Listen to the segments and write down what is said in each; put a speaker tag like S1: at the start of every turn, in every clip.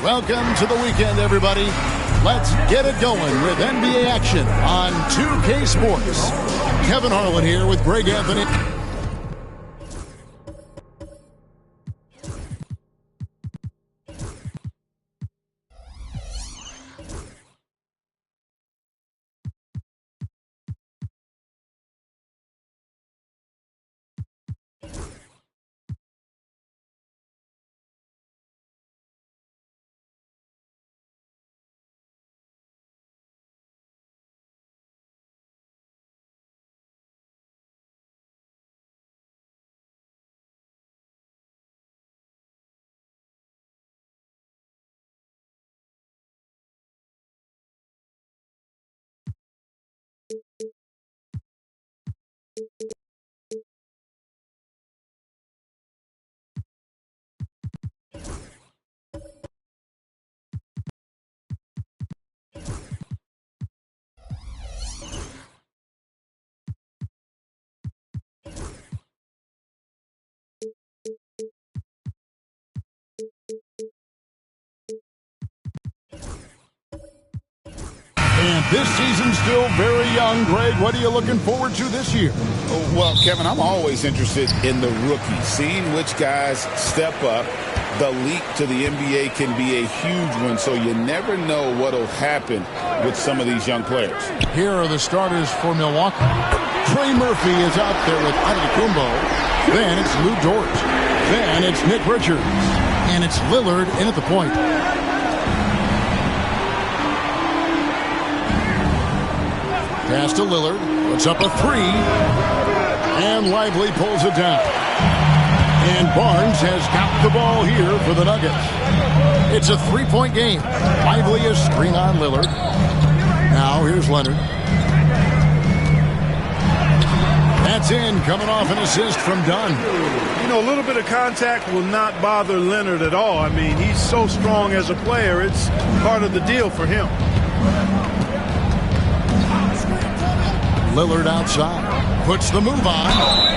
S1: Welcome to the weekend, everybody. Let's get it going with NBA action on 2K Sports. Kevin Harlan here with Greg Anthony. And this season's still very young. Greg, what are you looking forward to this year?
S2: Well, Kevin, I'm always interested in the rookies, seeing which guys step up. The leap to the NBA can be a huge one, so you never know what will happen with some of these young players.
S1: Here are the starters for Milwaukee. Trey Murphy is out there with Antetokounmpo. Then it's Lou Dort. Then it's Nick Richards. And it's Lillard in at the point. Pass to Lillard. Puts up a three. And Lively pulls it down. And Barnes has got the ball here for the Nuggets. It's a three-point game. Lively is screen on Lillard. Now here's Leonard. That's in, coming off an assist from Dunn.
S3: You know, a little bit of contact will not bother Leonard at all. I mean, he's so strong as a player. It's part of the deal for him.
S1: Lillard outside. Puts the move on.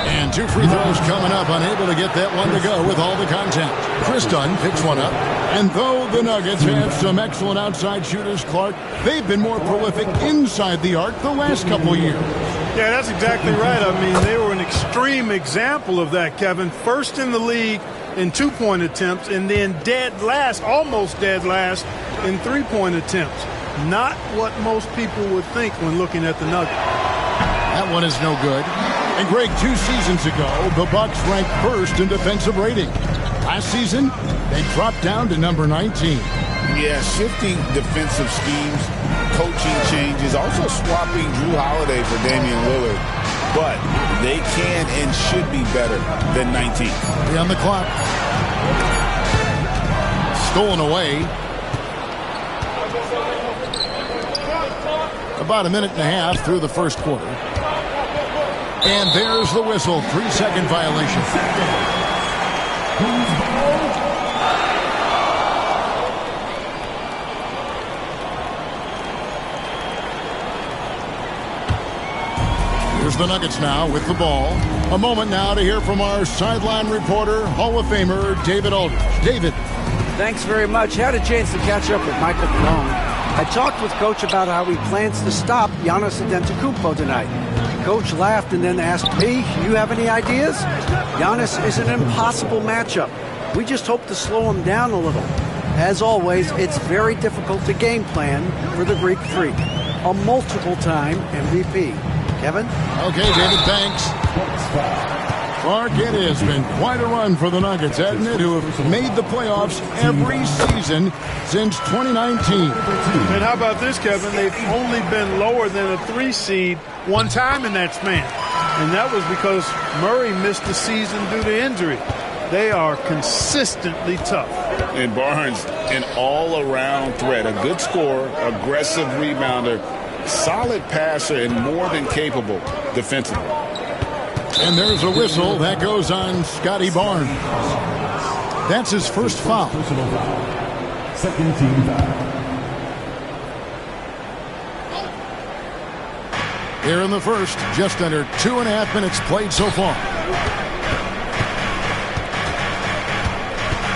S1: And two free throws coming up. Unable to get that one to go with all the contact. Chris Dunn picks one up. And though the Nuggets have some excellent outside shooters, Clark, they've been more prolific inside the arc the last couple years.
S3: Yeah, that's exactly right. I mean, they were an extreme example of that, Kevin. First in the league in two-point attempts, and then dead last, almost dead last, in three-point attempts. Not what most people would think when looking at the Nuggets.
S1: That one is no good. And Greg, 2 seasons ago, the Bucks ranked first in defensive rating. Last season, they dropped down to number 19.
S2: Yeah, shifting defensive schemes, coaching changes, also swapping Drew Holiday for Damian Lillard. But they can and should be better than 19.
S1: On the clock. Stolen away. About a minute and a half through the first quarter. And there's the whistle. 3-second violation. Here's the Nuggets now with the ball. A moment now to hear from our sideline reporter, Hall of Famer David Aldridge. David.
S4: Thanks very much. Had a chance to catch up with Michael Malone. I talked with Coach about how he plans to stop Giannis Antetokounmpo tonight. Coach laughed and then asked me, "You have any ideas?" Giannis is an impossible matchup. We just hope to slow him down a little. As always, it's very difficult to game plan for the Greek Freak, a multiple-time MVP. Kevin?
S1: Okay, David, thanks. Clark, it has been quite a run for the Nuggets, hasn't it, who have made the playoffs every season since 2019.
S3: And how about this, Kevin? They've only been lower than a 3 seed one time in that span. And that was because Murray missed the season due to injury. They are consistently tough.
S2: And Barnes, an all-around threat, a good scorer, aggressive rebounder, solid passer, and more than capable defensively.
S1: And there's a whistle that goes on Scotty Barnes. That's his first foul.
S5: Second team foul.
S1: Here in the first, just under 2.5 minutes played so far.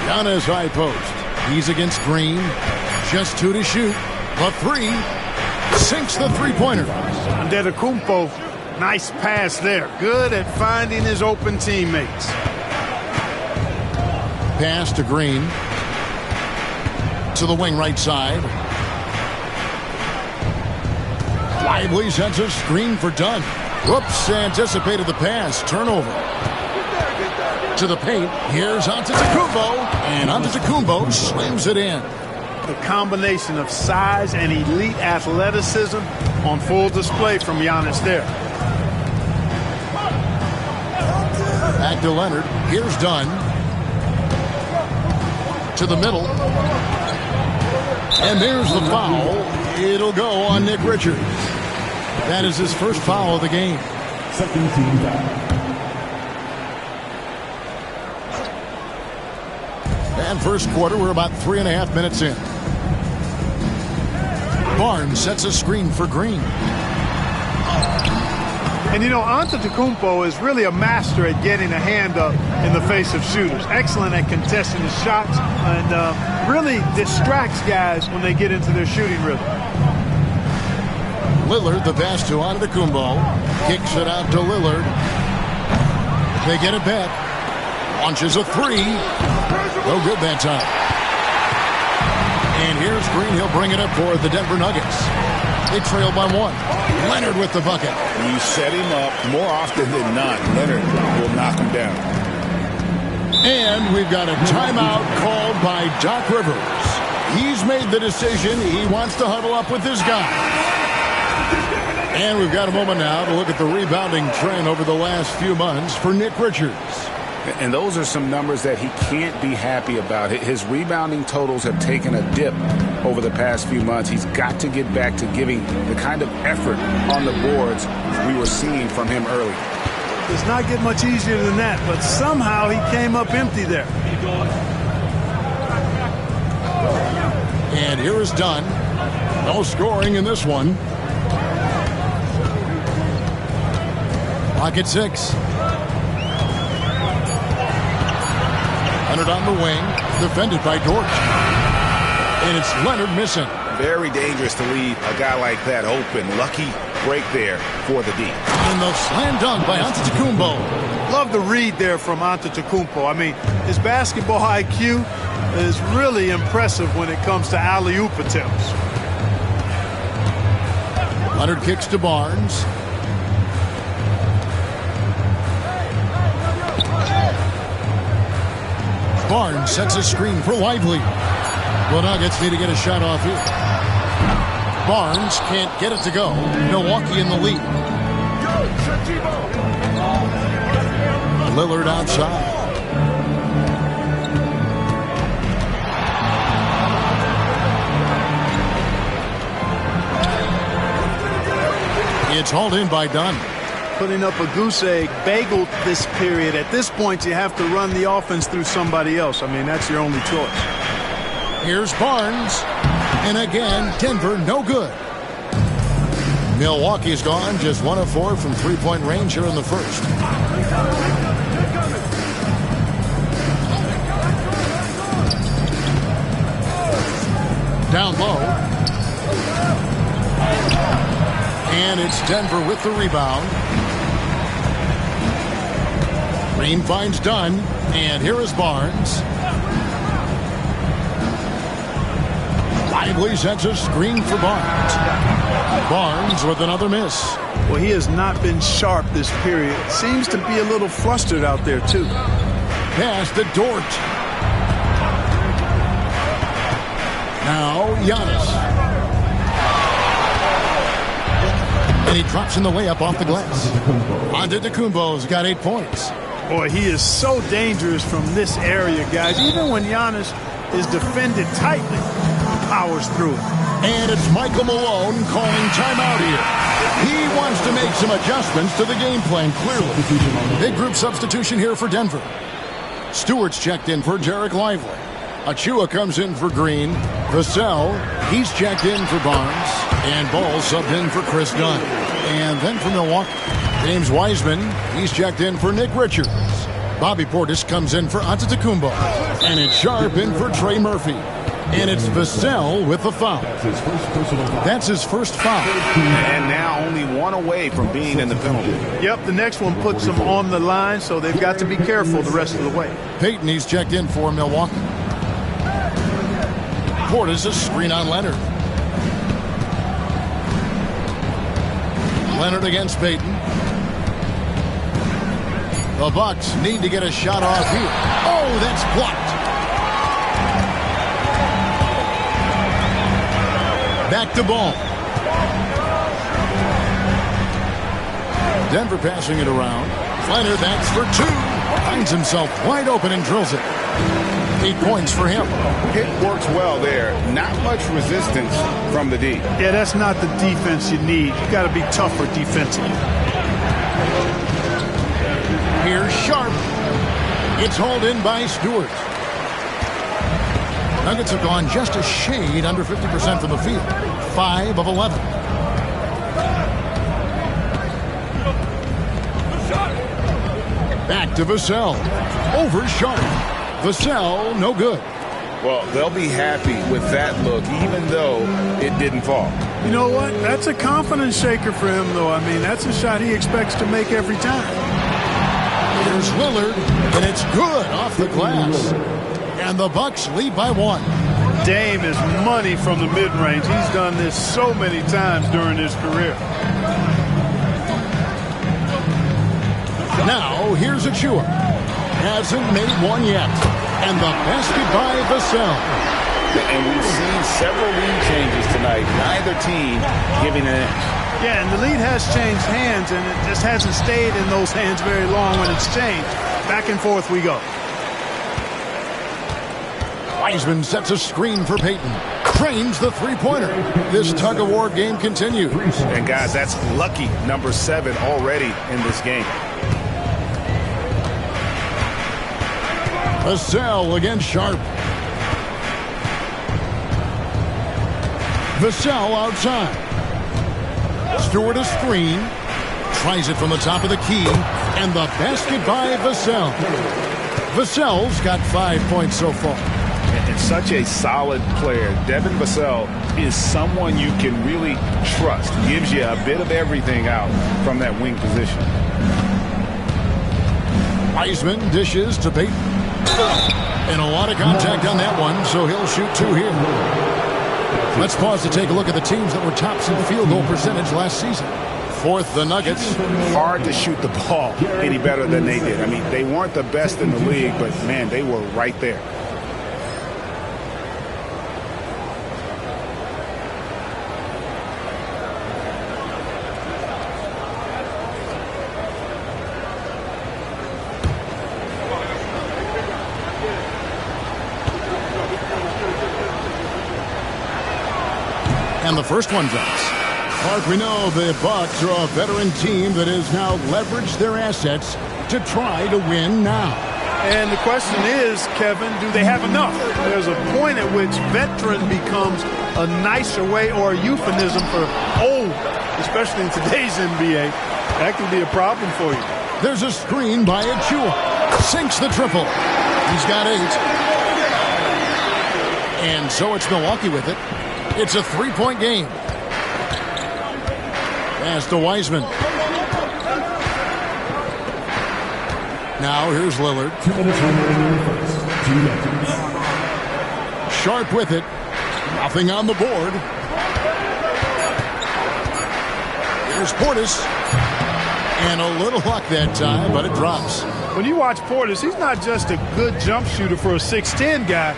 S1: Giannis high post. He's against Green. Just 2 to shoot. A 3. Sinks the three-pointer.
S3: Antetokounmpo, nice pass there. Good at finding his open teammates.
S1: Pass to Green. To the wing right side. Lively sends a screen for Dunn. Whoops, anticipated the pass. Turnover. To the paint. Here's Antetokounmpo. And Antetokounmpo slams it in.
S3: The combination of size and elite athleticism on full display from Giannis there.
S1: Back to Leonard. Here's Dunn. To the middle. And there's the foul. It'll go on Nick Richards. That is his first foul of the game.
S5: Second team foul.
S1: And first quarter, we're about 3.5 minutes in. Barnes sets a screen for Green.
S3: And you know, Antetokounmpo is really a master at getting a hand up in the face of shooters. Excellent at contesting the shots and really distracts guys when they get into their shooting rhythm.
S1: Lillard, the pass to Antetokounmpo. Kicks it out to Lillard. They get it back. Launches a 3. No good that time. And here's Green. He'll bring it up for the Denver Nuggets. They trail by 1. Leonard with the bucket.
S2: You set him up more often than not. Leonard will knock him down.
S1: And we've got a timeout called by Doc Rivers. He's made the decision. He wants to huddle up with his guy. And we've got a moment now to look at the rebounding trend over the last few months for Nick Richards.
S2: And those are some numbers that he can't be happy about. His rebounding totals have taken a dip over the past few months. He's got to get back to giving the kind of effort on the boards we were seeing from him early.
S3: Does not get much easier than that, but somehow he came up empty there.
S1: And here is Dunn. No scoring in this one. Pocket 6. Leonard on the wing, defended by Dort. And it's Leonard missing.
S2: Very dangerous to leave a guy like that open. Lucky break there for the D.
S1: And the slam dunk by Antetokounmpo.
S3: Love the read there from Antetokounmpo. I mean, his basketball IQ is really impressive when it comes to alley-oop attempts.
S1: Leonard kicks to Barnes. Barnes sets a screen for Lively. The Nuggets need to get a shot off here. Barnes can't get it to go. Milwaukee in the lead. Lillard outside. It's hauled in by Dunn.
S3: Putting up a goose egg, bagel this period. At this point, you have to run the offense through somebody else. I mean, that's your only choice.
S1: Here's Barnes. And again, Denver no good. Milwaukee's gone just 1 of 4 from three-point range here in the first. Down low. And it's Denver with the rebound. Green finds Dunn, and here is Barnes. Lively sets a screen for Barnes. Barnes with another miss.
S3: Well, he has not been sharp this period. Seems to be a little flustered out there, too.
S1: Pass to Dort. Now Giannis. And he drops in the layup off the glass. Antetokounmpo's got 8 points.
S3: Boy, he is so dangerous from this area, guys. Even when Giannis is defended tightly, he powers through it.
S1: And it's Michael Malone calling timeout here. He wants to make some adjustments to the game plan, clearly. Big group substitution here for Denver. Stewart's checked in for Derek Lively. Achua comes in for Green. Vassell, he's checked in for Barnes. And Ball subbed in for Chris Dunn. And then for Milwaukee, James Wiseman, he's checked in for Nick Richards. Bobby Portis comes in for Antetokounmpo. And it's Sharp in for Trey Murphy. And it's Vassell with the foul. That's his first foul.
S2: And now only one away from being in the penalty.
S3: Yep, the next one puts them on the line, so they've got to be careful the rest of the way.
S1: Payton, he's checked in for Milwaukee. Portis, a screen on Leonard. Leonard against Payton. The Bucks need to get a shot off here. Oh, that's blocked. Back to Ball. Denver passing it around. Leonard, that's for 2. Finds himself wide open and drills it. 8 points for him.
S2: It works well there. Not much resistance from the D.
S3: Yeah, that's not the defense you need. You got to be tougher defensively.
S1: Here's Sharp. It's hauled in by Stewart. Nuggets have gone just a shade under 50% from the field. 5 of 11. Back to Vassell. Over Sharp. Vassell, no good.
S2: Well, they'll be happy with that look, even though it didn't fall.
S3: You know what? That's a confidence shaker for him, though. I mean, that's a shot he expects to make every time.
S1: Here's Lillard, and it's good off the glass. And the Bucks lead by 1.
S3: Dame is money from the mid-range. He's done this so many times during his career.
S1: Now, here's Achua. Hasn't made one yet. And the basket by Vassell.
S2: And we've seen several lead changes tonight. Neither team giving an inch.
S3: Yeah, and the lead has changed hands, and it just hasn't stayed in those hands very long when it's changed. Back and forth we go.
S1: Wiseman sets a screen for Payton. Trains the three-pointer. This tug-of-war game continues.
S2: And, guys, that's lucky number 7 already in this game.
S1: Vassell against Sharp. Vassell outside. Stewart a screen. Tries it from the top of the key. And the basket by Vassell. Vassell's got 5 points so far.
S2: And such a solid player. Devin Vassell is someone you can really trust. Gives you a bit of everything out from that wing position.
S1: Wiseman dishes to Payton. And a lot of contact on that one, so he'll shoot 2 here. Let's pause to take a look at the teams that were tops in field goal percentage last season. 4th, the Nuggets.
S2: Hard to shoot the ball any better than they did. I mean, they weren't the best in the league, but, man, they were right there.
S1: And the first one drops. Mark, we know the Bucks are a veteran team that has now leveraged their assets to try to win now.
S3: And the question is, Kevin, do they have enough? There's a point at which veteran becomes a nicer way or a euphemism for old, especially in today's NBA. That can be a problem for you.
S1: There's a screen by Achua. Sinks the triple. He's got 8. And so it's Milwaukee with it. It's a 3-point game. Pass to Wiseman. Now here's Lillard.
S5: 2 minutes remaining in the first. 2 Nuggets.
S1: Sharp with it. Nothing on the board. Here's Portis. And a little luck that time, but it drops.
S3: When you watch Portis, he's not just a good jump shooter for a 6'10 guy.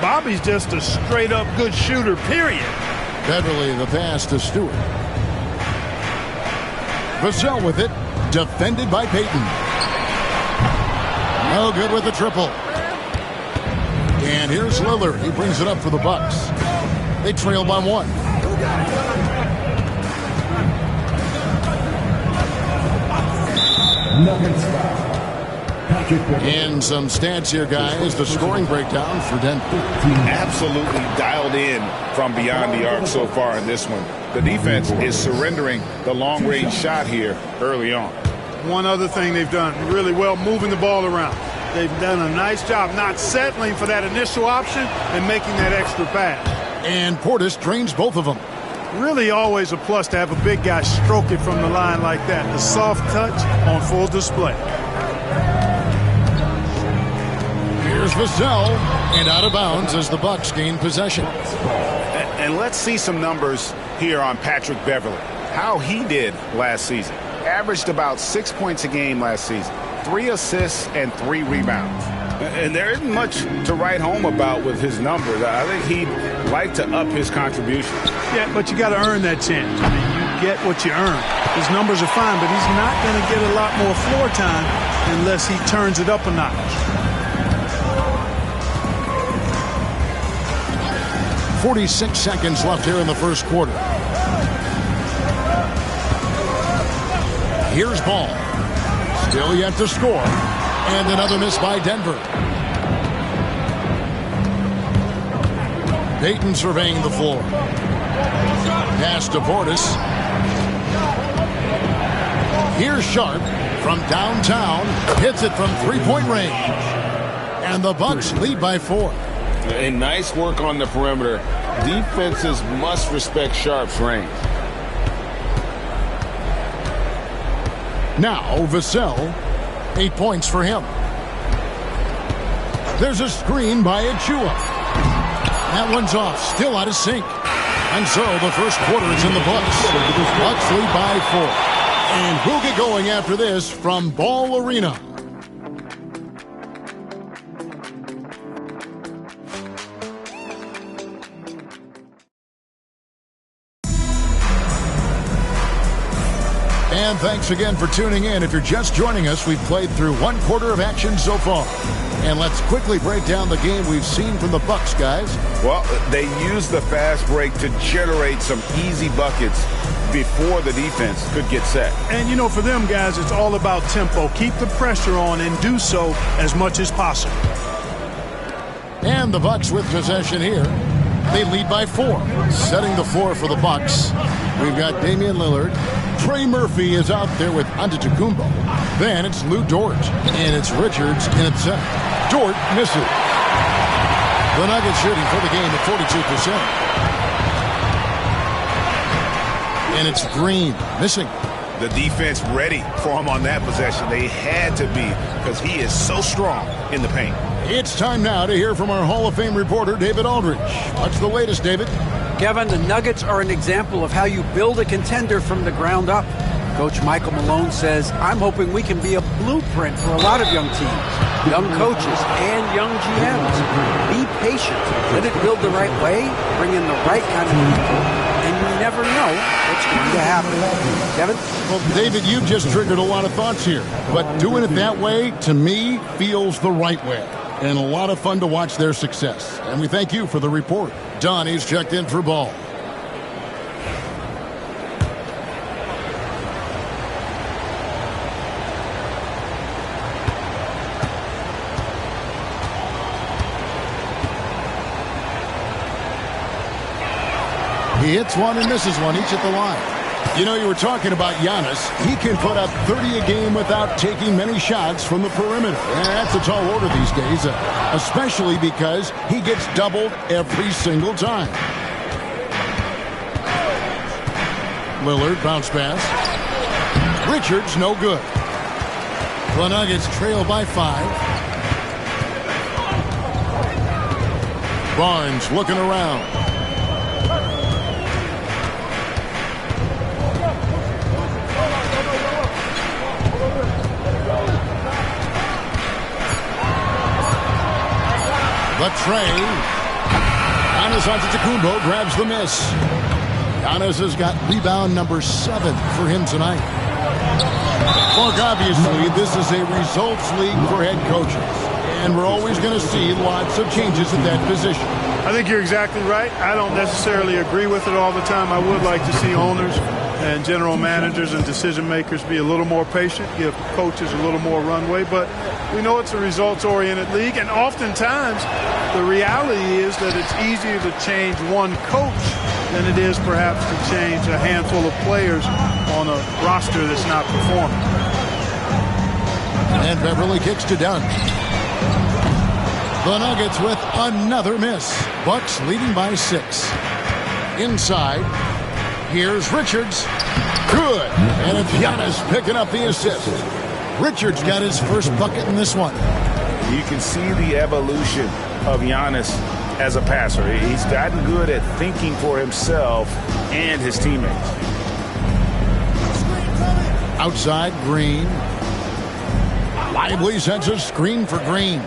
S3: Bobby's just a straight-up good shooter, period.
S1: Beverly the pass to Stewart. Vassell with it. Defended by Payton. No good with the triple. And here's Lillard. He brings it up for the Bucks. They trail by 1.
S5: Nuggets foul. Patrick Beverley.
S1: And some stats here, guys. The scoring breakdown for Denver.
S2: Absolutely dialed in from beyond the arc so far in this one. The defense is surrendering the long-range shot here early on.
S3: One other thing they've done really well, moving the ball around. They've done a nice job not settling for that initial option and making that extra pass.
S1: And Portis drains both of them.
S3: Really always a plus to have a big guy stroke it from the line like that. The soft touch on full display.
S1: Here's Vassell. And out of bounds as the Bucks gain possession.
S2: And let's see some numbers here on Patrick Beverley. How he did last season. Averaged about 6 points a game last season. 3 assists and 3 rebounds. And there isn't much to write home about with his numbers. I think he'd like to up his contribution.
S3: Yeah, but you got to earn that chance. I mean, you get what you earn. His numbers are fine, but he's not going to get a lot more floor time unless he turns it up a notch.
S1: 46 seconds left here in the first quarter. Here's Ball. Still yet to score. And another miss by Denver. Payton surveying the floor. Pass to Portis. Here's Sharp from downtown. Hits it from three-point range. And the Bucks lead by 4.
S2: A nice work on the perimeter. Defenses must respect Sharp's range.
S1: Now Vassell, 8 points for him. There's a screen by Achua. That one's off, still out of sync. And so the first quarter is in the books. Bucks lead by 4. And we'll get going after this from Ball Arena. And thanks again for tuning in. If you're just joining us, we've played through 1 quarter of action so far. And let's quickly break down the game we've seen from the Bucks, guys.
S2: Well, they used the fast break to generate some easy buckets before the defense could get set.
S3: And, you know, for them guys, it's all about tempo. Keep the pressure on and do so as much as possible.
S1: And the Bucks with possession here. They lead by 4. Setting the floor for the Bucks. We've got Damian Lillard. Trey Murphy is out there with Antetokounmpo. Then it's Lou Dort. And it's Richards in at center. Dort misses. The Nuggets shooting for the game at 42%. And it's Green missing.
S2: The defense ready for him on that possession. They had to be because he is so strong in the paint.
S1: It's time now to hear from our Hall of Fame reporter, David Aldridge. What's the latest, David?
S4: Kevin, the Nuggets are an example of how you build a contender from the ground up. Coach Michael Malone says, I'm hoping we can be a blueprint for a lot of young teams, young coaches, and young GMs. Be patient. Let it build the right way, bring in the right kind of people, and you never know what's going to happen. Kevin?
S1: Well, David, you've just triggered a lot of thoughts here. But doing it that way, to me, feels the right way. And a lot of fun to watch their success. And we thank you for the report. Donnie's checked in for Ball. He hits one and misses one, each at the line. You know, you were talking about Giannis. He can put up 30 a game without taking many shots from the perimeter. And that's a tall order these days, especially because he gets doubled every single time. Lillard bounce pass. Richards no good. The Nuggets trail by 5. Barnes looking around. The tray. Giannis Antetokounmpo grabs the miss. Giannis has got rebound number 7 for him tonight. Look, obviously, this is a results league for head coaches. And we're always going to see lots of changes at that position.
S3: I think you're exactly right. I don't necessarily agree with it all the time. I would like to see owners and general managers and decision makers be a little more patient, give coaches a little more runway. But we know it's a results-oriented league, and oftentimes the reality is that it's easier to change one coach than it is perhaps to change a handful of players on a roster that's not performing.
S1: And Beverly kicks to Dunn. The Nuggets with another miss. Bucks leading by 6. Inside, here's Richards. Good. And it's Giannis picking up the assist. Richards got his first bucket in this one.
S2: You can see the evolution of Giannis as a passer. He's gotten good at thinking for himself and his teammates.
S1: Outside, Green. Lively sends a screen for Green.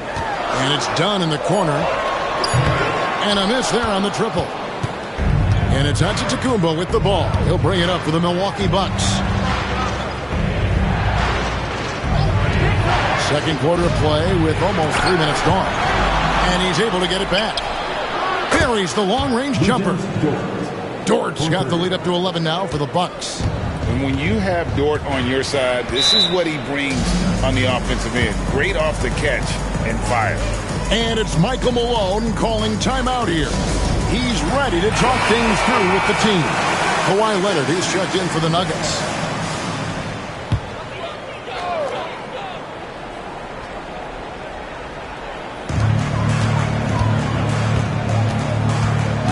S1: And it's done in the corner. And a miss there on the triple. And it's Antetokounmpo with the ball. He'll bring it up for the Milwaukee Bucks. Second quarter of play with almost 3 minutes gone. And he's able to get it back. Buries the long-range jumper. Dort's got the lead up to 11 now for the Bucks.
S2: And when you have Dort on your side, this is what he brings on the offensive end. Great off the catch and fire.
S1: And it's Michael Malone calling timeout here. He's ready to talk things through with the team. Kawhi Leonard is checked in for the Nuggets.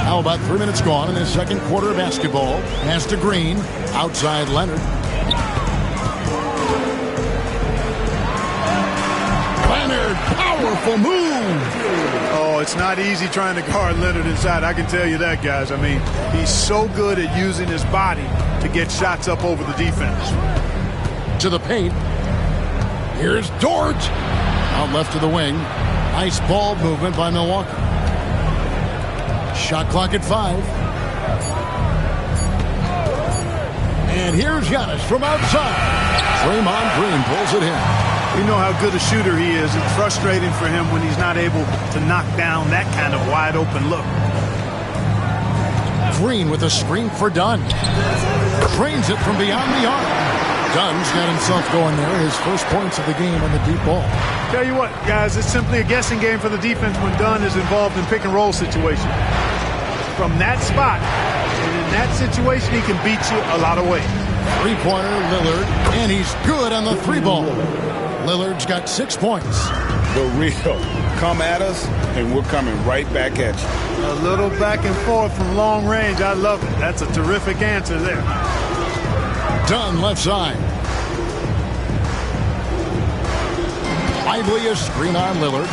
S1: How about 3 minutes gone in the second quarter of basketball? Pass to Green. Outside Leonard. Leonard, powerful move.
S3: Oh, it's not easy trying to guard Leonard inside. I can tell you that, guys. I mean, he's so good at using his body to get shots up over the defense.
S1: To the paint. Here's Dort. Out left to the wing. Nice ball movement by Milwaukee. Shot clock at 5. And here's Giannis from outside. Draymond Green pulls it in.
S3: We know how good a shooter he is. It's frustrating for him when he's not able to knock down that kind of wide open look.
S1: Green with a screen for Dunn. Drains it from beyond the arc. Dunn's got himself going there. His first points of the game on the deep ball.
S3: Tell you what, guys, it's simply a guessing game for the defense when Dunn is involved in pick and roll situations. From that spot, and in that situation, he can beat you a lot of ways.
S1: Three-pointer, Lillard, and he's good on the 3-ball. Lillard's got 6 points.
S2: The real. Come at us, and we're coming right back at you.
S3: A little back and forth from long range. I love it. That's a terrific answer there.
S1: Dunn left side. Lively a screen on Lillard.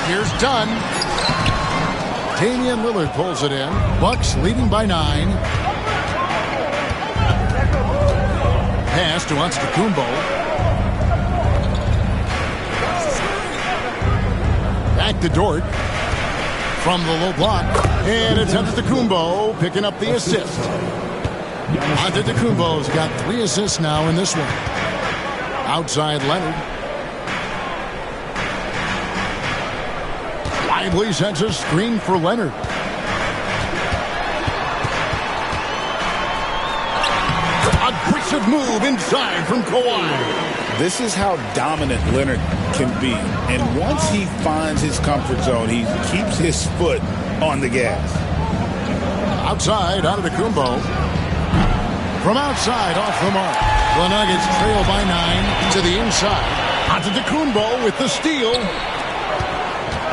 S1: Here's Dunn. Damian Lillard pulls it in. Bucks leading by 9. Pass to Antetokounmpo. Back to Dort. From the low block. And it's Antetokounmpo picking up the assist. Antetokounmpo's got 3 assists now in this one. Outside Leonard. Lively sends a screen for Leonard. Aggressive move inside from Kawhi.
S2: This is how dominant Leonard can be. And once he finds his comfort zone, he keeps his foot on the gas.
S1: Outside, Antetokounmpo. From outside, off the mark. The Nuggets trail by 9 to the inside. Antetokounmpo with the steal.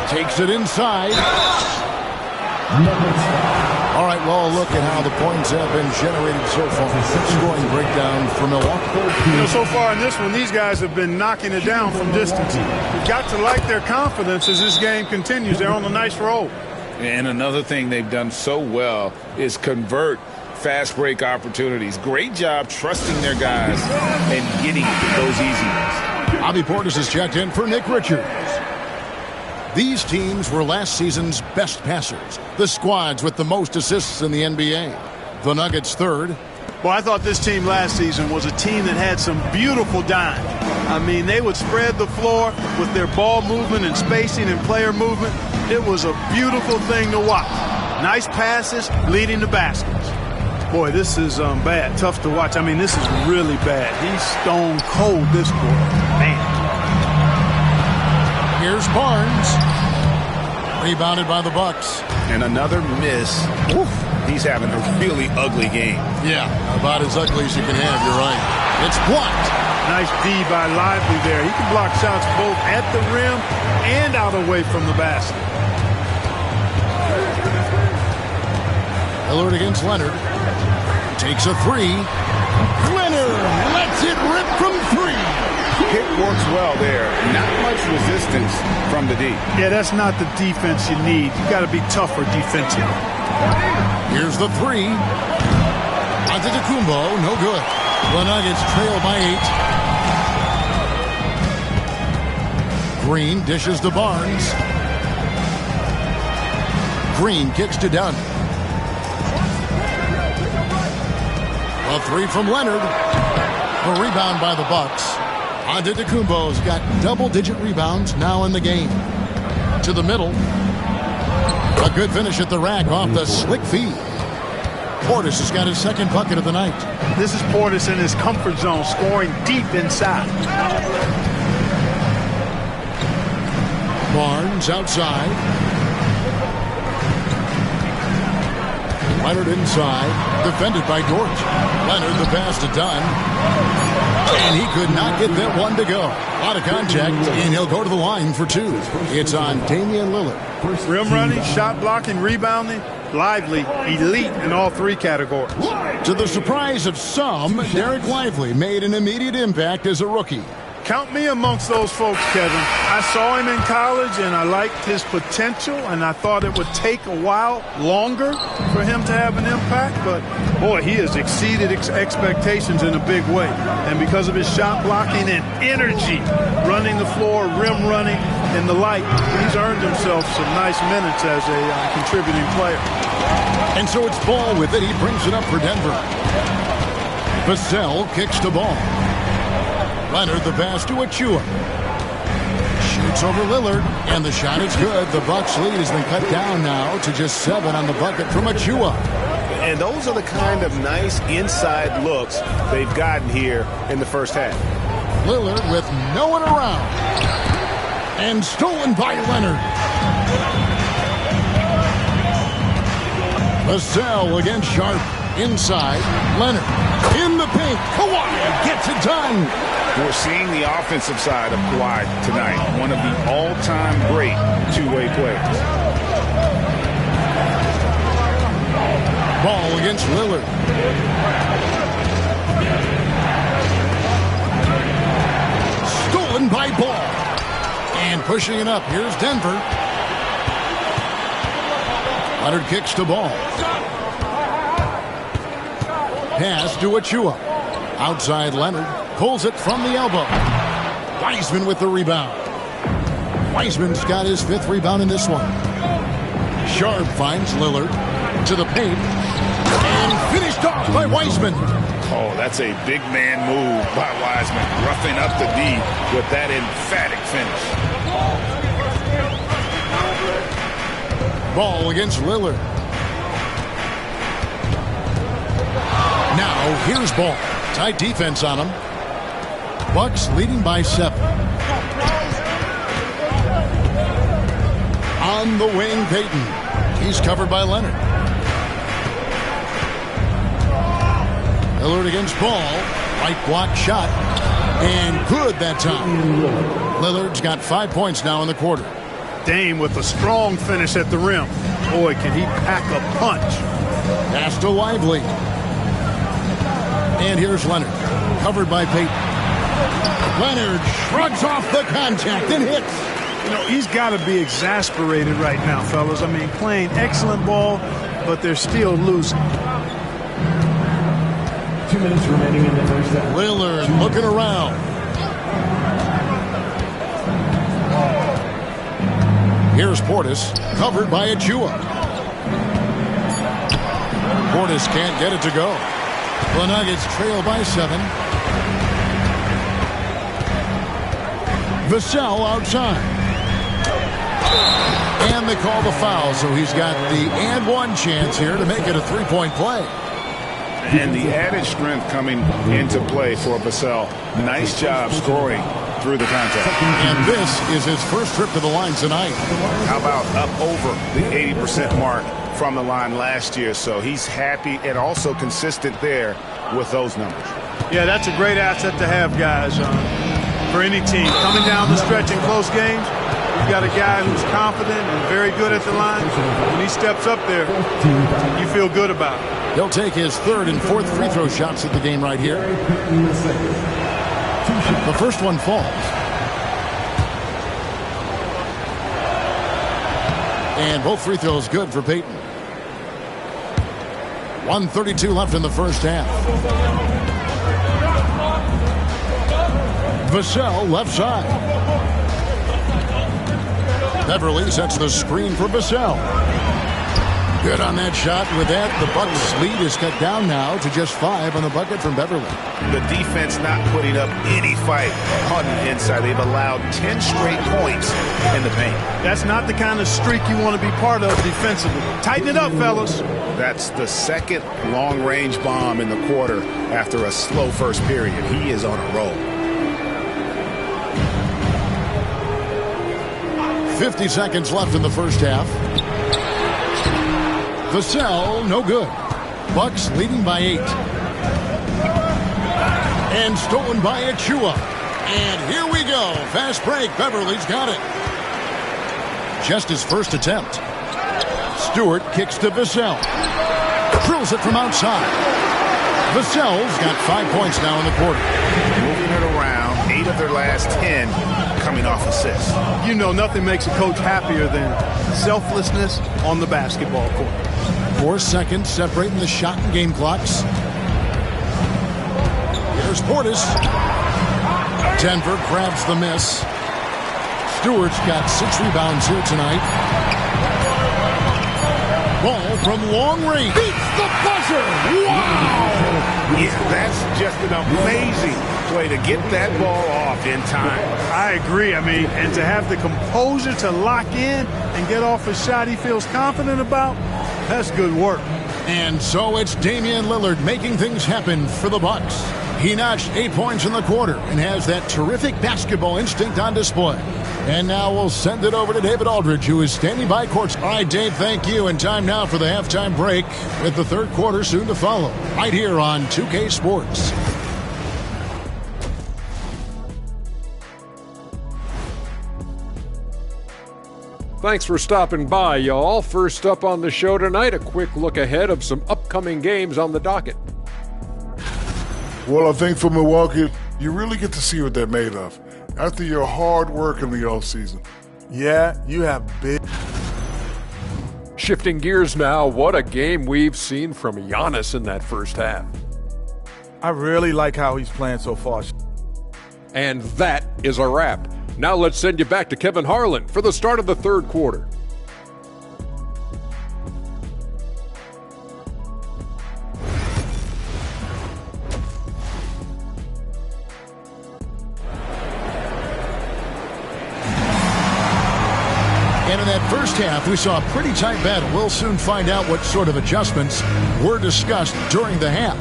S1: Takes it inside. All right, well, look at how the points have been generated so far. Scoring breakdown for Milwaukee.
S3: So far in this one, these guys have been knocking it down from distance. You've got to like their confidence as this game continues. They're on a nice roll.
S2: And another thing they've done so well is convert fast break opportunities. Great job trusting their guys and getting those easy ones.
S1: Bobby Portis has checked in for Nick Richards. These teams were last season's best passers. The squads with the most assists in the NBA. The Nuggets third.
S3: Well, I thought this team last season was a team that had some beautiful dimes. I mean, they would spread the floor with their ball movement and spacing and player movement. It was a beautiful thing to watch. Nice passes leading to baskets. Boy, this is bad. Tough to watch. I mean, this is really bad. He's stone cold this quarter. Man.
S1: Here's Barnes. Rebounded by the Bucks.
S2: And another miss. Oof. He's having a really ugly game.
S1: Yeah, about as ugly as you can have. You're right. It's blocked.
S3: Nice D by Lively there. He can block shots both at the rim and out away from the basket.
S1: Lillard against Leonard. Takes a three. Leonard lets it rip from three.
S2: Pick works well there. Not much resistance from the D.
S3: Yeah, that's not the defense you need. You got to be tougher defensively.
S1: Here's the three. Antetokounmpo, no good. The Nuggets trail by 8. Green dishes to Barnes. Green kicks to Dunn. A three from Leonard. A rebound by the Bucks. Antetokounmpo's got double-digit rebounds now in the game. To the middle. A good finish at the rack off the slick feed. Portis has got his second bucket of the night.
S3: This is Portis in his comfort zone, scoring deep inside.
S1: Barnes outside. Leonard inside. Defended by Dort. Leonard the pass to Dunn. And he could not get that one to go. A lot of contact, and he'll go to the line for two. It's on Damian Lillard.
S3: Rim running, shot blocking, rebounding, Lively, elite in all three categories.
S1: To the surprise of some, Derek Lively made an immediate impact as a rookie.
S3: Count me amongst those folks, Kevin. I saw him in college, and I liked his potential, and I thought it would take a while longer for him to have an impact. But, boy, he has exceeded expectations in a big way. And because of his shot blocking and energy, running the floor, rim running, and the like, he's earned himself some nice minutes as a contributing player.
S1: And so it's Ball with it. He brings it up for Denver. Vassell kicks the ball. Leonard the pass to Achua. Shoots over Lillard, and the shot is good. The Bucks lead has been cut down now to just 7 on the bucket from Achua.
S2: And those are the kind of nice inside looks they've gotten here in the first half.
S1: Lillard with no one around. And stolen by Leonard. Vassell against Sharp. Inside, Leonard. In the paint, Kawhi gets it done.
S2: We're seeing the offensive side of Kawhi tonight. One of the all-time great two-way players.
S1: Ball against Lillard. Stolen by Ball. And pushing it up, here's Denver. Leonard kicks to Ball. Pass to Achua. Outside Leonard. Pulls it from the elbow. Wiseman with the rebound. Wiseman's got his 5th rebound in this one. Sharp finds Lillard to the paint. And finished off by Wiseman.
S2: Oh, that's a big man move by Wiseman. Roughing up the D with that emphatic finish.
S1: Ball against Lillard. Now, here's Ball. Tight defense on him. Bucks leading by 7. On the wing, Payton. He's covered by Leonard. Lillard against Ball. Right block shot. And good that time. Lillard's got 5 points now in the quarter.
S3: Dame with a strong finish at the rim. Boy, can he pack a punch.
S1: Pass to Lively. And here's Leonard. Covered by Payton. Leonard shrugs off the contact and hits.
S3: You know, he's got to be exasperated right now, fellas. I mean, playing excellent ball, but they're still losing.
S5: 2 minutes remaining in the first half.
S1: Lillard looking around. Here's Portis, covered by Achua. Portis can't get it to go. The Nuggets trail by 7. Vassell outside. And they call the foul, so he's got the and one chance here to make it a three-point play.
S2: And the added strength coming into play for Vassell. Nice job scoring through the contact.
S1: And this is his first trip to the line tonight.
S2: How about up over the 80% mark from the line last year? So he's happy and also consistent there with those numbers.
S3: Yeah, that's a great asset to have, guys, for any team. Coming down the stretch in close games, you've got a guy who's confident and very good at the line. When he steps up there, you feel good about it.
S1: He'll take his third and fourth free throw shots at the game right here. The first one falls. And both free throws good for Payton. 1:32 left in the first half. Vassell left side. Beverly sets the screen for Vassell. Good on that shot. With that, the Bucks' lead is cut down now to just 5 on the bucket from Beverly.
S2: The defense not putting up any fight on the inside. They've allowed 10 straight points in the paint.
S3: That's not the kind of streak you want to be part of defensively. Tighten it up, fellas.
S2: That's the second long-range bomb in the quarter after a slow first period. He is on a roll.
S1: 50 seconds left in the first half. Vassell, no good. Bucks leading by 8. And stolen by Achua. And here we go. Fast break. Beverly's got it. Just his first attempt. Stewart kicks to Vassell. Drills it from outside. Vassell's got 5 points now in the quarter.
S2: Moving it around. 8 of their last 10 coming off assists.
S3: You know, nothing makes a coach happier than selflessness on the basketball court.
S1: 4 seconds separating the shot and game clocks. Here's Portis. Denver grabs the miss. Stewart's got 6 rebounds here tonight. Ball from long range. Beats the buzzer. Wow!
S2: Yeah, that's just an amazing play to get that ball off in time.
S3: I agree. I mean, and to have the composure to lock in and get off a shot he feels confident about, that's good work.
S1: And so it's Damian Lillard making things happen for the Bucks. He notched 8 points in the quarter and has that terrific basketball instinct on display. And now we'll send it over to David Aldridge, who is standing by court. All right, Dave, thank you. And time now for the halftime break with the third quarter soon to follow. Right here on 2K Sports.
S6: Thanks for stopping by, y'all. First up on the show tonight, a quick look ahead of some upcoming games on the docket.
S7: Well, I think for Milwaukee, you really get to see what they're made of after your hard work in the offseason.
S8: Yeah, you have big.
S6: Shifting gears now, what a game we've seen from Giannis in that first half.
S8: I really like how he's playing so far.
S6: And that is a wrap. Now let's send you back to Kevin Harlan for the start of the third quarter.
S1: And in that first half, we saw a pretty tight battle. We'll soon find out what sort of adjustments were discussed during the half.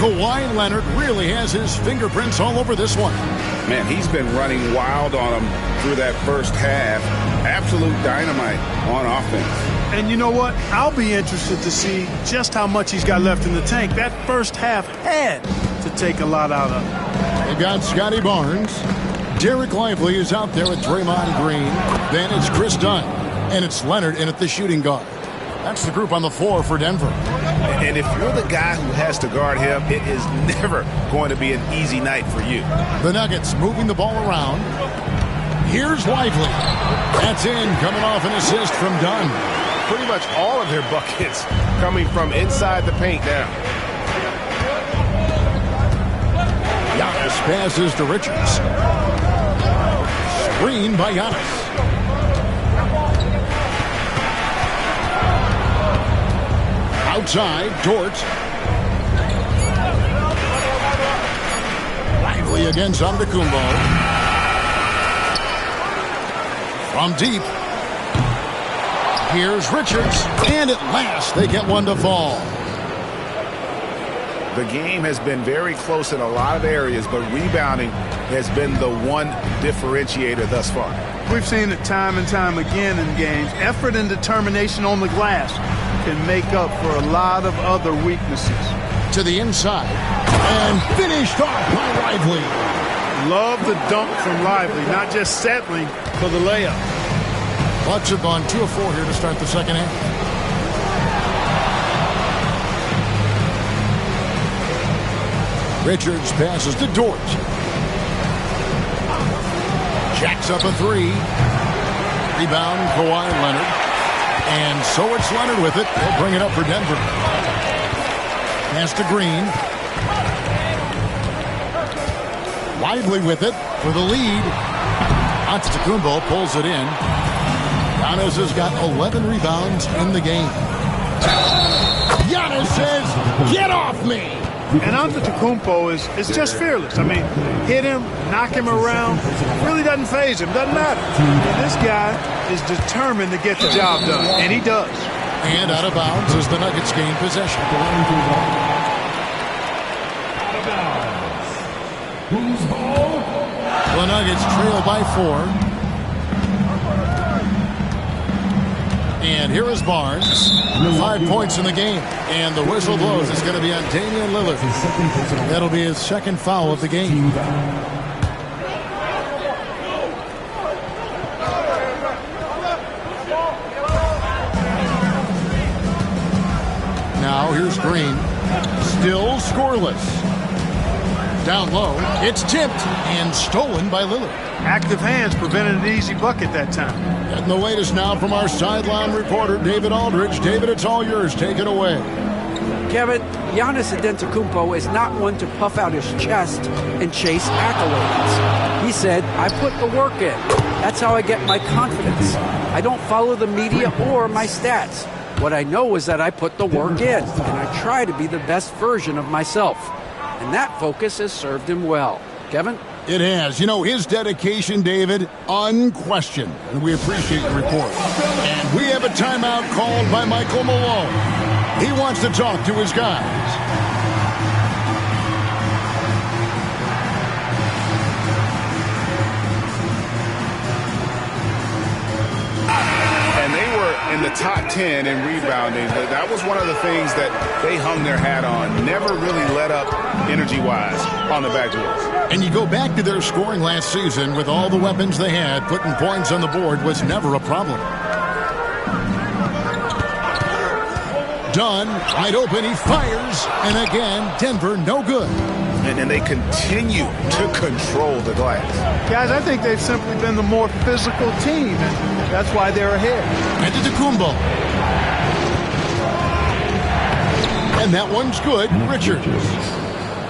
S1: Kawhi Leonard really has his fingerprints all over this one.
S2: Man, he's been running wild on him through that first half. Absolute dynamite on offense.
S3: And you know what? I'll be interested to see just how much he's got left in the tank. That first half had to take a lot out of him.
S1: They've got Scotty Barnes. Derek Lively is out there with Draymond Green. Then it's Chris Dunn. And it's Leonard in at the shooting guard. That's the group on the floor for Denver.
S2: And if you're the guy who has to guard him, it is never going to be an easy night for you.
S1: The Nuggets moving the ball around. Here's Lively. That's in, coming off an assist from Dunn.
S9: Pretty much all of their buckets coming from inside the paint now.
S1: Giannis passes to Richards. Screen by Giannis. Outside, Dort. Lively against Antetokounmpo. From deep. Here's Richards. And at last, they get one to fall.
S2: The game has been very close in a lot of areas, but rebounding has been the one differentiator thus far.
S3: We've seen it time and time again in games. Effort and determination on the glass can make up for a lot of other weaknesses.
S1: To the inside. And finished off by Lively.
S3: Love the dunk from Lively, not just settling for the layup.
S1: Bucks have gone 2 of 4 here to start the second half. Richards passes to Dort. Jacks up a 3. Rebound, Kawhi Leonard. And so it's Leonard with it. They'll bring it up for Denver. Pass to Green. Lively with it for the lead. Antetokounmpo pulls it in. Giannis has got 11 rebounds in the game. Giannis says, "Get off me!"
S3: And Antetokounmpo is just fearless. I mean, hit him, knock him around, really doesn't faze him, doesn't matter. And this guy is determined to get the job done, and he does.
S1: And out of bounds as the Nuggets gain possession. The Nuggets trail by 4. And here is Barnes. 5 points in the game. And the whistle blows. It's going to be on Damian Lillard. That'll be his second foul of the game. Now here's Green. Still scoreless. Down low. It's tipped and stolen by Lillard.
S3: Active hands prevented an easy bucket that time.
S1: And the latest now from our sideline reporter, David Aldridge. David, it's all yours. Take it away.
S4: Kevin, Giannis Antetokounmpo is not one to puff out his chest and chase accolades. He said, "I put the work in. That's how I get my confidence. I don't follow the media or my stats. What I know is that I put the work in, and I try to be the best version of myself." And that focus has served him well. Kevin?
S1: It has. You know, his dedication, David, unquestioned. And we appreciate your report. And we have a timeout called by Michael Malone. He wants to talk to his guys.
S2: In the top 10 in rebounding, that was one of the things that they hung their hat on. Never really let up energy-wise on the backboards.
S1: And you go back to their scoring last season with all the weapons they had, putting points on the board was never a problem. Dunn, wide open, he fires, and again, Denver no good.
S2: And they continue to control the glass.
S3: Guys, I think they've simply been the more physical team, and that's why they're ahead.
S1: Antetokounmpo. And that one's good, Richards.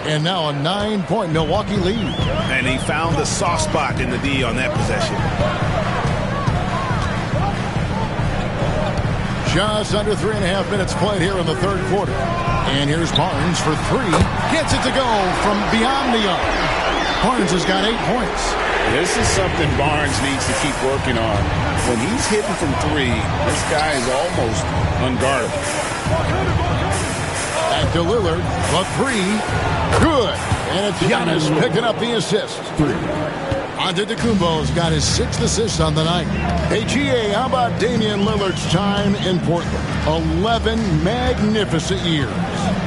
S1: And now a 9-point Milwaukee lead.
S2: And he found the soft spot in the D on that possession.
S1: Just under 3.5 minutes played here in the third quarter. And here's Barnes for 3. Gets it to go from beyond the arc. Barnes has got 8 points.
S2: This is something Barnes needs to keep working on. When he's hitting from 3, this guy is almost unguardable.
S1: Back to Lillard, the 3. Good. And it's Giannis picking up the assist. Antetokounmpo's got his 6th assist on the night. Hey, GA, how about Damian Lillard's time in Portland? 11 magnificent years.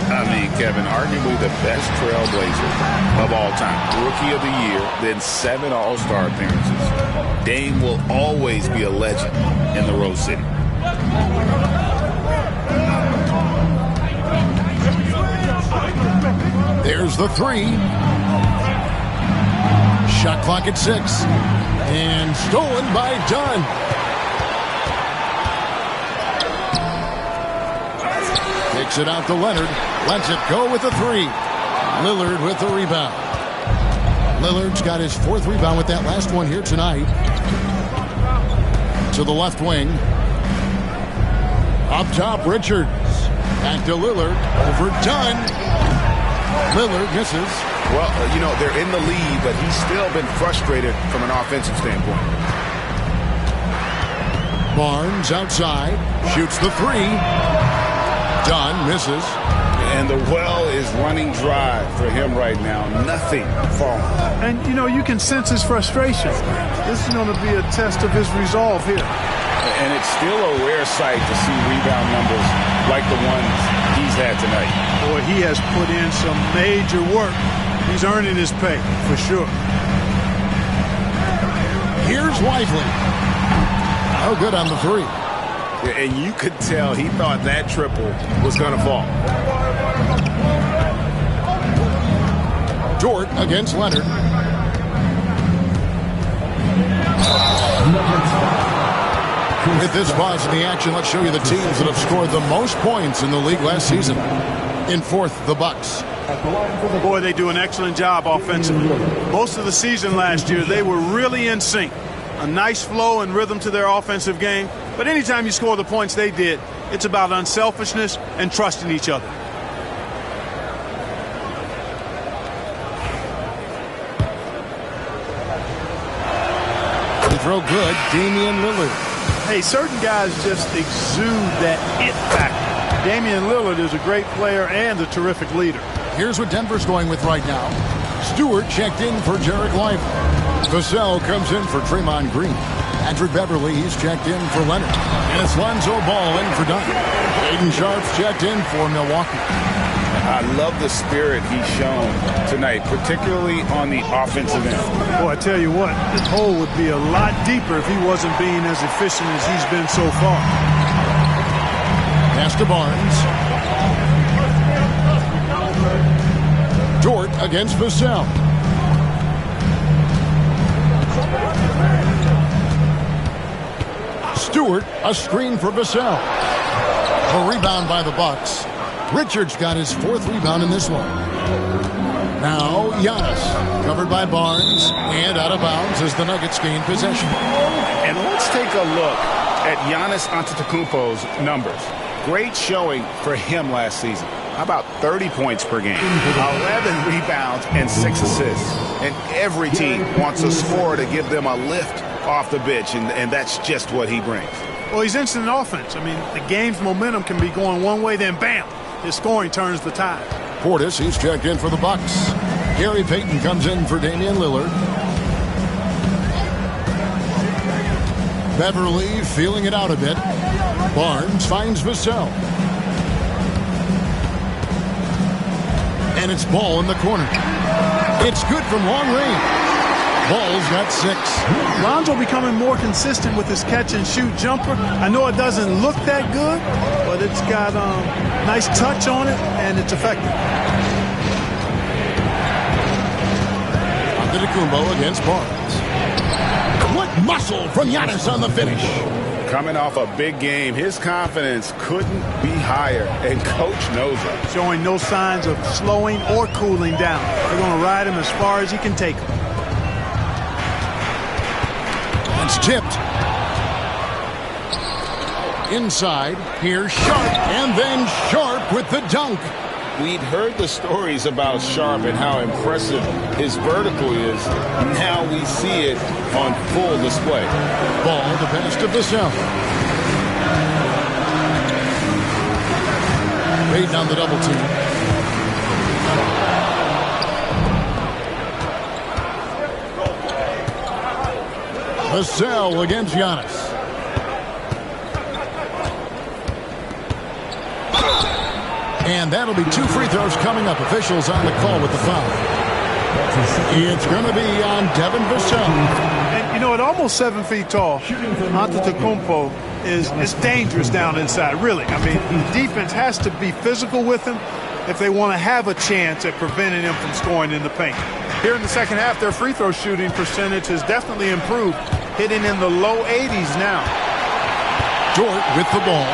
S2: I mean, Kevin, arguably the best trailblazer of all time. Rookie of the year, then 7 All-Star appearances. Dame will always be a legend in the Rose City.
S1: Here's the three. Shot clock at 6. And stolen by Dunn. Takes it out to Leonard. Lets it go with the three. Lillard with the rebound. Lillard's got his 4th rebound with that last one here tonight. To the left wing. Up top, Richards. Back to Lillard. Over Dunn. Lillard misses.
S2: Well, you know, they're in the lead, but he's still been frustrated from an offensive standpoint.
S1: Barnes outside. Shoots the three. Dunn misses.
S2: And the well is running dry for him right now. Nothing falling.
S3: And, you know, you can sense his frustration. This is going to be a test of his resolve here.
S2: And it's still a rare sight to see rebound numbers like the ones he's had tonight.
S3: Boy, he has put in some major work. He's earning his pay, for sure.
S1: Here's Lively. Oh, good on the three.
S9: And you could tell he thought that triple was going to fall.
S1: Dort against Leonard. With this pause in the action, let's show you the teams that have scored the most points in the league last season. In 4th, the Bucks.
S3: Boy, they do an excellent job offensively. Most of the season last year, they were really in sync. A nice flow and rhythm to their offensive game. But anytime you score the points they did, it's about unselfishness and trusting each other.
S1: The throw good, Damian Lillard.
S3: Hey, certain guys just exude that it factor. Damian Lillard is a great player and a terrific leader.
S1: Here's what Denver's going with right now. Stewart checked in for Jarek Lively. Vassell comes in for Draymond Green. Patrick Beverly, he's checked in for Leonard. And it's Lonzo Ball in for Dunn. Aiden Sharp's checked in for Milwaukee.
S2: I love the spirit he's shown tonight, particularly on the offensive end.
S3: Boy, I tell you what, this hole would be a lot deeper if he wasn't being as efficient as he's been so far.
S1: Pass to Barnes. Dort against Vassell. Stewart, a screen for Vassell. A rebound by the Bucks. Richards got his 4th rebound in this one. Now Giannis, covered by Barnes, and out of bounds as the Nuggets gain possession.
S2: And let's take a look at Giannis Antetokounmpo's numbers. Great showing for him last season. How about 30 points per game, 11 rebounds, and 6 assists. And every team wants a scorer to give them a lift off the bench, and that's just what he brings.
S3: Well, he's instant offense. I mean, the game's momentum can be going one way, then bam, his scoring turns the tide.
S1: Portis, he's checked in for the Bucks. Gary Payton comes in for Damian Lillard. Beverly feeling it out a bit. Barnes finds Vassell. And it's Ball in the corner. It's good from long range. Ball's got 6.
S3: Lonzo becoming more consistent with his catch-and-shoot jumper. I know it doesn't look that good, but it's got nice touch on it, and it's effective.
S1: Antetokounmpo against Barnes. What muscle from Giannis on the finish.
S2: Coming off a big game, his confidence couldn't be higher, and Coach knows it.
S3: Showing no signs of slowing or cooling down. They're going to ride him as far as he can take him.
S1: It's tipped. Inside, here's Sharp, and then Sharp with the dunk.
S2: We'd heard the stories about Sharp and how impressive his vertical is. Now we see it on full display.
S1: Ball, the pass to Vassell. Payton on the double team. Vassell against Giannis. And that'll be 2 free throws coming up. Officials on the call with the foul. It's going to be on Devin Vassell.
S3: And, you know, at almost 7 feet tall, Antetokounmpo is dangerous down inside, really. I mean, the defense has to be physical with him. if they want to have a chance at preventing them from scoring in the paint. Here in the second half, their free throw shooting percentage has definitely improved, hitting in the low 80s now.
S1: Dort with the ball,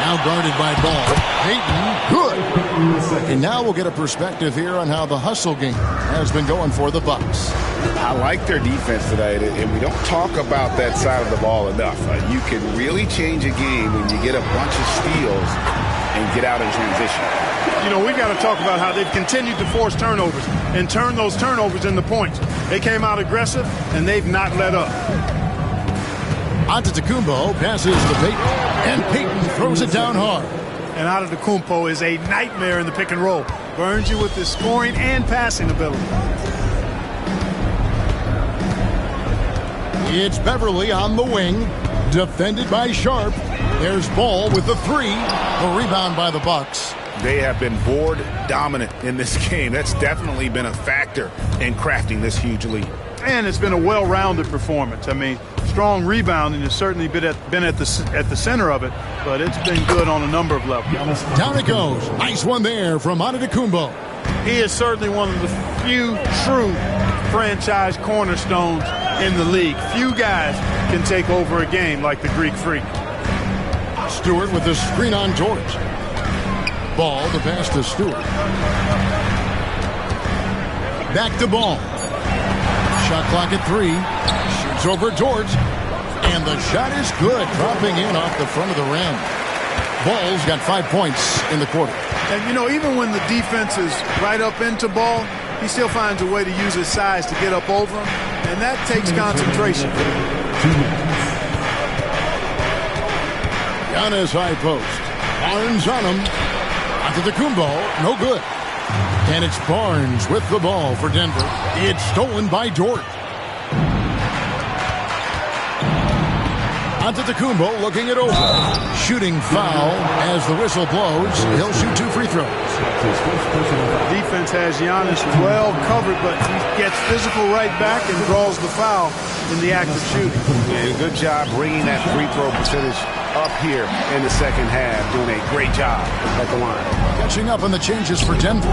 S1: now guarded by Ball. Payton, good. And now we'll get a perspective here on how the hustle game has been going for the Bucks.
S2: I like their defense tonight, and we don't talk about that side of the ball enough. You can really change a game when you get a bunch of steals and get out in transition.
S3: You know, we've got to talk about how they've continued to force turnovers and turn those turnovers into points. They came out aggressive, and they've not let up.
S1: Antetokounmpo passes to Payton, and Payton throws it down hard.
S3: And Antetokounmpo is a nightmare in the pick and roll. Burns you with his scoring and passing ability.
S1: It's Beverly on the wing, defended by Sharp. There's Ball with the three. A rebound by the Bucks.
S2: They have been board dominant in this game. That's definitely been a factor in crafting this huge lead.
S3: And it's been a well-rounded performance. I mean, strong rebounding has certainly been at the center of it, but it's been good on a number of levels.
S1: Down it goes. Nice one there from Antetokounmpo.
S3: He is certainly one of the few true franchise cornerstones in the league. Few guys can take over a game like the Greek Freak.
S1: Stewart with the screen on Dort. Ball, the pass to Stewart. Back to Ball. Shot clock at 3. Shoots over Dort. And the shot is good, dropping in off the front of the rim. Ball's got 5 points in the quarter.
S3: And, you know, even when the defense is right up into Ball, he still finds a way to use his size to get up over him, and that takes concentration.
S1: Giannis high post. Barnes on him. Antetokounmpo, no good. And it's Barnes with the ball for Denver. It's stolen by Dort. Antetokounmpo looking it over. Shooting foul as the whistle blows. He'll shoot 2 free throws.
S3: Defense has Giannis well covered, but he gets physical right back and draws the foul in the act of shooting.
S9: And good job bringing that free throw percentage up here in the second half. Doing a great job at the line.
S1: Catching up on the changes for Denver.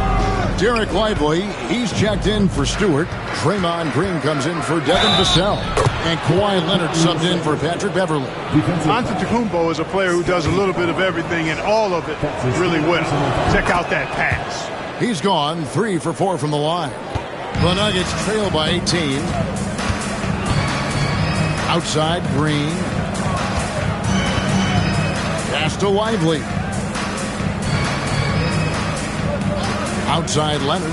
S1: Derek Lively, he's checked in for Stewart. Draymond Green comes in for Devin Vassell. And Kawhi Leonard subbed in for Patrick Beverly.
S3: Antetokounmpo is a player who does a little bit of everything and all of it really well. Check out that pass.
S1: He's gone 3 for 4 from the line. The Nuggets trail by 18. Outside Green. Pass to Lively. Outside Leonard.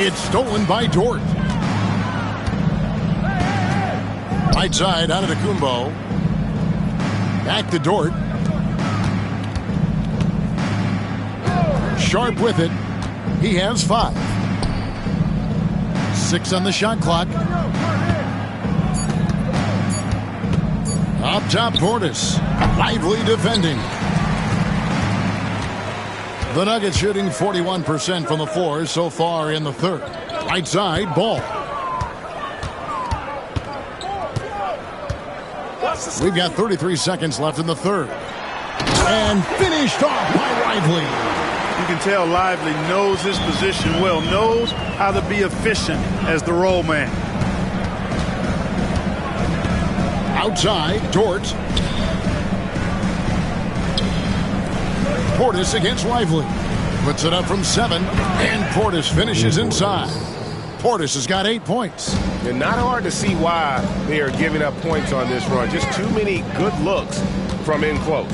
S1: It's stolen by Dort. Right side Antetokounmpo. Back to Dort. Sharp with it. He has 5. 6 on the shot clock. Up top, Portis. Lively defending. The Nuggets shooting 41% from the floor so far in the third. Right side, Ball. We've got 33 seconds left in the third. And finished off by Lively.
S3: You can tell Lively knows his position well, knows how to be efficient as the roll man.
S1: Outside, Dort. Portis against Lively. Puts it up from 7, and Portis finishes inside. Portis has got 8 points.
S9: And not hard to see why they are giving up points on this run. Just too many good looks from in close.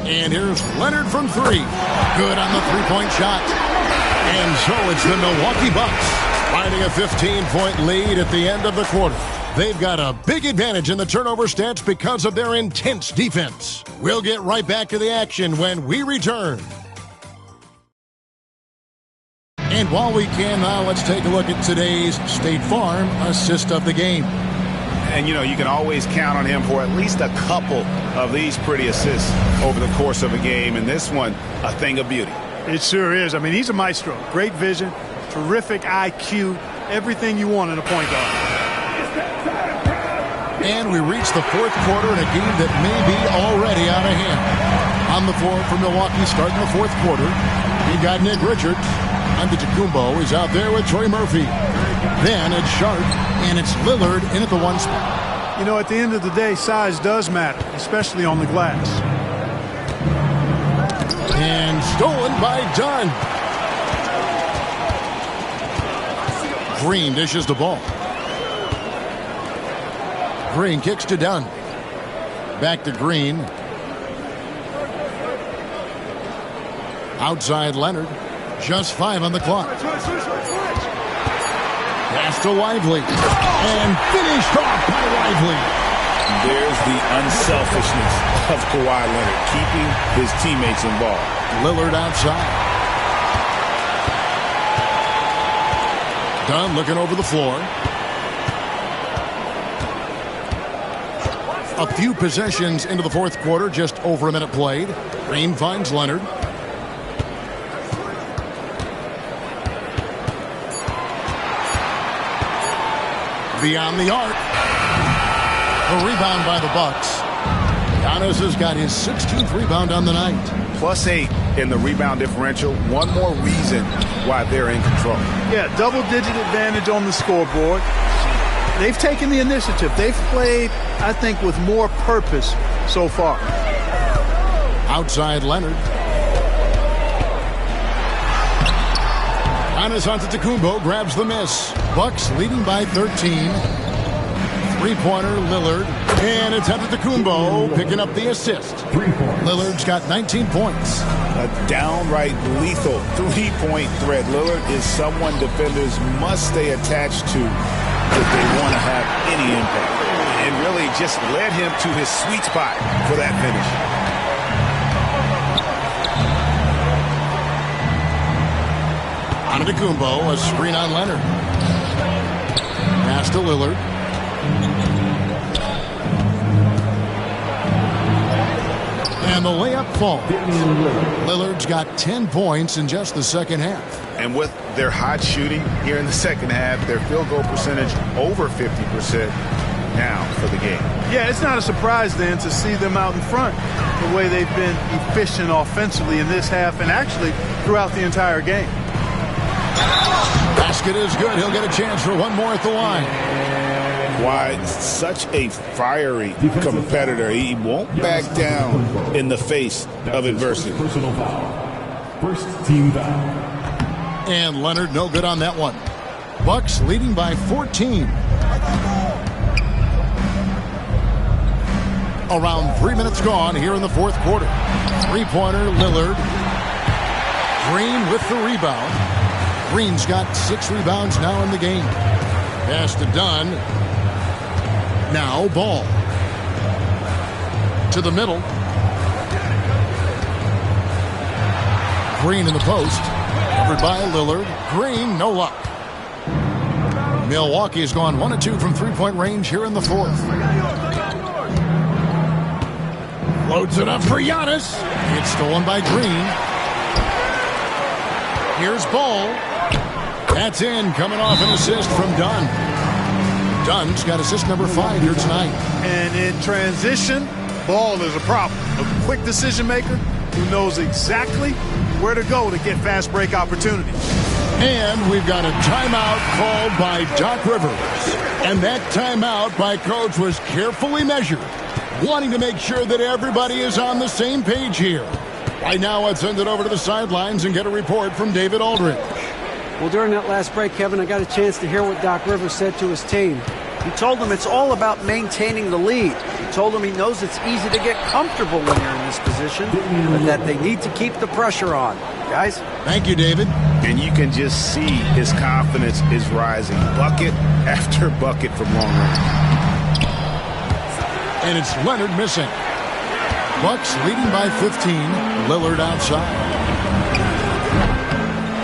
S1: And here's Leonard from 3. Good on the three-point shot. And so it's the Milwaukee Bucks finding a 15-point lead at the end of the quarter. They've got a big advantage in the turnover stats because of their intense defense. We'll get right back to the action when we return. And while we can now, let's take a look at today's State Farm assist of the game.
S2: And, you know, you can always count on him for at least a couple of these pretty assists over the course of a game. And this one, a thing of beauty.
S3: It sure is. I mean, he's a maestro. Great vision, terrific IQ, everything you want in a point guard.
S1: And we reach the fourth quarter in a game that may be already out of hand. On the floor for Milwaukee starting the fourth quarter, you got Nick Richards. Antetokounmpo is out there with Trey Murphy. Then it's Sharp, and it's Lillard in at the one spot.
S3: You know, at the end of the day, size does matter, especially on the glass.
S1: And stolen by Dunn. Green dishes the ball. Green kicks to Dunn. Back to Green. Outside Leonard. Just 5 on the clock. Pass to Lively. And finished off by Lively.
S2: There's the unselfishness of Kawhi Leonard, keeping his teammates involved.
S1: Lillard outside. Dunn looking over the floor. A few possessions into the fourth quarter, just over a minute played. Green finds Leonard. Beyond the arc. A rebound by the Bucks. Giannis has got his 16th rebound on the night.
S9: +8 in the rebound differential. One more reason why they're in control.
S3: Yeah, double-digit advantage on the scoreboard. They've taken the initiative. They've played, I think, with more purpose so far.
S1: Outside Leonard. Giannis Antetokounmpo grabs the miss. Bucks leading by 13. Three-pointer Lillard. And it's Antetokounmpo picking up the assist. Lillard's got 19 points.
S2: A downright lethal three-point threat. Lillard is someone defenders must stay attached to if they want to have any impact.
S9: And really just led him to his sweet spot for that finish.
S1: Antetokounmpo, a screen on Leonard. Pass to Lillard. And the layup falls. Lillard's got 10 points in just the second half.
S9: And with their hot shooting here in the second half, their field goal percentage over 50% now for the game.
S3: Yeah, it's not a surprise then to see them out in front the way they've been efficient offensively in this half and actually throughout the entire game.
S1: Basket is good. He'll get a chance for one more at the line.
S2: Why such a fiery competitor. He won't back down in the face of adversity.
S5: Personal foul. First team foul.
S1: And Leonard no good on that one. Bucks leading by 14. Around 3 minutes gone here in the fourth quarter. Three-pointer Lillard. Green with the rebound. Green's got 6 rebounds now in the game. Pass to Dunn. Now Ball. To the middle. Green in the post. Covered by Lillard. Green, no luck. Milwaukee has gone 1 of 2 from three-point range here in the fourth. Loads it up for Giannis. It's stolen by Green. Here's Ball. That's in, coming off an assist from Dunn. Dunn's got assist number 5 here tonight.
S3: And in transition, Ball is a problem. A quick decision maker who knows exactly where to go to get fast break opportunities.
S1: And we've got a timeout called by Doc Rivers. And that timeout by Coach was carefully measured, wanting to make sure that everybody is on the same page here. Right now, let's send it over to the sidelines and get a report from David Aldridge.
S4: Well, during that last break, Kevin, I got a chance to hear what Doc Rivers said to his team. He told them it's all about maintaining the lead. He told them he knows it's easy to get comfortable when you're in this position, but that they need to keep the pressure on. Guys?
S1: Thank you, David.
S9: And you can just see his confidence is rising. Bucket after bucket from long range.
S1: And it's Leonard missing. Bucks leading by 15. Lillard outside.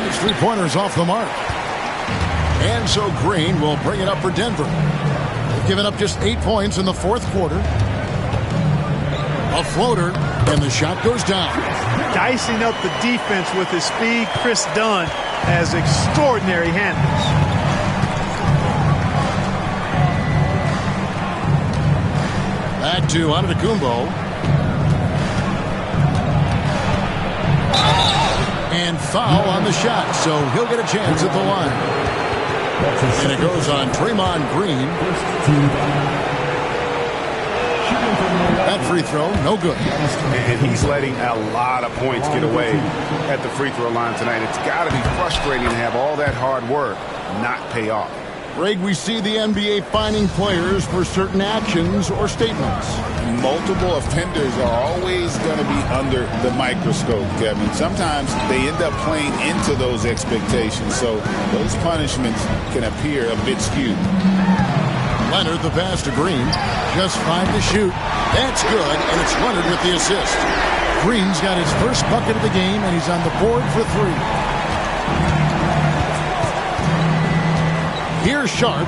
S1: His three-pointer's off the mark. And so Green will bring it up for Denver. They've given up just 8 points in the fourth quarter. A floater, and the shot goes down.
S3: Dicing up the defense with his speed, Chris Dunn has extraordinary handles.
S1: Back to Antetokounmpo. And foul on the shot, so he'll get a chance at the line. And it goes on Draymond Green. That free throw, no good.
S9: And he's letting a lot of points get away at the free throw line tonight. It's got to be frustrating to have all that hard work not pay off.
S1: Greg, we see the NBA fining players for certain actions or statements.
S2: Multiple offenders are always going to be under the microscope, Kevin. Sometimes they end up playing into those expectations, so those punishments can appear a bit skewed.
S1: Leonard, the pass to Green. Just 5 to shoot. That's good, and it's Leonard with the assist. Green's got his first bucket of the game, and he's on the board for 3. Here's Sharp.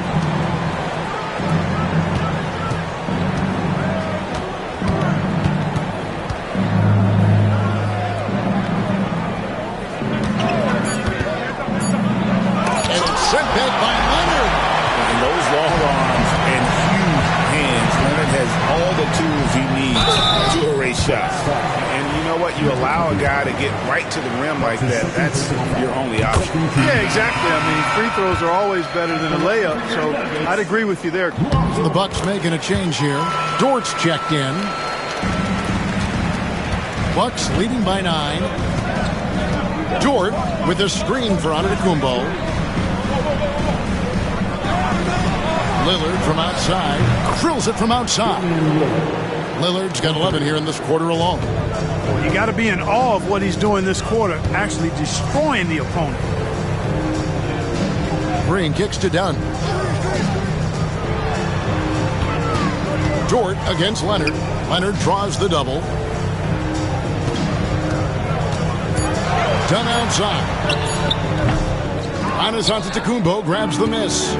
S1: And it's sent back by Leonard.
S2: And those long arms and huge hands, Leonard has all the tools he needs to erase shots.
S9: And you know what? You allow a guy to get right to the rim like that. That's your only option.
S3: Yeah, exactly. I mean, free throws are always better than a layup, so I'd agree with you there.
S1: The Bucks making a change here. Dort's checked in. Bucks leading by 9. Dort with a screen for Antetokounmpo. Lillard from outside. Drills it from outside. Lillard's got 11 here in this quarter alone.
S3: You got to be in awe of what he's doing this quarter, actually destroying the opponent.
S1: Green kicks to Dunn. Dort against Leonard. Leonard draws the double. Dunn outside. Giannis Antetokounmpo grabs the miss.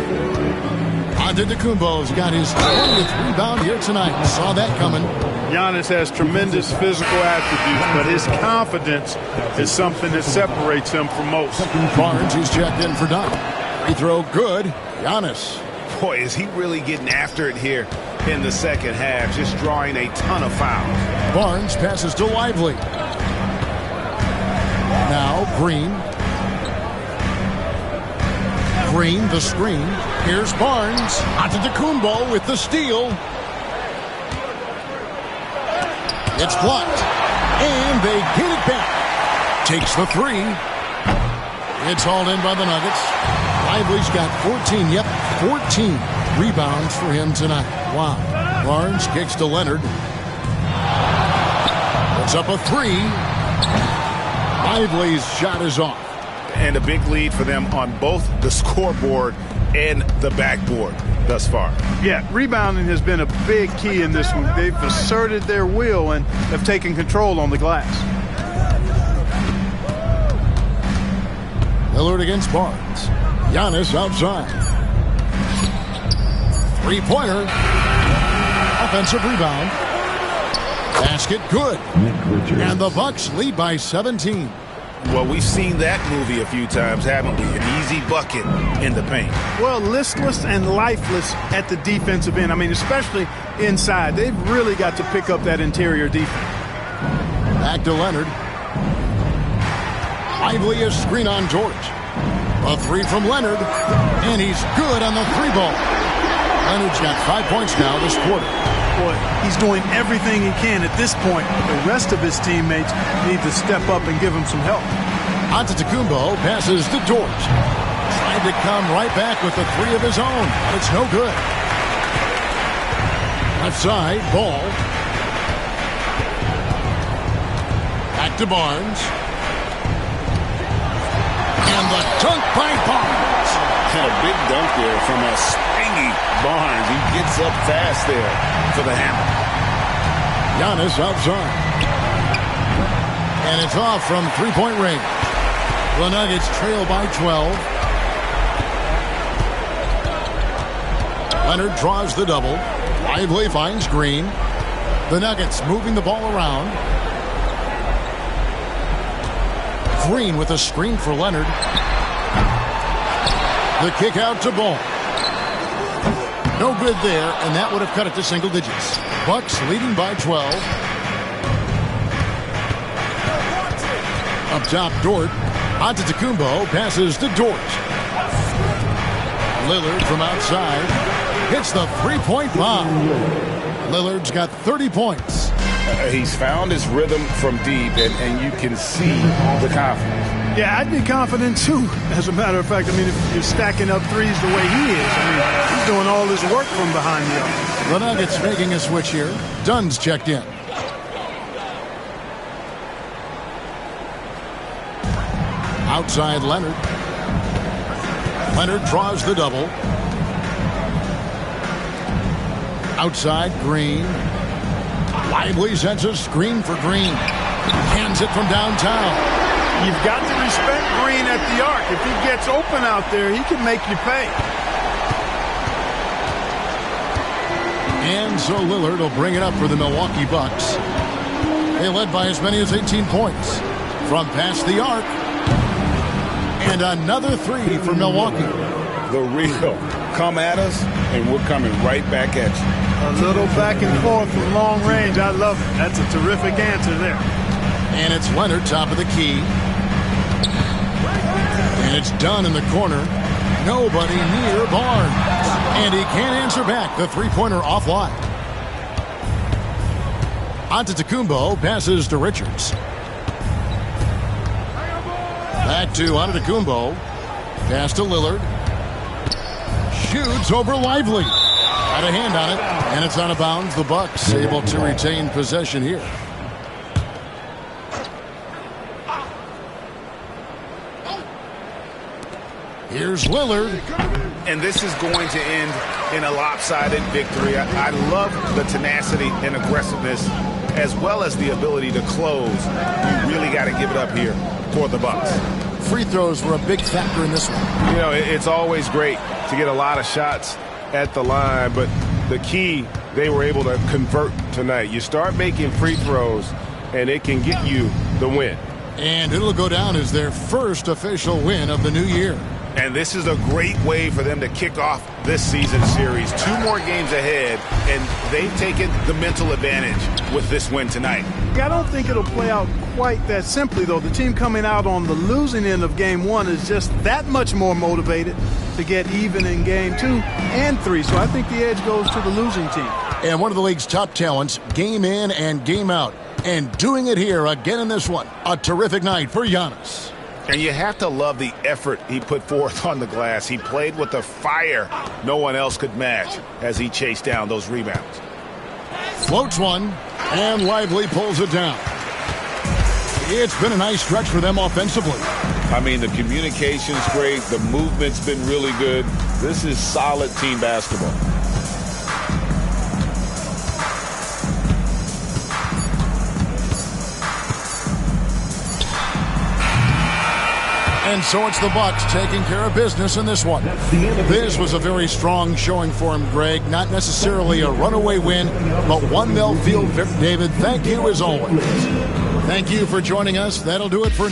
S1: Antetokounmpo's got his 20th rebound here tonight. Saw that coming.
S3: Giannis has tremendous physical attributes, but his confidence is something that separates him from most.
S1: Barnes is checked in for Dunn. Free throw good. Giannis.
S9: Boy, is he really getting after it here in the second half, just drawing a ton of fouls.
S1: Barnes passes to Lively. Now Green. Green, the screen. Here's Barnes. Antetokounmpo with the steal. It's blocked. And they get it back. Takes the 3. It's hauled in by the Nuggets. Lively's got 14. Yep, 14 rebounds for him tonight. Wow. Barnes kicks to Leonard. It's up a 3. Lively's shot is off.
S9: And a big lead for them on both the scoreboard and the backboard thus far.
S3: Yeah, rebounding has been a big key in this one. They've asserted their will and have taken control on the glass.
S1: Lillard against Barnes. Giannis outside. 3-pointer. Offensive rebound. Basket good. And the Bucks lead by 17.
S9: Well, we've seen that movie a few times, haven't we? An easy bucket in the paint.
S3: Well, listless and lifeless at the defensive end. I mean, especially inside. They've really got to pick up that interior defense.
S1: Back to Leonard. Lively a screen on George. A 3 from Leonard. And he's good on the 3-ball. Leonard's got 5 points now this quarter.
S3: Boy, he's doing everything he can at this point. The rest of his teammates need to step up and give him some help.
S1: Antetokounmpo passes to George. Tried to come right back with the 3 of his own, but it's no good. Left side, Ball. Back to Barnes. And the dunk by Barnes.
S2: And a big dunk there from a springy Barnes. He gets up fast there for the hammer.
S1: Giannis outside. And it's off from 3-point range. The Nuggets trail by 12. Leonard draws the double. Lively finds Green. The Nuggets moving the ball around. Green with a screen for Leonard. The kick out to Ball. No good there, and that would have cut it to single digits. Bucks leading by 12. Up top, Dort. Antetokounmpo passes to Dort. Lillard from outside hits the three-point bomb. Lillard's got 30 points.
S9: He's found his rhythm from deep, and you can see the confidence.
S3: Yeah, I'd be confident too. As a matter of fact, I mean, if you're stacking up threes the way he is, I mean, he's doing all his work from behind the arc.
S1: The Nuggets making a switch here. Dunn's checked in. Outside Leonard. Leonard draws the double. Outside Green. Lively sends a screen for Green. Hands it from downtown.
S3: You've got to respect Green at the arc. If he gets open out there, he can make you pay.
S1: And so Lillard will bring it up for the Milwaukee Bucks. They led by as many as 18 points. From past the arc. And another three for Milwaukee.
S2: The real. Come at us, and we're coming right back at you.
S3: A little back and forth from long range. I love it. That's a terrific answer there.
S1: And it's Leonard, top of the key. And it's Dunn in the corner. Nobody near Barnes. And he can't answer back. The three-pointer offline. Antetokounmpo passes to Richards. Back to Antetokounmpo. Pass to Lillard. Shoots over Lively. Got a hand on it, and it's out of bounds. The Bucks able to retain possession here. Here's Lillard.
S9: And this is going to end in a lopsided victory. I love the tenacity and aggressiveness as well as the ability to close. You really got to give it up here for the Bucks.
S1: Free throws were a big factor in this one.
S9: You know, it's always great to get a lot of shots at the line, but the key, they were able to convert tonight. You start making free throws, and it can get you the win.
S1: And it'll go down as their first official win of the new year.
S9: And this is a great way for them to kick off this season series. 2 more games ahead, and they've taken the mental advantage with this win tonight.
S3: I don't think it'll play out quite that simply, though. The team coming out on the losing end of game 1 is just that much more motivated to get even in game 2 and 3. So I think the edge goes to the losing team.
S1: And one of the league's top talents, game in and game out. And doing it here again in this one. A terrific night for Giannis.
S9: And you have to love the effort he put forth on the glass. He played with a fire no one else could match as he chased down those rebounds.
S1: Floats one, and Lively pulls it down. It's been a nice stretch for them offensively.
S2: I mean, the communication's great. The movement's been really good. This is solid team basketball.
S1: And so it's the Bucks taking care of business in this one. This was a very strong showing for him, Greg. Not necessarily a runaway win, but one they'll feel. David, thank you as always. Thank you for joining us. That'll do it for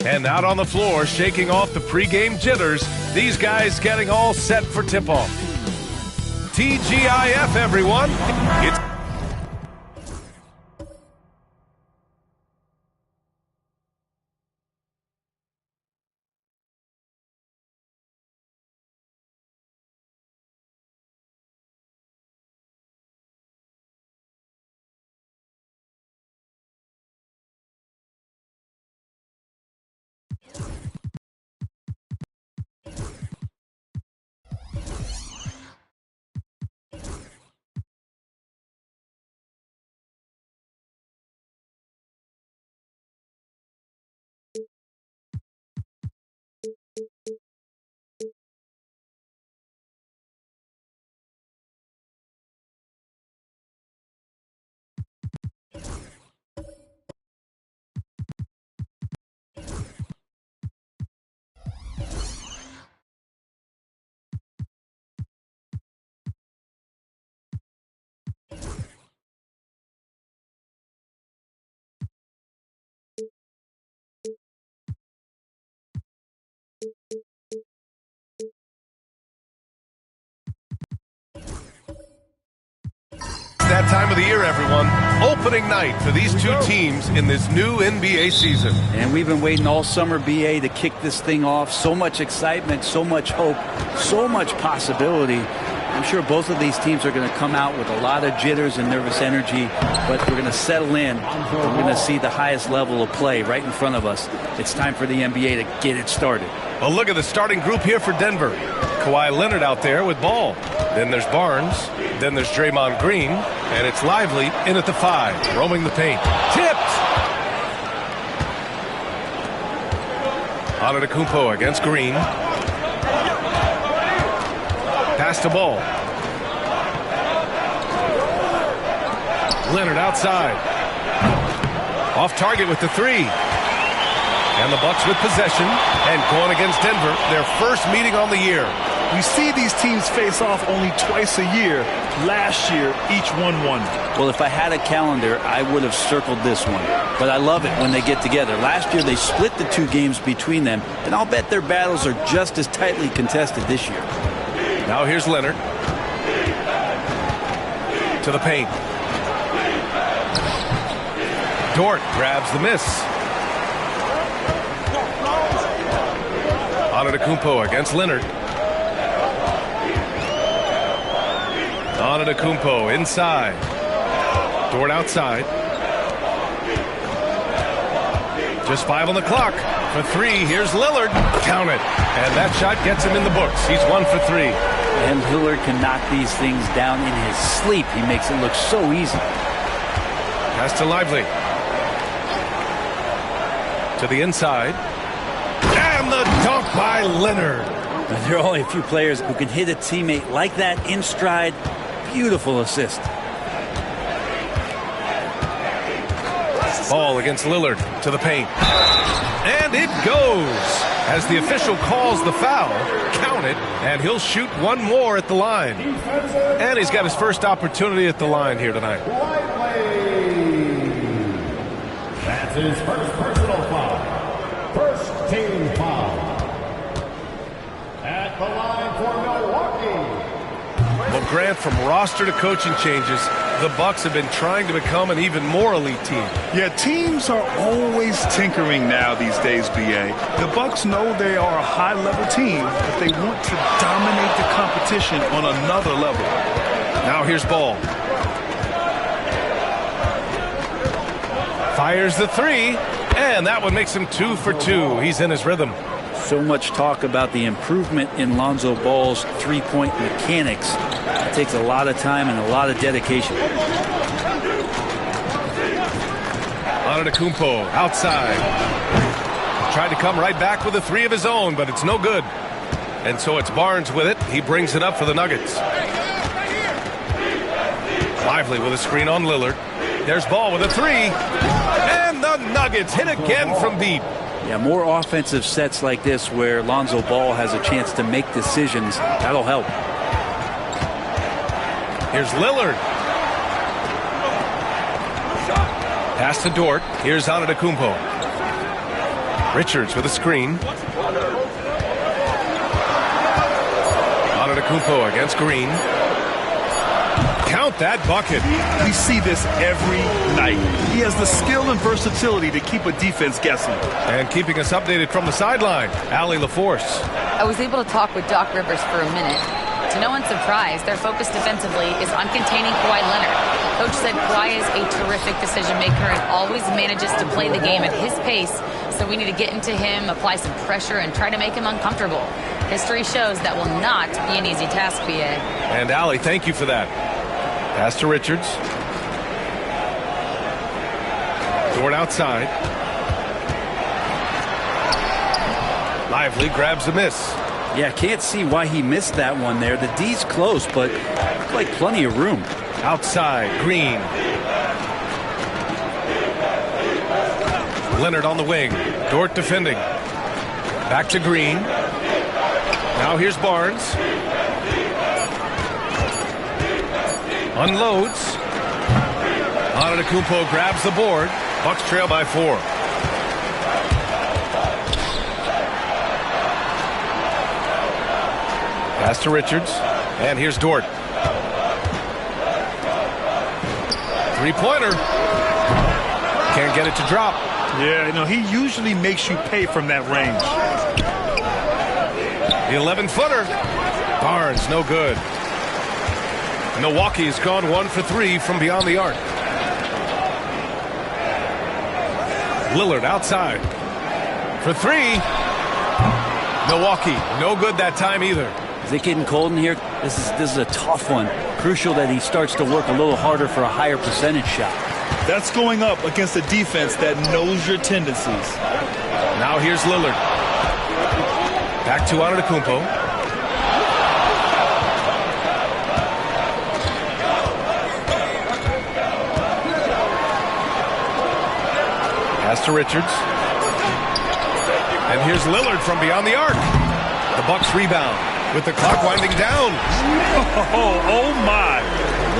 S10: And out on the floor, shaking off the pregame jitters, these guys getting all set for tip-off. TGIF, everyone. It's that time of the year, everyone. Opening night for these two teams in this new NBA season.
S11: And we've been waiting all summer, BA, to kick this thing off. So much excitement, so much hope, so much possibility. I'm sure both of these teams are going to come out with a lot of jitters and nervous energy, but we're going to settle in. We're going to see the highest level of play right in front of us. It's time for the NBA to get it started.
S10: Well, look at the starting group here for Denver. Kawhi Leonard out there with ball. Then there's Barnes. Then there's Draymond Green. And it's Lively in at the 5, roaming the paint. Tipped! Antetokounmpo against Green. Pass to ball. Leonard outside. Off target with the 3. And the Bucks with possession and going against Denver, their first meeting on the year.
S12: We see these teams face off only twice a year. Last year, each won one.
S11: Well, if I had a calendar, I would have circled this one. But I love it when they get together. Last year, they split the 2 games between them, and I'll bet their battles are just as tightly contested this year.
S10: Now here's Leonard. To the paint. Dort grabs the miss. Antetokounmpo against Leonard. Antetokounmpo inside. Dort outside. Just 5 on the clock. For 3, here's Lillard. Count it. And that shot gets him in the books. He's 1 for 3.
S11: And Lillard can knock these things down in his sleep. He makes it look so easy.
S10: Pass to Lively. To the inside. And the dunk by Leonard.
S11: There are only a few players who can hit a teammate like that in stride. Beautiful assist.
S10: Ball against Lillard to the paint. And it goes as the official calls the foul. Count it, and he'll shoot one more at the line. And he's got his first opportunity at the line here tonight.
S5: That's his first personal foul. First team foul. At the line for Milwaukee.
S10: Well, Grant, from roster to coaching changes, the Bucks have been trying to become an even more elite team.
S12: Yeah, teams are always tinkering now these days, B.A. The Bucks know they are a high-level team, but they want to dominate the competition on another level.
S10: Now here's Ball. Fires the three, and that one makes him 2 for 2. He's in his rhythm.
S11: So much talk about the improvement in Lonzo Ball's three-point mechanics. It takes a lot of time and a lot of dedication.
S10: Antetokounmpo outside. Tried to come right back with a three of his own, but it's no good. And so it's Barnes with it. He brings it up for the Nuggets. Lively with a screen on Lillard. There's Ball with a three. And the Nuggets hit again from deep.
S11: Yeah, more offensive sets like this where Lonzo Ball has a chance to make decisions. That'll help.
S10: Here's Lillard. Pass to Dort. Here's Antetokounmpo. Richards with a screen. Antetokounmpo against Green. Count that bucket.
S12: We see this every night. He has the skill and versatility to keep a defense guessing.
S10: And keeping us updated from the sideline, Allie LaForce.
S13: I was able to talk with Doc Rivers for a minute. To no one's surprise, their focus defensively is on containing Kawhi Leonard. Coach said Kawhi is a terrific decision maker and always manages to play the game at his pace, so we need to get into him, apply some pressure, and try to make him uncomfortable. History shows that will not be an easy task, B.A.
S10: And Allie, thank you for that. Pass to Richards. Dort outside. Lively grabs a miss.
S11: Yeah, can't see why he missed that one there. The D's close, but looked like plenty of room.
S10: Outside, Green. Leonard on the wing. Dort defending. Back to Green. Now here's Barnes. Unloads. Antetokounmpo grabs the board. Bucks trail by 4. Pass to Richards. And here's Dort. Three-pointer. Can't get it to drop.
S12: Yeah, you know, he usually makes you pay from that range.
S10: The 11-footer. Barnes, no good. Milwaukee's gone 1 for 3 from beyond the arc. Lillard outside. For 3. Milwaukee, no good that time either.
S11: Is it getting cold in here? This is a tough one. Crucial that he starts to work a little harder for a higher percentage shot.
S12: That's going up against a defense that knows your tendencies.
S10: Now here's Lillard. Back to Antetokounmpo. Pass to Richards. And here's Lillard from beyond the arc. The Bucks rebound with the clock winding down.
S12: Oh my.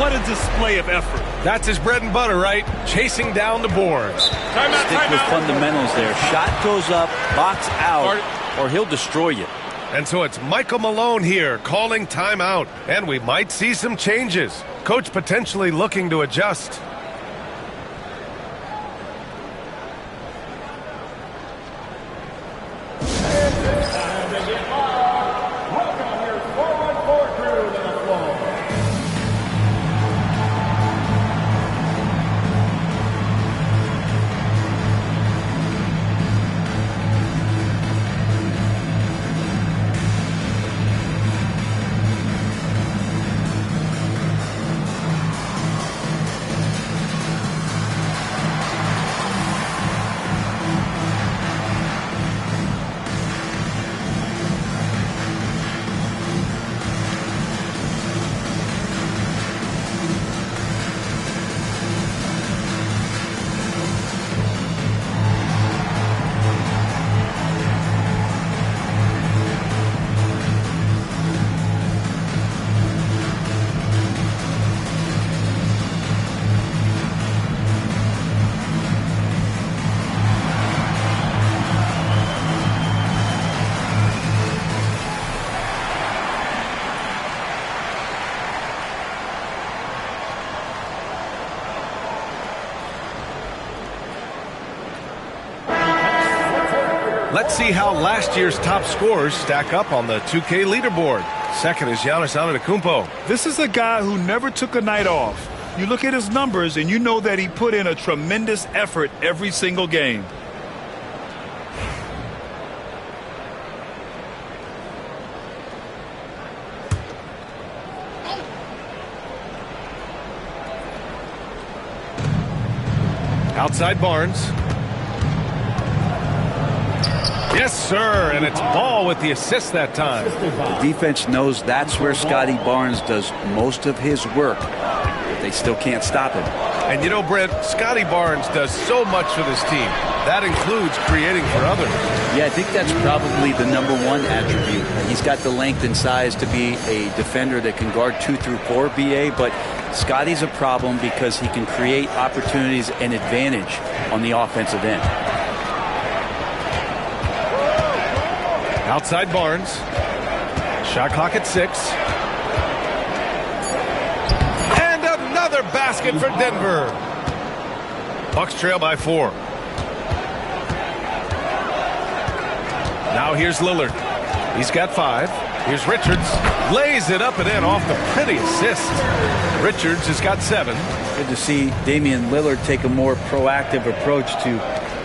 S12: What a display of effort.
S10: That's his bread and butter, right? Chasing down the boards.
S11: Stick with fundamentals there. Shot goes up, box out, or he'll destroy you.
S10: And so it's Michael Malone here calling timeout. And we might see some changes. Coach potentially looking to adjust. Let's see how last year's top scorers stack up on the 2K leaderboard. Second is Giannis Antetokounmpo.
S12: This is a guy who never took a night off. You look at his numbers and you know that he put in a tremendous effort every single game.
S10: Outside Barnes. Yes, sir, and it's Ball with the assist that time.
S11: The defense knows that's where Scotty Barnes does most of his work. They still can't stop him.
S10: And you know, Brent, Scotty Barnes does so much for this team. That includes creating for others.
S11: Yeah, I think that's probably the number one attribute. He's got the length and size to be a defender that can guard 2 through 4, BA, but Scotty's a problem because he can create opportunities and advantage on the offensive end.
S10: Outside Barnes. Shot clock at 6. And another basket for Denver. Bucks trail by 4. Now here's Lillard. He's got 5. Here's Richards. Lays it up and in off the pretty assist. Richards has got 7.
S11: Good to see Damian Lillard take a more proactive approach to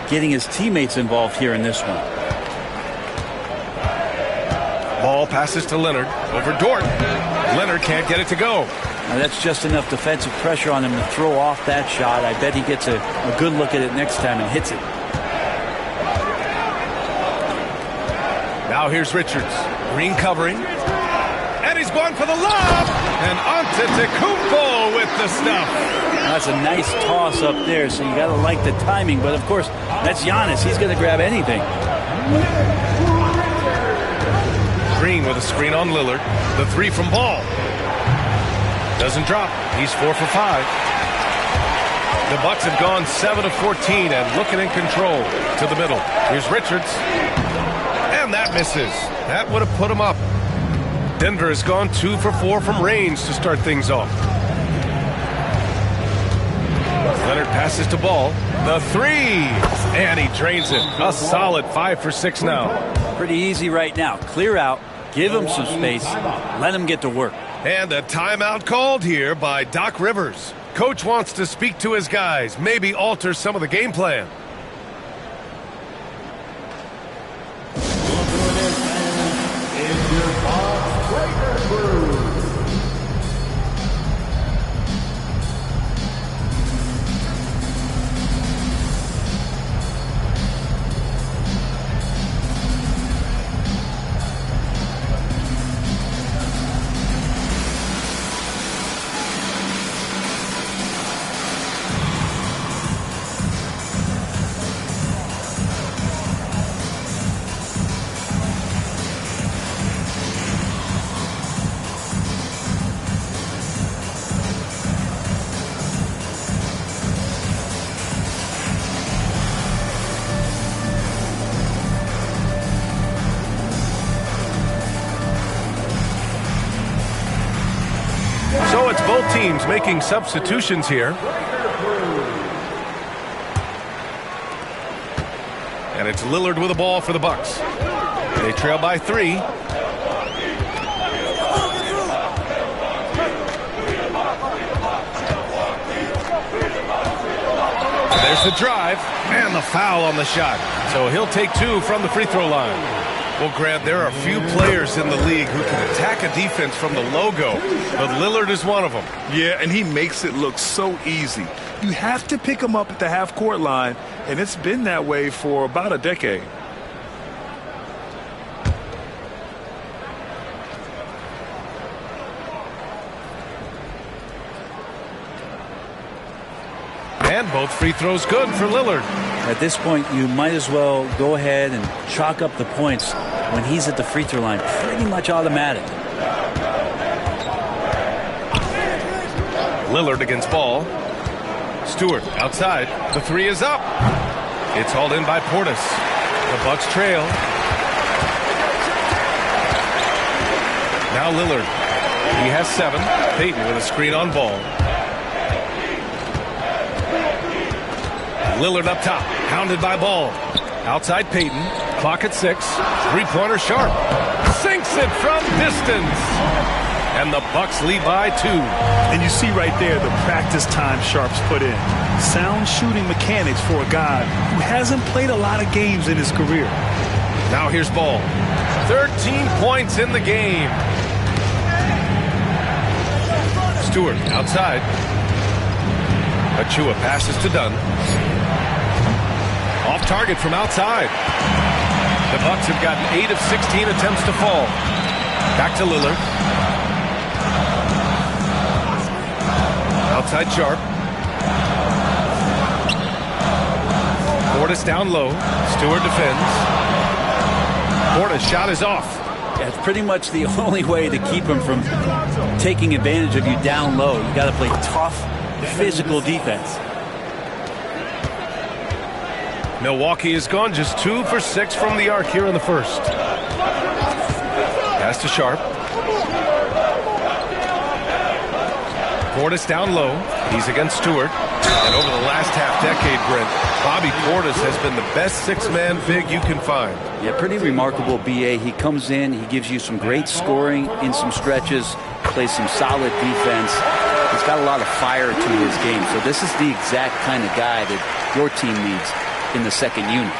S11: getting his teammates involved here in this one.
S10: Ball passes to Leonard over Dort. Leonard can't get it to go.
S11: Now that's just enough defensive pressure on him to throw off that shot. I bet he gets a good look at it next time and hits it.
S10: Now here's Richards. Green covering. And he's going for the lob. And Antetokounmpo with the stuff.
S11: That's a nice toss up there, so you got to like the timing. But, of course, that's Giannis. He's going to grab anything.
S10: Green with a screen on Lillard. The 3 from Ball. Doesn't drop. He's 4 for 5. The Bucks have gone 7 of 14 and looking in control to the middle. Here's Richards. And that misses. That would have put him up. Denver has gone 2 for 4 from range to start things off. Leonard passes to Ball. The 3. And he drains it. A solid 5 for 6 now.
S11: Pretty easy right now. Clear out. Give him some space. Let him get to work.
S10: And a timeout called here by Doc Rivers. Coach wants to speak to his guys. Maybe alter some of the game plan. So it's both teams making substitutions here. And it's Lillard with the ball for the Bucks. They trail by 3. There's the drive and the foul on the shot. So he'll take 2 from the free throw line. Well, Grant, there are a few players in the league who can attack a defense from the logo, but Lillard is one of them.
S12: Yeah, and he makes it look so easy. You have to pick him up at the half-court line, and it's been that way for about a decade.
S10: And both free throws good for Lillard.
S11: At this point, you might as well go ahead and chalk up the points when he's at the free throw line. Pretty much automatic.
S10: Lillard against Ball. Stewart outside. The 3 is up. It's hauled in by Portis. The Bucks trail. Now Lillard. He has 7. Payton with a screen on Ball. Lillard up top, hounded by Ball. Outside Payton. Clock at 6. Three-pointer Sharp. Sinks it from distance. And the Bucks lead by 2.
S12: And you see right there the practice time Sharp's put in. Sound shooting mechanics for a guy who hasn't played a lot of games in his career.
S10: Now here's Ball. 13 points in the game. Stewart outside. Achua passes to Dunn. Off target from outside. The Bucks have gotten 8 of 16 attempts to fall. Back to Lillard. Outside Sharp. Portis down low. Stewart defends. Portis' shot is off.
S11: Yeah, it's pretty much the only way to keep him from taking advantage of you down low. You got to play tough, physical defense.
S10: Milwaukee has gone just 2 for 6 from the arc here in the first. Pass to Sharp. Portis down low. He's against Stewart. And over the last half-decade, Brent, Bobby Portis has been the best six-man big you can find.
S11: Yeah, pretty remarkable, B.A. He comes in, he gives you some great scoring in some stretches, plays some solid defense. He's got a lot of fire to his game. So this is the exact kind of guy that your team needs in the second unit.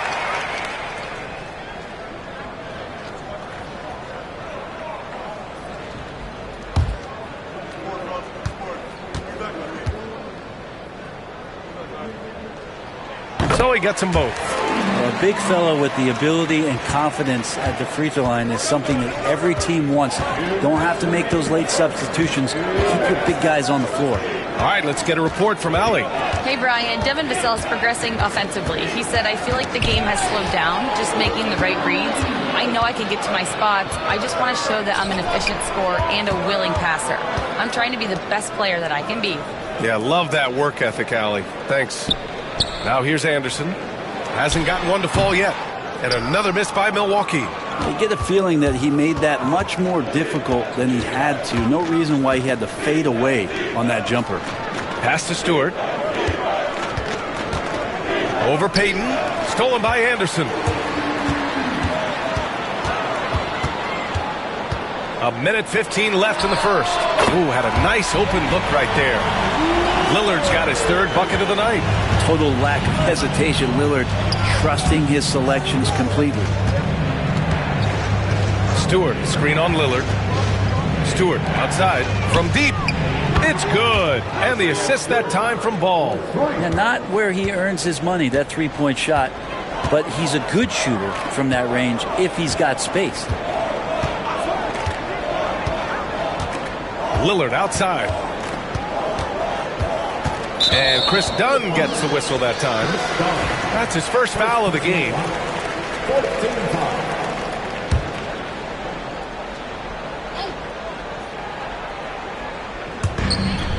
S10: So he gets them both.
S11: A big fellow with the ability and confidence at the free throw line is something that every team wants. Don't have to make those late substitutions. Keep your big guys on the floor.
S10: All right, let's get a report from Allie.
S13: Hey, Brian. Devin Vassell is progressing offensively. He said, I feel like the game has slowed down, just making the right reads. I know I can get to my spots. I just want to show that I'm an efficient scorer and a willing passer. I'm trying to be the best player that I can be.
S10: Yeah, love that work ethic, Allie. Thanks. Now here's Anderson. Hasn't gotten one to fall yet. And another miss by Milwaukee.
S11: You get a feeling that he made that much more difficult than he had to. No reason why he had to fade away on that jumper.
S10: Pass to Stewart. Over Payton. Stolen by Anderson. A minute 15 left in the first. Ooh, had a nice open look right there. Lillard's got his third bucket of the night.
S11: Total lack of hesitation. Lillard trusting his selections completely.
S10: Stewart, screen on Lillard. Stewart outside from deep. It's good. And the assist that time from Ball.
S11: Now, not where he earns his money, that three-point shot, but he's a good shooter from that range if he's got space.
S10: Lillard outside. And Chris Dunn gets the whistle that time. That's his first foul of the game.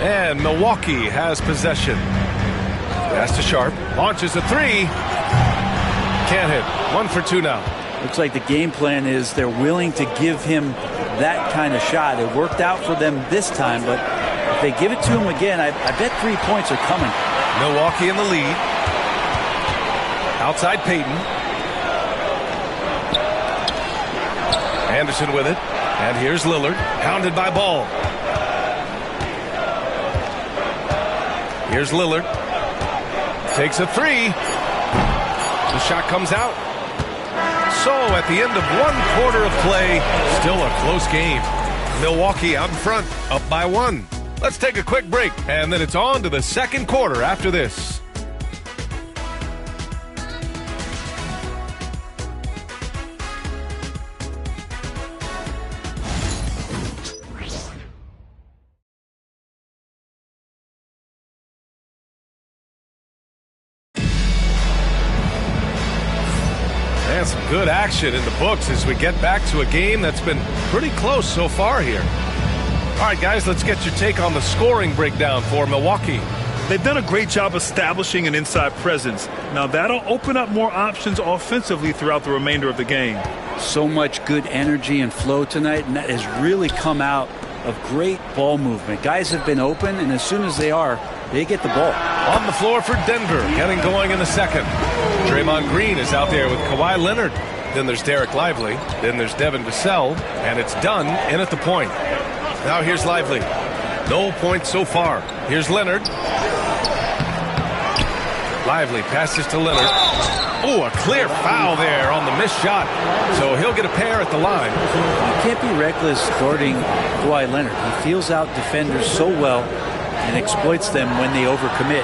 S10: And Milwaukee has possession. Pass to Sharp. Launches a three. Can't hit. 1 for 2 now.
S11: Looks like the game plan is they're willing to give him that kind of shot. It worked out for them this time, but if they give it to him again, I bet 3 points are coming.
S10: Milwaukee in the lead. Outside Payton. Anderson with it. And here's Lillard. Pounded by Ball. Here's Lillard. Takes a three. The shot comes out. So at the end of 1 quarter of play, still a close game. Milwaukee out in front, up by 1. Let's take a quick break, and then it's on to the second quarter after this. And some good action in the books as we get back to a game that's been pretty close so far here. All right, guys, let's get your take on the scoring breakdown for Milwaukee.
S12: They've done a great job establishing an inside presence. Now, that'll open up more options offensively throughout the remainder of the game.
S11: So much good energy and flow tonight, and that has really come out of great ball movement. Guys have been open, and as soon as they are, they get the ball.
S10: On the floor for Denver, getting going in the second. Draymond Green is out there with Kawhi Leonard. Then there's Derek Lively. Then there's Devin Vassell. And it's done in at the point. Now here's Lively. No points so far. Here's Leonard. Lively passes to Leonard. Oh, a clear foul there on the missed shot. So he'll get a pair at the line.
S11: You can't be reckless guarding Kawhi Leonard. He feels out defenders so well and exploits them when they overcommit.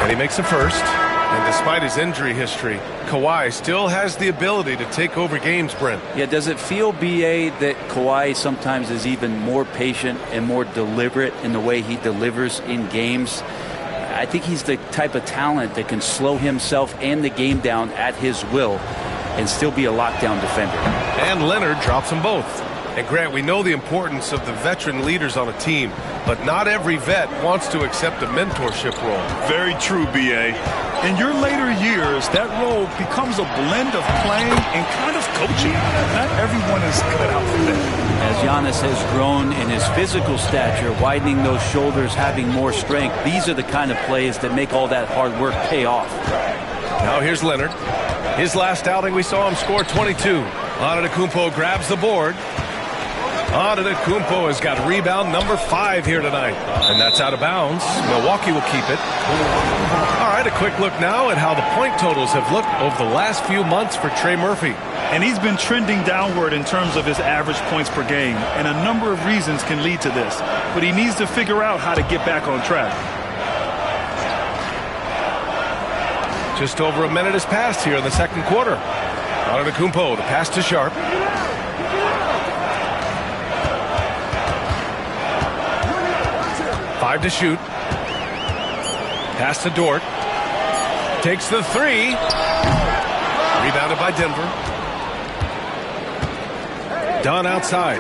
S10: And he makes a first. And despite his injury history, Kawhi still has the ability to take over games, Brent.
S11: Yeah, does it feel, B.A., that Kawhi sometimes is even more patient and more deliberate in the way he delivers in games? I think he's the type of talent that can slow himself and the game down at his will and still be a lockdown defender.
S10: And Leonard drops them both. And Grant, we know the importance of the veteran leaders on a team, but not every vet wants to accept a mentorship role.
S12: Very true, B.A. In your later years, that role becomes a blend of playing and kind of coaching. Not everyone is cut out for that.
S11: As Giannis has grown in his physical stature, widening those shoulders, having more strength, these are the kind of plays that make all that hard work pay off.
S10: Now here's Leonard. His last outing, we saw him score 22. Antetokounmpo grabs the board. Antetokounmpo has got rebound number 5 here tonight. And that's out of bounds. Milwaukee will keep it. All right, a quick look now at how the point totals have looked over the last few months for Trey Murphy.
S12: And he's been trending downward in terms of his average points per game. And a number of reasons can lead to this. But he needs to figure out how to get back on track.
S10: Just over a minute has passed here in the second quarter. Antetokounmpo, the pass to Sharp. 5 to shoot. Pass to Dort. Takes the 3. Rebounded by Denver. Dunn outside.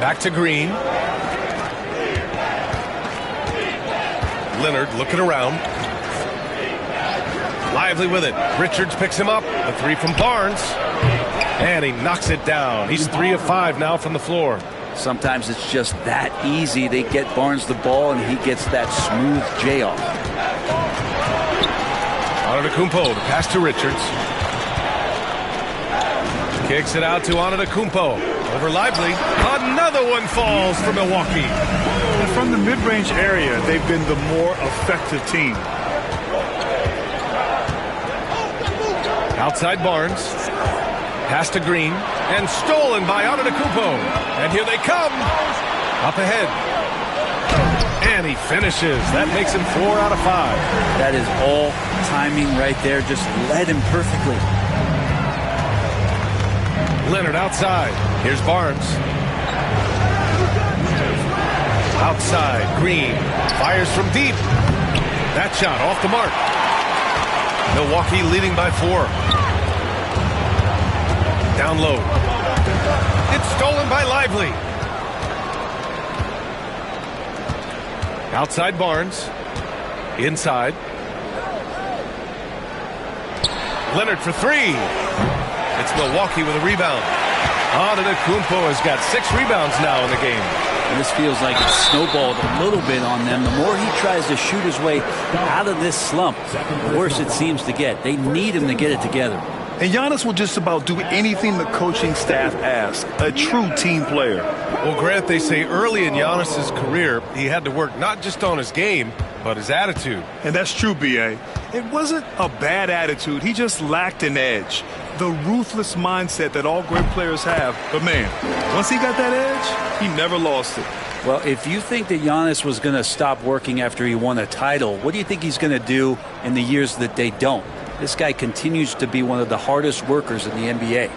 S10: Back to Green. Leonard looking around. Lively with it. Richards picks him up. A 3 from Barnes. And he knocks it down. He's 3 of 5 now from the floor.
S11: Sometimes it's just that easy. They get Barnes the ball, and he gets that smooth J off.
S10: Antetokounmpo, the pass to Richards. Kicks it out to Antetokounmpo. Over Lively. Another one falls for Milwaukee.
S12: And from the mid-range area, they've been the more effective team.
S10: Outside Barnes. Pass to Green. And stolen by Antetokounmpo. And here they come. Up ahead. And he finishes. That makes him 4 out of 5.
S11: That is all timing right there. Just led him perfectly.
S10: Leonard outside. Here's Barnes. Outside. Green. Fires from deep. That shot off the mark. Milwaukee leading by 4. Down low. It's stolen by Lively. Outside Barnes. Inside. Leonard for 3. It's Milwaukee with a rebound. Antetokounmpo has got 6 rebounds now in the game.
S11: And this feels like it's snowballed a little bit on them. The more he tries to shoot his way out of this slump, the worse it seems to get. They need him to get it together.
S12: And Giannis will just about do anything the coaching staff asks. A true team player.
S10: Well, Grant, they say early in Giannis's career, he had to work not just on his game, but his attitude.
S12: And that's true, B.A. It wasn't a bad attitude. He just lacked an edge. The ruthless mindset that all great players have. But, man, once he got that edge, he never lost it.
S11: Well, if you think that Giannis was going to stop working after he won a title, what do you think he's going to do in the years that they don't? This guy continues to be one of the hardest workers in the NBA.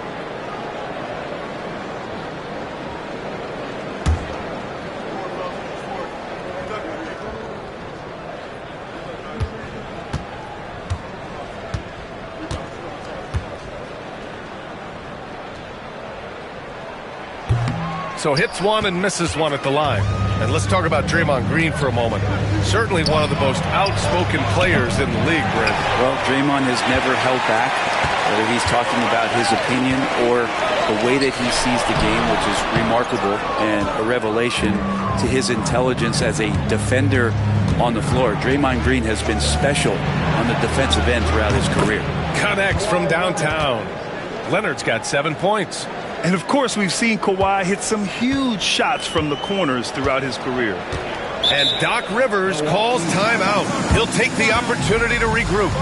S10: So hits one and misses one at the line. And let's talk about Draymond Green for a moment. Certainly one of the most outspoken players in the league, Brent.
S11: Well, Draymond has never held back, whether he's talking about his opinion or the way that he sees the game, which is remarkable and a revelation to his intelligence as a defender on the floor. Draymond Green has been special on the defensive end throughout his career.
S10: Connects from downtown. Leonard's got 7 points.
S12: And of course, we've seen Kawhi hit some huge shots from the corners throughout his career.
S10: And Doc Rivers calls timeout. He'll take the opportunity to regroup.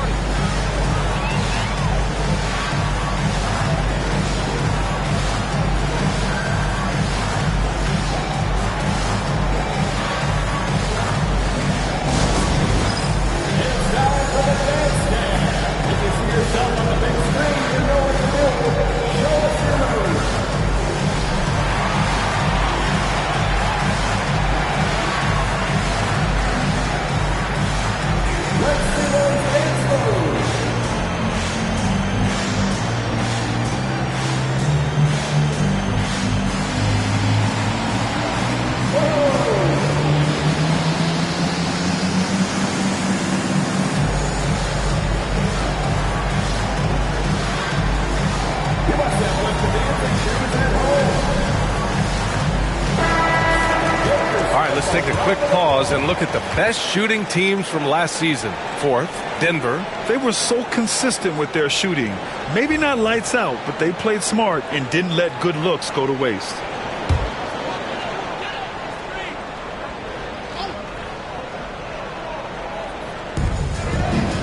S10: Take a quick pause and look at the best shooting teams from last season. Fourth, Denver.
S12: They were so consistent with their shooting. Maybe not lights out, but they played smart and didn't let good looks go to waste.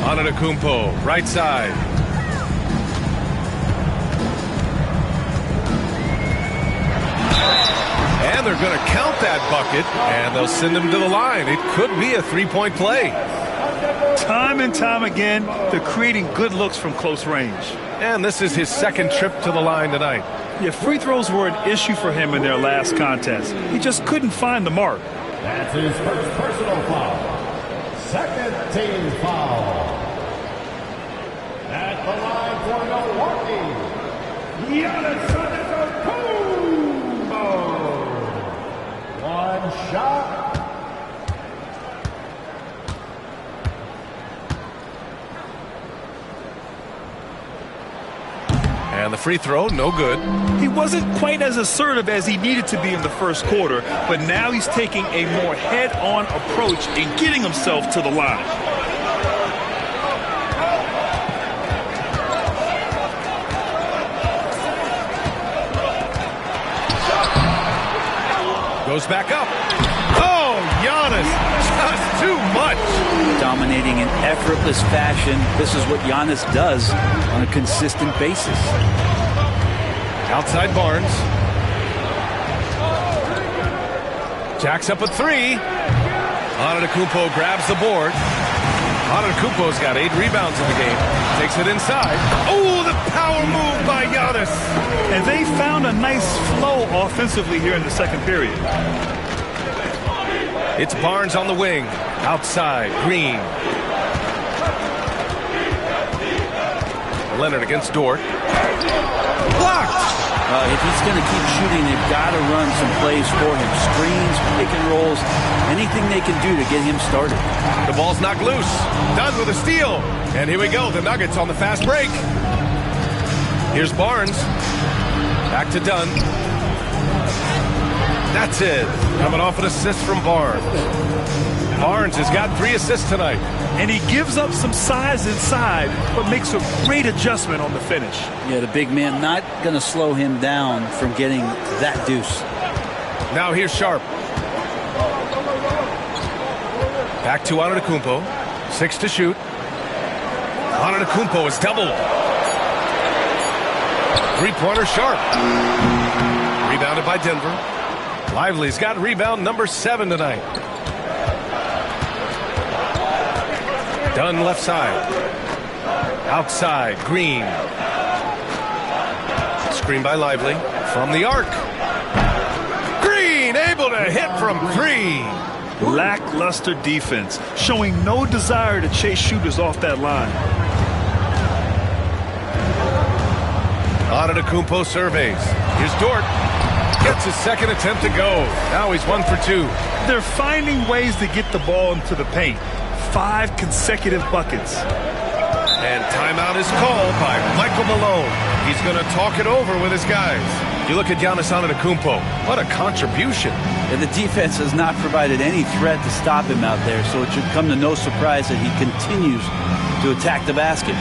S10: Antetokounmpo, right side. And they're going to count that bucket, and they'll send him to the line. It could be a three-point play.
S12: Time and time again, they're creating good looks from close range.
S10: And this is his second trip to the line tonight.
S12: Yeah, free throws were an issue for him in their last contest. He just couldn't find the mark.
S5: That's his first personal foul. Second team foul. At the line for Milwaukee, Giannis Antetokounmpo. One shot.
S10: And the free throw, no good.
S12: He wasn't quite as assertive as he needed to be in the first quarter, but now he's taking a more head-on approach and getting himself to the line.
S10: Goes back up. Oh, Giannis, just too much.
S11: Dominating in effortless fashion. This is what Giannis does on a consistent basis.
S10: Outside Barnes. Jacks up a three. Antetokounmpo grabs the board. Antetokounmpo's got 8 rebounds in the game. Takes it inside. Oh, the power move by Giannis.
S12: And they found a nice flow offensively here in the second period.
S10: It's Barnes on the wing. Outside, Green. Leonard against Dort. Blocked!
S11: If he's going to keep shooting, they've got to run some plays for him. Screens, pick and rolls, anything they can do to get him started.
S10: The ball's knocked loose. Dunn with a steal. And here we go. The Nuggets on the fast break. Here's Barnes. Back to Dunn. That's it. Coming off an assist from Barnes. Barnes has got 3 assists tonight.
S12: And he gives up some size inside, but makes a great adjustment on the finish.
S11: Yeah, the big man not going to slow him down from getting that deuce.
S10: Now here's Sharp. Back to Antetokounmpo. 6 to shoot. Antetokounmpo is doubled. 3-pointer Sharp. Rebounded by Denver. Lively's got rebound number 7 tonight. Dunn left side. Outside, Green. Screen by Lively. From the arc. Green able to hit from 3.
S12: Lackluster defense, showing no desire to chase shooters off that line.
S10: Antetokounmpo surveys. Here's Dort. Gets his second attempt to go. Now he's 1 for 2.
S12: They're finding ways to get the ball into the paint. 5 consecutive buckets.
S10: And timeout is called by Michael Malone. He's going to talk it over with his guys. You look at Giannis Antetokounmpo. What a contribution.
S11: And the defense has not provided any threat to stop him out there, so it should come to no surprise that he continues to attack the basket.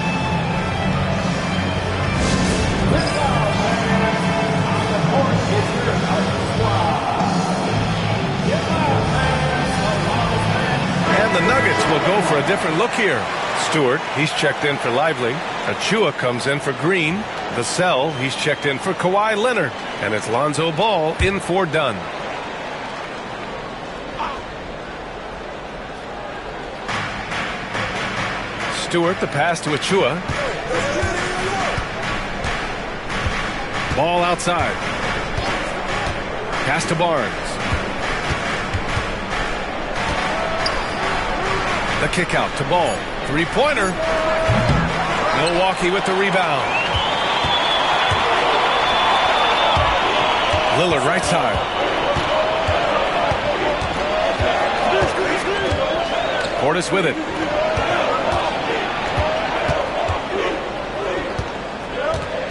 S10: And the Nuggets will go for a different look here. Stewart, he's checked in for Lively. Achua comes in for Green. Vassell, he's checked in for Kawhi Leonard. And it's Lonzo Ball in for Dunn. Stewart, the pass to Achua. Ball outside. Pass to Barnes. The kick out to Ball. Three-pointer. Milwaukee with the rebound. Lillard right side. Portis with it.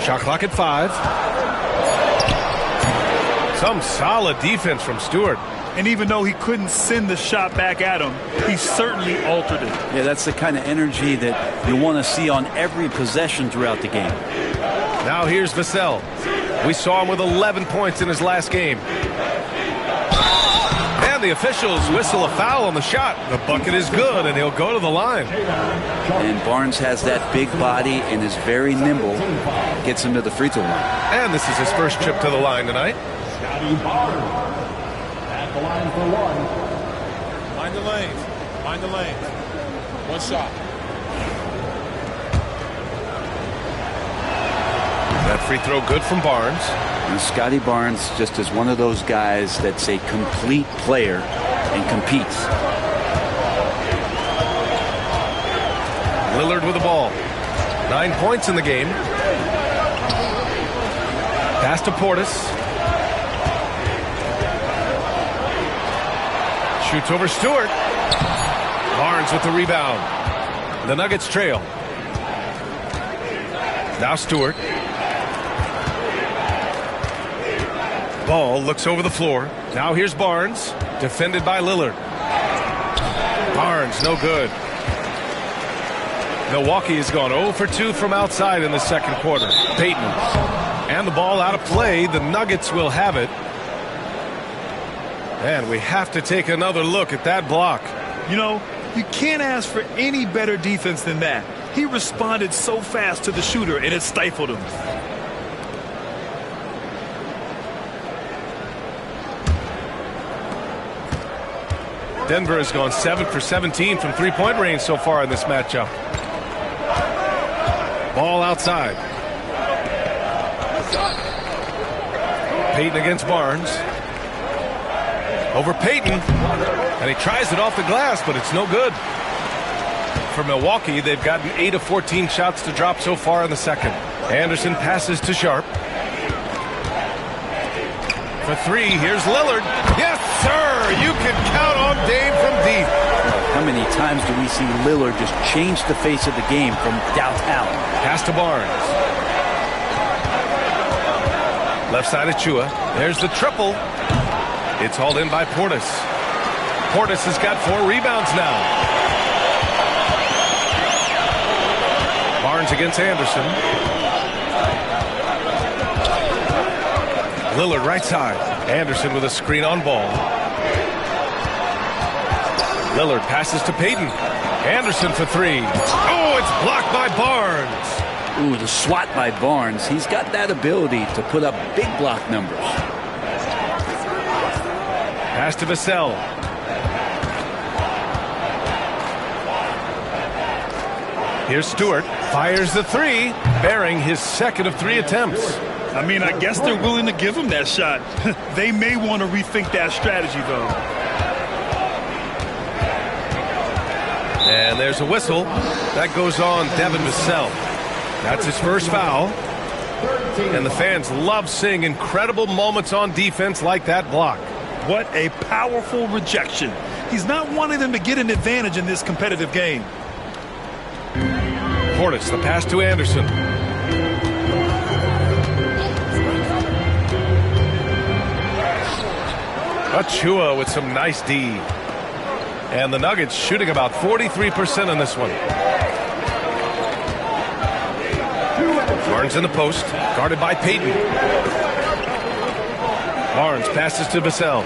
S10: Shot clock at 5. Some solid defense from Stewart.
S12: And even though he couldn't send the shot back at him, he certainly altered it.
S11: Yeah, that's the kind of energy that you want to see on every possession throughout the game.
S10: Now here's Vassell. We saw him with 11 points in his last game. And the officials whistle a foul on the shot. The bucket is good, and he'll go to the line.
S11: And Barnes has that big body and is very nimble. Gets him to the free throw line.
S10: And this is his first trip to the line tonight.
S5: Scotty Barnes at the line for one.
S14: Mind the lanes. Mind the lanes. One shot.
S10: That free throw good from Barnes.
S11: And Scotty Barnes just is one of those guys that's a complete player and competes.
S10: Lillard with the ball. 9 points in the game. Pass to Portis. Shoots over Stewart. Barnes with the rebound. The Nuggets trail. Now Stewart. Ball looks over the floor. Now here's Barnes. Defended by Lillard. Barnes, no good. Milwaukee has gone 0 for 2 from outside in the second quarter. Payton. And the ball out of play. The Nuggets will have it. And we have to take another look at that block.
S12: You know, you can't ask for any better defense than that. He responded so fast to the shooter, and it stifled him.
S10: Denver has gone 7 for 17 from three-point range so far in this matchup. Ball outside. Payton against Barnes. Over Payton. And he tries it off the glass, but it's no good. For Milwaukee, they've gotten 8 of 14 shots to drop so far in the second. Anderson passes to Sharp. For 3, here's Lillard. Yes, sir! You can count on Dame from deep.
S11: How many times do we see Lillard just change the face of the game from downtown?
S10: Pass to Barnes. Left side of Chua. There's the triple. It's hauled in by Portis. Portis has got 4 rebounds now. Barnes against Anderson. Lillard right side. Anderson with a screen on ball. Lillard passes to Payton. Anderson for 3. Oh, it's blocked by Barnes.
S11: Ooh, the swat by Barnes. He's got that ability to put up big block numbers.
S10: Pass to Vassell. Here's Stewart. Fires the 3, bearing his second of 3 attempts.
S12: I mean, I guess they're willing to give him that shot. They may want to rethink that strategy, though.
S10: And there's a whistle. That goes on Devin Vassell. That's his first foul. And the fans love seeing incredible moments on defense like that block.
S12: What a powerful rejection. He's not wanting them to get an advantage in this competitive game.
S10: Portis, the pass to Anderson. Achua with some nice D. And the Nuggets shooting about 43% in this one. Barnes in the post, guarded by Payton. Barnes passes to Vassell.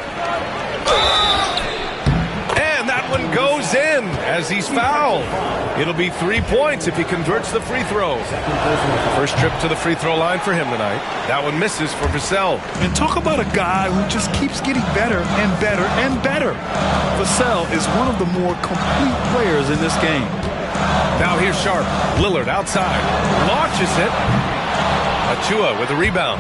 S10: And that one goes in as he's fouled. It'll be 3 points if he converts the free throw. First trip to the free throw line for him tonight. That one misses for Vassell.
S12: And talk about a guy who just keeps getting better and better and better. Vassell is one of the more complete players in this game.
S10: Now here's Sharp. Lillard outside. Launches it. Achua with a rebound.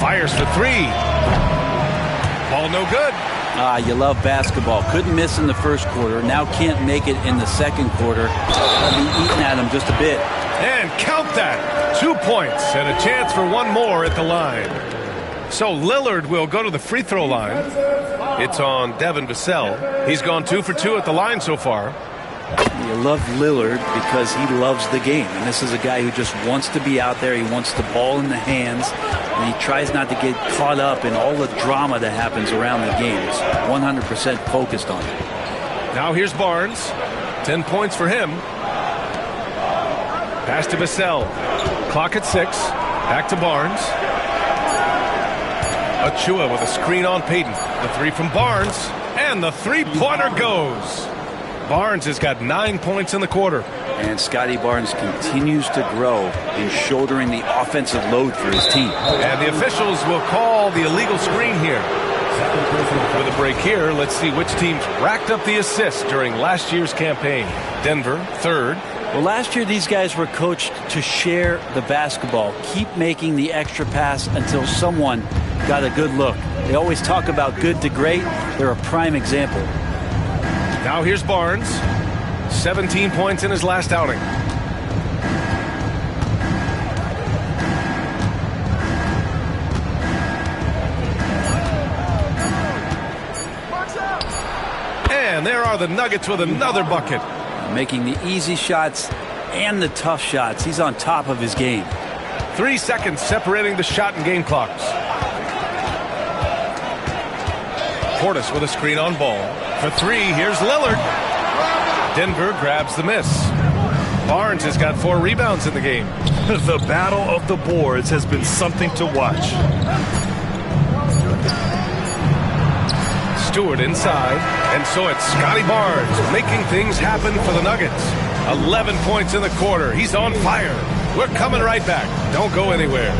S10: Fires for three. Ball no good.
S11: You love basketball. Couldn't miss in the first quarter. Now can't make it in the second quarter. I'll be eating at him just a bit.
S10: And count that. 2 points and a chance for one more at the line. So Lillard will go to the free throw line. It's on Devin Vassell. He's gone 2 for 2 at the line so far.
S11: You love Lillard because he loves the game. And this is a guy who just wants to be out there. He wants the ball in the hands. And he tries not to get caught up in all the drama that happens around the game. He's 100% focused on it.
S10: Now here's Barnes. 10 points for him. Pass to Vassell. Clock at 6. Back to Barnes. Achua with a screen on Payton. The three from Barnes. And the three-pointer goes. Barnes has got 9 points in the quarter.
S11: And Scotty Barnes continues to grow in shouldering the offensive load for his team.
S10: And the officials will call the illegal screen here. For the break here, let's see which teams racked up the assists during last year's campaign. Denver, third.
S11: Well, last year these guys were coached to share the basketball. Keep making the extra pass until someone got a good look. They always talk about good to great. They're a prime example.
S10: Now here's Barnes. 17 points in his last outing. And there are the Nuggets with another bucket.
S11: Making the easy shots and the tough shots. He's on top of his game.
S10: 3 seconds separating the shot and game clocks. Portis with a screen on Ball. For three, here's Lillard. Denver grabs the miss. Barnes has got 4 rebounds in the game.
S12: The battle of the boards has been something to watch.
S10: Stewart inside, and so it's Scotty Barnes making things happen for the Nuggets. 11 points in the quarter. He's on fire. We're coming right back. Don't go anywhere.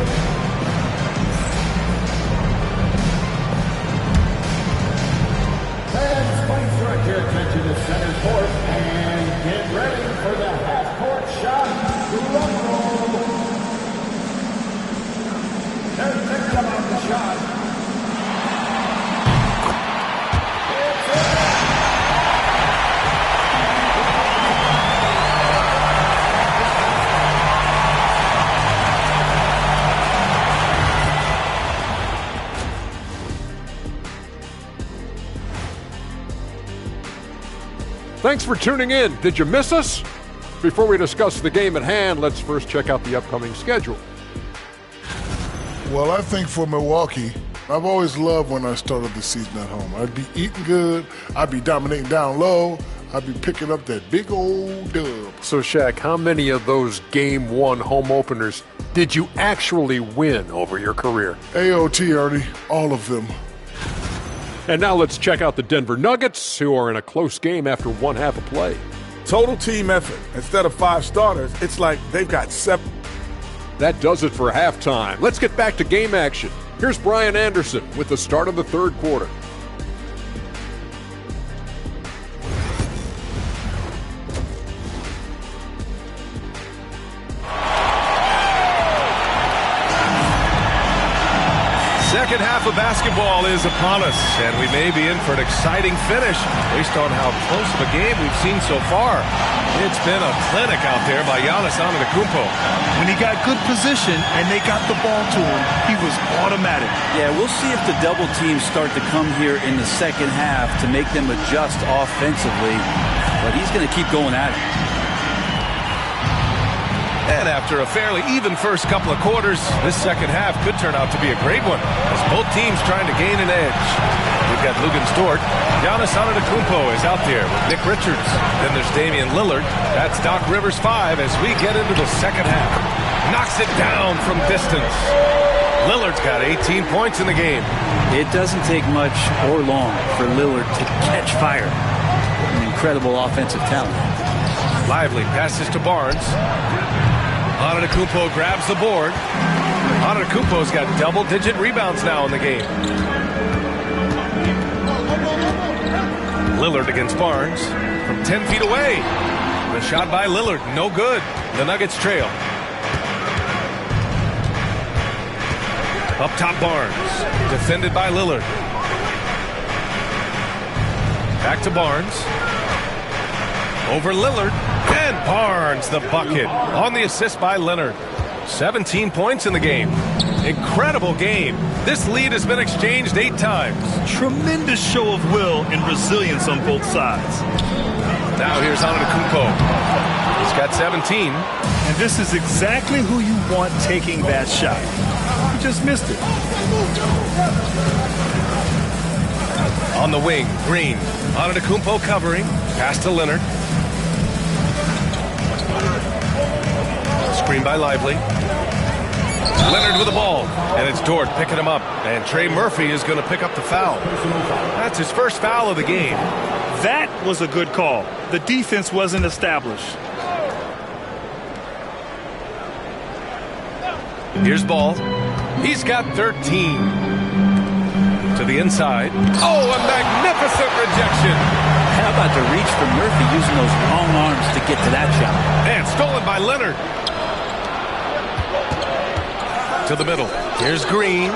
S5: Fans, please direct your attention to center court and get ready for the half-court shot. Drum roll. They're thinking about the shot.
S6: Thanks for tuning in. Did you miss us? Before we discuss the game at hand, let's first check out the upcoming schedule.
S7: Well, I think for Milwaukee, I've always loved when I started the season at home. I'd be eating good, I'd be dominating down low, I'd be picking up that big old dub.
S6: So, Shaq, how many of those Game 1 home openers did you actually win over your career?
S7: AOT, Ernie, all of them.
S6: And now let's check out the Denver Nuggets, who are in a close game after one half of play.
S8: Total team effort. Instead of 5 starters, it's like they've got 7.
S6: That does it for halftime. Let's get back to game action. Here's Brian Anderson with the start of the third quarter.
S10: Second half of basketball is upon us, and we may be in for an exciting finish based on how close of a game we've seen so far. It's been a clinic out there by Giannis Antetokounmpo.
S12: When he got good position and they got the ball to him, he was automatic.
S11: Yeah, we'll see if the double teams start to come here in the second half to make them adjust offensively. but he's going to keep going at it.
S10: And after a fairly even first couple of quarters, this second half could turn out to be a great one as both teams trying to gain an edge. We've got Luguentz Dort. Giannis Antetokounmpo is out there with Nick Richards. Then there's Damian Lillard. That's Doc Rivers 5 as we get into the second half. Knocks it down from distance. Lillard's got 18 points in the game.
S11: It doesn't take much or long for Lillard to catch fire. An incredible offensive talent.
S10: Lively passes to Barnes. Antetokounmpo grabs the board. Antetokounmpo's got double-digit rebounds now in the game. Lillard against Barnes from 10 feet away. The shot by Lillard, no good. The Nuggets trail. Up top Barnes, defended by Lillard. Back to Barnes. Over Lillard, and Barnes the bucket on the assist by Leonard. 17 points in the game. Incredible game. This lead has been exchanged 8 times.
S12: Tremendous show of will and resilience on both sides.
S10: Now here's Antetokounmpo. He's got 17.
S12: And this is exactly who you want taking that shot. He just missed it.
S10: On the wing, Green. Antetokounmpo covering. Pass to Leonard. Screen by Lively. Leonard with the ball. And it's Dort picking him up. And Trey Murphy is going to pick up the foul. That's his first foul of the game.
S12: That was a good call. The defense wasn't established.
S10: Here's Ball. He's got 13. To the inside. Oh, a magnificent rejection.
S11: How about the reach from Murphy using those long arms to get to that shot?
S10: And stolen by Leonard. To the middle. Here's Green.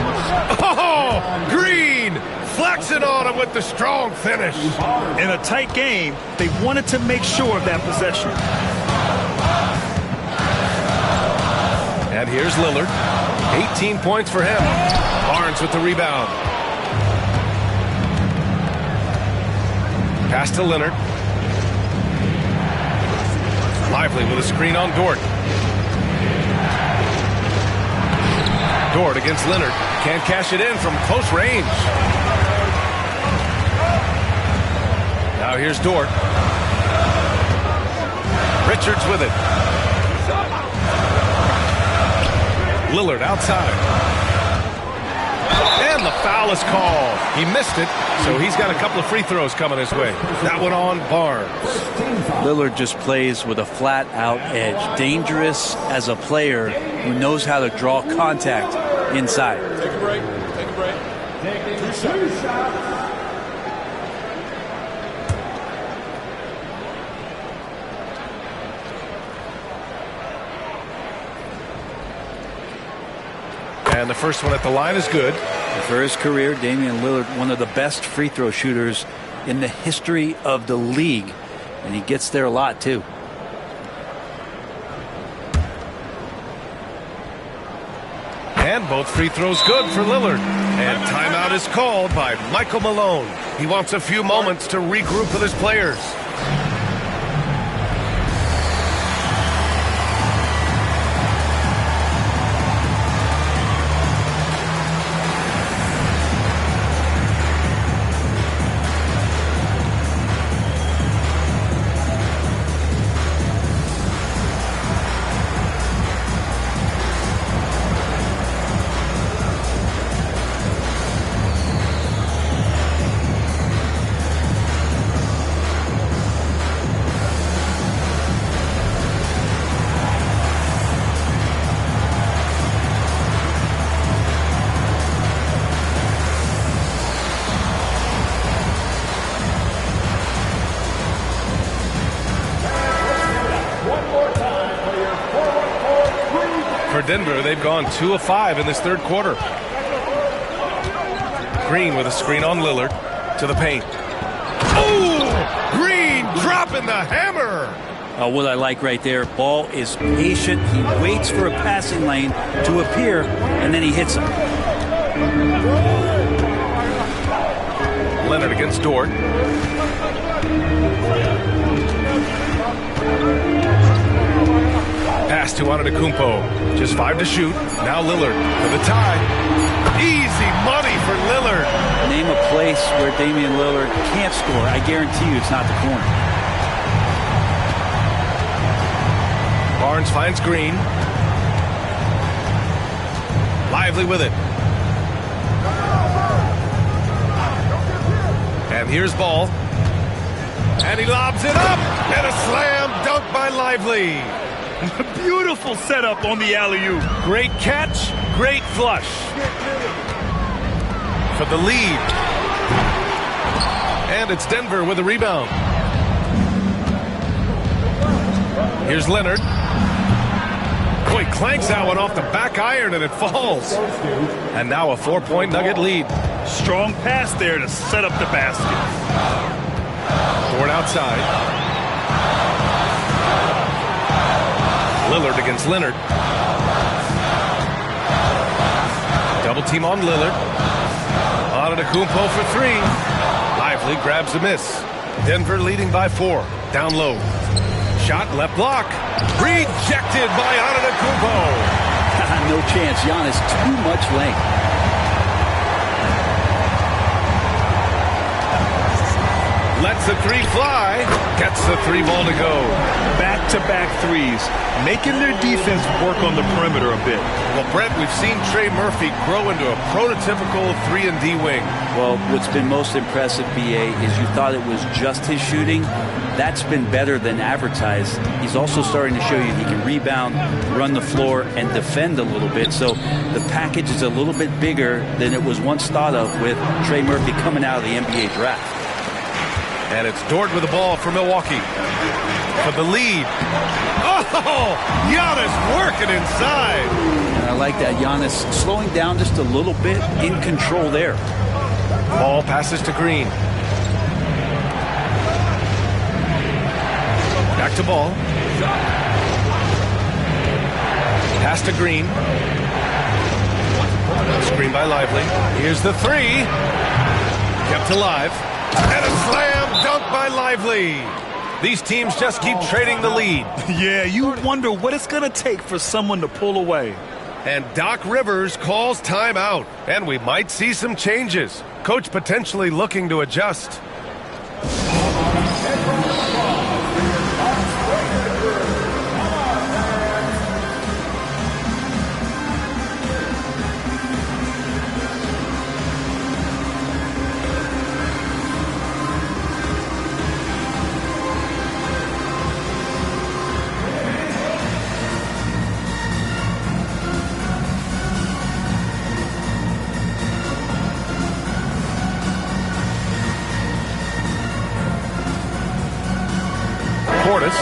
S10: Oh, Green flexing on him with the strong finish.
S12: In a tight game, they wanted to make sure of that possession.
S10: And here's Lillard. 18 points for him. Barnes with the rebound. Pass to Leonard. Lively with a screen on Dort. Dort against Leonard. Can't cash it in from close range. Now here's Dort. Richards with it. Lillard outside. And the foul is called. He missed it, so he's got a couple of free throws coming his way. That one on Barnes.
S11: Lillard just plays with a flat-out edge. Dangerous as a player who knows how to draw contact inside.
S14: Take a break. Take a break. Take 2 shots.
S10: And the first one at the line is good.
S11: For his career, Damian Lillard, one of the best free throw shooters in the history of the league. And he gets there a lot, too.
S10: And both free throws good for Lillard. And timeout is called by Michael Malone. He wants a few moments to regroup with his players. Denver, they've gone 2 of 5 in this third quarter. Green with a screen on Lillard to the paint. Oh, Green dropping the hammer.
S11: What I like right there, Ball is patient. He waits for a passing lane to appear, and then he hits him.
S10: Leonard against Dort. Pass to Antetokounmpo. Just 5 to shoot. Now Lillard for the tie. Easy money for Lillard.
S11: Name a place where Damian Lillard can't score. I guarantee you it's not the corner.
S10: Barnes finds Green. Lively with it. And here's Ball. And he lobs it up. And a slam dunk by Lively.
S12: Beautiful setup on the alley-oop.
S10: Great catch, great flush. For the lead. And it's Denver with a rebound. Here's Leonard. Boy, clanks that one off the back iron and it falls. And now a 4-point Nugget lead.
S12: Strong pass there to set up the basket.
S10: Dort outside. Lillard against Leonard. Double team on Lillard. Antetokounmpo for 3. Lively grabs a miss. Denver leading by 4. Down low. Shot left block. Rejected by Antetokounmpo.
S11: No chance. Giannis, too much length.
S10: Lets the 3 fly. Gets the 3 ball to go.
S12: Back-to-back threes. Making their defense work on the perimeter a bit.
S10: Well, Brett, we've seen Trey Murphy grow into a prototypical 3-and-D wing.
S11: Well, what's been most impressive, BA, is you thought it was just his shooting. That's been better than advertised. He's also starting to show you he can rebound, run the floor, and defend a little bit. So the package is a little bit bigger than it was once thought of with Trey Murphy coming out of the NBA draft.
S10: And it's Dort with the ball for Milwaukee. For the lead. Oh, Giannis working inside.
S11: And I like that. Giannis slowing down just a little bit, in control there.
S10: Ball passes to Green. Back to Ball. Pass to Green. Screen by Lively. Here's the 3. Kept alive. And a slam dunk by Lively. These teams just keep trading the lead.
S12: Yeah, you wonder what it's going to take for someone to pull away.
S10: And Doc Rivers calls timeout. And we might see some changes. Coach potentially looking to adjust.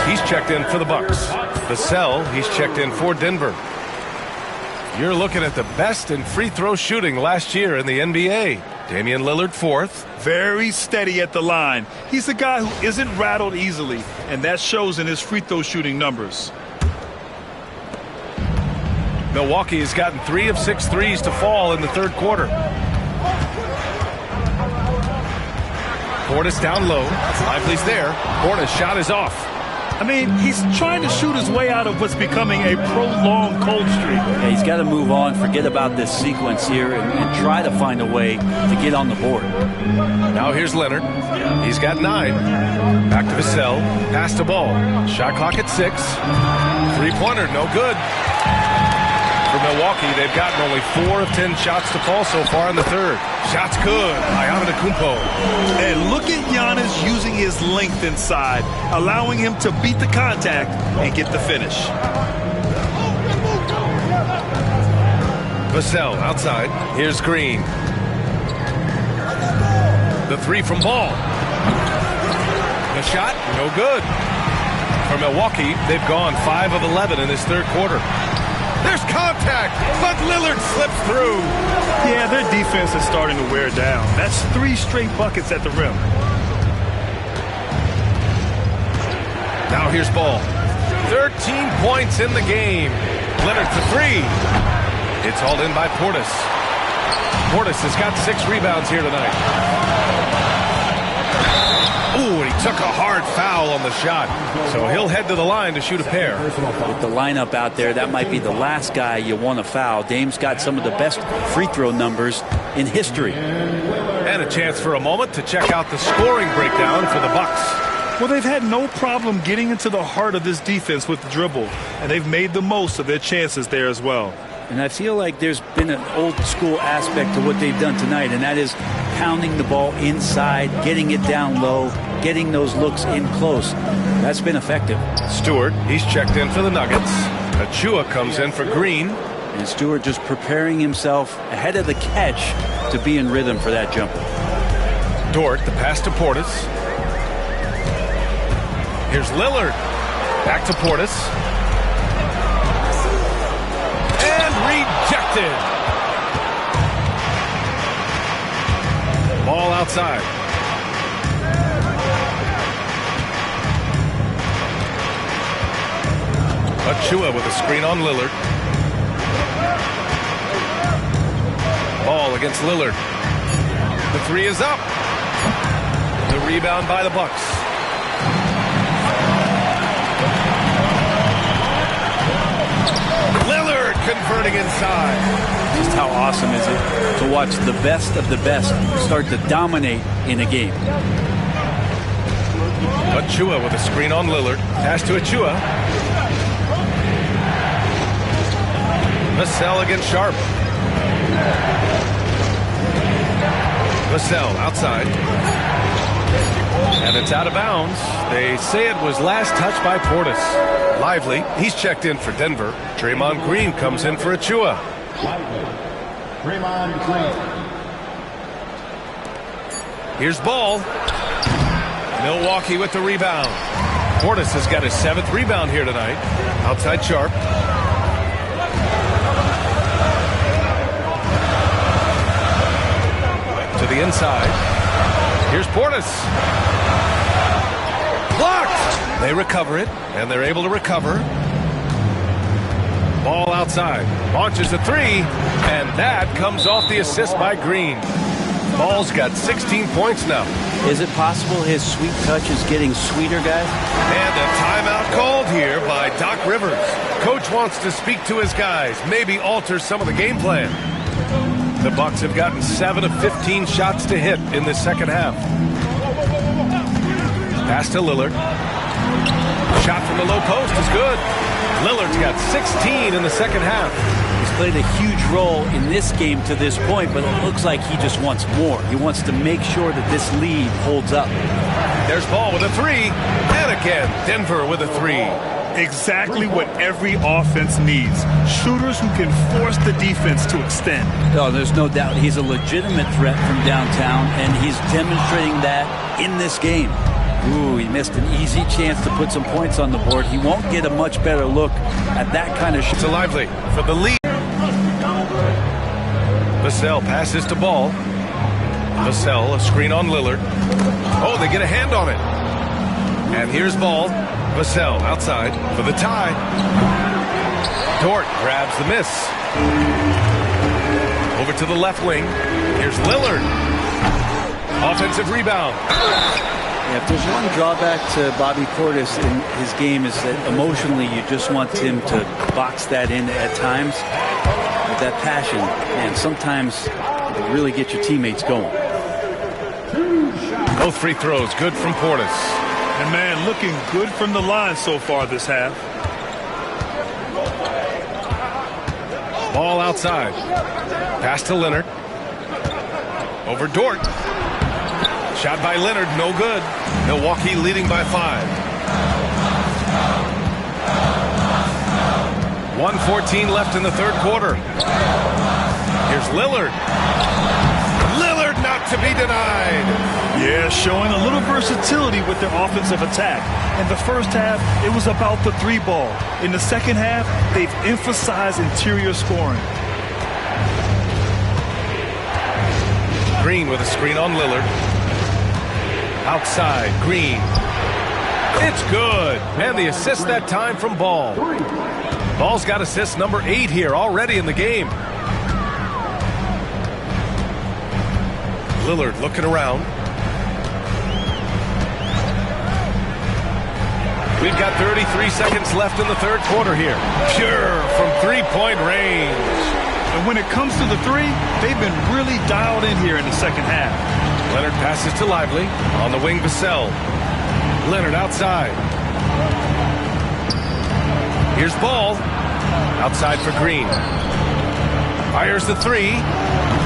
S10: He's checked in for the Bucks. Vassell, he's checked in for Denver. You're looking at the best in free throw shooting last year in the NBA. Damian Lillard 4th.
S12: Very steady at the line. He's a guy who isn't rattled easily, and that shows in his free throw shooting numbers.
S10: Milwaukee has gotten 3 of 6 threes to fall in the third quarter. Portis down low. Lively's there. Portis shot is off.
S12: I mean, he's trying to shoot his way out of what's becoming a prolonged cold streak.
S11: Yeah, he's got to move on, forget about this sequence here, and try to find a way to get on the board.
S10: Now here's Leonard. He's got 9. Back to Vassell. Pass to Ball. Shot clock at 6. 3-pointer, no good. For Milwaukee, they've gotten only 4 of 10 shots to fall so far in the third. Shots good by Antetokounmpo.
S12: And look at Giannis using his length inside, allowing him to beat the contact and get the finish.
S10: Vassell outside. Here's Green. The 3 from Ball. The shot, no good. For Milwaukee, they've gone 5 of 11 in this third quarter. There's contact, but Lillard slips through.
S12: Yeah, their defense is starting to wear down. That's 3 straight buckets at the rim.
S10: Now here's Ball. 13 points in the game. Leonard for 3. It's hauled in by Portis. Portis has got 6 rebounds here tonight. Ooh, and he took a hard foul on the shot. So he'll head to the line to shoot a pair.
S11: With the lineup out there, that might be the last guy you want to foul. Dame's got some of the best free throw numbers in history.
S10: And a chance for a moment to check out the scoring breakdown for the Bucks.
S12: Well, they've had no problem getting into the heart of this defense with the dribble, and they've made the most of their chances there as well.
S11: And I feel like there's been an old school aspect to what they've done tonight, and that is pounding the ball inside, getting it down low, getting those looks in close. That's been effective.
S10: Stewart, he's checked in for the Nuggets. Achua comes in for Green.
S11: And Stewart just preparing himself ahead of the catch to be in rhythm for that jumper.
S10: Dort, the pass to Portis. Here's Lillard. Back to Portis. And rejected. Ball outside. Achua with a screen on Lillard. Ball against Lillard. The three is up. The rebound by the Bucks. Lillard converting inside.
S11: Just how awesome is it to watch the best of the best start to dominate in a game.
S10: Achua with a screen on Lillard. Pass to Achua. Vassell against Sharp. Vassell outside. And it's out of bounds. They say it was last touched by Portis. Lively, he's checked in for Denver. Draymond Green comes in for Achua.
S5: Draymond Green.
S10: Here's Ball. Milwaukee with the rebound. Portis has got his 7th rebound here tonight. Outside Sharp. To the inside. Here's Portis. Blocked! They recover it, and they're able to recover. Ball outside. Launches a three, and that comes off the assist by Green. Ball's got 16 points now.
S11: Is it possible his sweet touch is getting sweeter, guys?
S10: And a timeout called here by Doc Rivers. Coach wants to speak to his guys, maybe alter some of the game plan. The Bucks have gotten 7 of 15 shots to hit in the second half. Pass to Lillard. Shot from the low post is good. Lillard's got 16 in the second half.
S11: He's played a huge role in this game to this point, but it looks like he just wants more. He wants to make sure that this lead holds up.
S10: There's Ball with a three. And again, Denver with a three.
S12: Exactly what every offense needs. Shooters who can force the defense to extend.
S11: Oh, there's no doubt he's a legitimate threat from downtown, and he's demonstrating that in this game. Ooh, he missed an easy chance to put some points on the board. He won't get a much better look at that kind of shot.
S10: To Lively for the lead. Vassell passes to Ball. Vassell, a screen on Lillard. Oh, they get a hand on it. And here's Ball. Vassell outside for the tie. Dort grabs the miss. Over to the left wing. Here's Lillard. Offensive rebound.
S11: Yeah, if there's one drawback to Bobby Portis in his game is that emotionally you just want him to box that in at times. With that passion, and sometimes it really get your teammates going.
S10: Both free throws good from Portis.
S12: And man, looking good from the line so far this half.
S10: Ball outside. Pass to Leonard. Over Dort. Shot by Leonard, no good. Milwaukee leading by 5. 1:14 left in the third quarter. Here's Lillard. Lillard not to be denied.
S12: Yeah, showing a little versatility with their offensive attack. In the first half, it was about the three ball. In the second half, they've emphasized interior scoring.
S10: Green with a screen on Lillard. Outside, Green. It's good. And the assist that time from Ball. Ball's got assist number 8 here already in the game. Lillard looking around. We've got 33 seconds left in the third quarter here. Pure from three-point range.
S12: And when it comes to the three, they've been really dialed in here in the second half.
S10: Leonard passes to Lively. On the wing, Vassell. Leonard outside. Here's Ball. Outside for Green. Fires the three.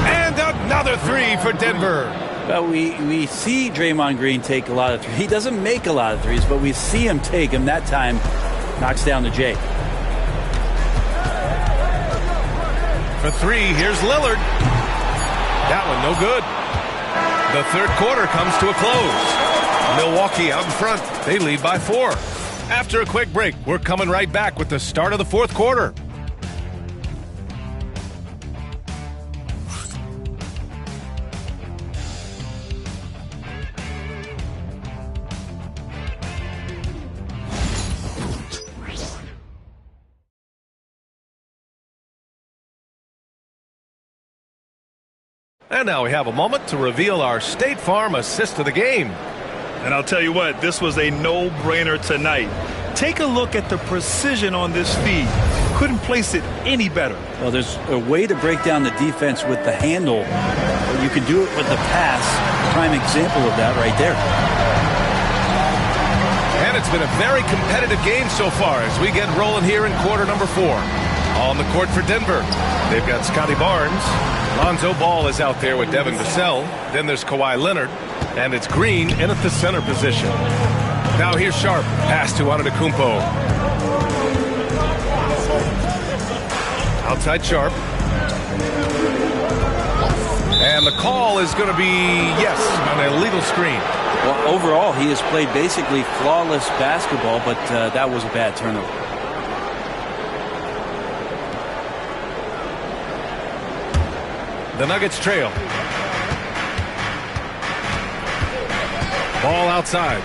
S10: And another three for Denver.
S11: Well, we see Draymond Green take a lot of threes. He doesn't make a lot of threes, but we see him take them. That time, knocks down the J.
S10: For three, here's Lillard. That one no good. The third quarter comes to a close. Milwaukee out in front. They lead by 4. After a quick break, we're coming right back with the start of the fourth quarter. And now we have a moment to reveal our State Farm assist of the game.
S12: And I'll tell you what, this was a no-brainer tonight. Take a look at the precision on this feed. Couldn't place it any better.
S11: Well, there's a way to break down the defense with the handle. You can do it with the pass. Prime example of that right there.
S10: And it's been a very competitive game so far as we get rolling here in quarter number 4. On the court for Denver, they've got Scotty Barnes. Lonzo Ball is out there with Devin Vassell. Then there's Kawhi Leonard. And it's Green in at the center position. Now here's Sharp. Pass to Antetokounmpo. Outside Sharp. And the call is going to be, yes, an illegal screen.
S11: Well, overall, he has played basically flawless basketball, but that was a bad turnover.
S10: The Nuggets trail. Ball outside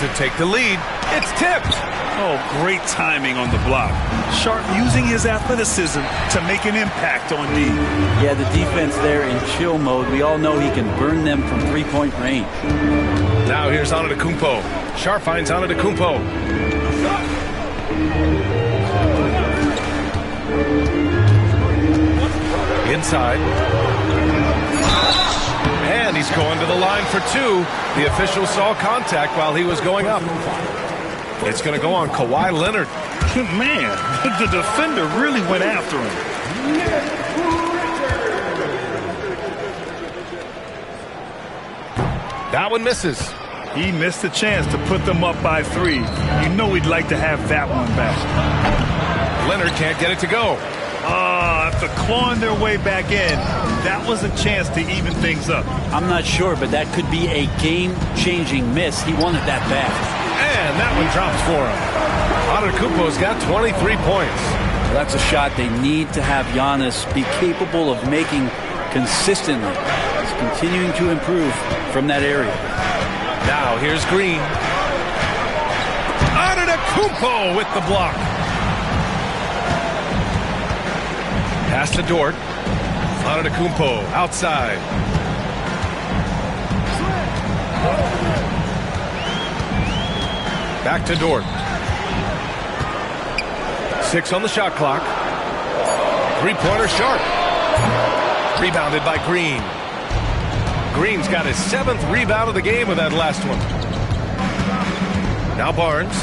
S10: to take the lead. It's tipped.
S12: Oh, great timing on the block. Sharp using his athleticism to make an impact on D.
S11: Yeah, the defense there in chill mode. We all know he can burn them from three-point range.
S10: Now here's Antetokounmpo. Sharp finds Antetokounmpo. Inside. And he's going to the line for 2. The official saw contact while he was going up. It's going to go on Kawhi Leonard.
S12: Man, the defender really went after him.
S10: That one misses.
S12: He missed a chance to put them up by 3. You know he'd like to have that one back.
S10: Leonard can't get it to go.
S12: After clawing their way back in, that was a chance to even things up.
S11: I'm not sure, but that could be a game-changing miss. He wanted that back.
S10: And that one drops for him. Antetokounmpo's got 23 points.
S11: Well, that's a shot they need to have Giannis be capable of making consistently. He's continuing to improve from that area.
S10: Now here's Green. Antetokounmpo with the block. Pass to Dort. Antetokounmpo outside. Back to Dort. 6 on the shot clock. Three-pointer Sharp. Rebounded by Green. Green's got his 7th rebound of the game with that last one. Now Barnes.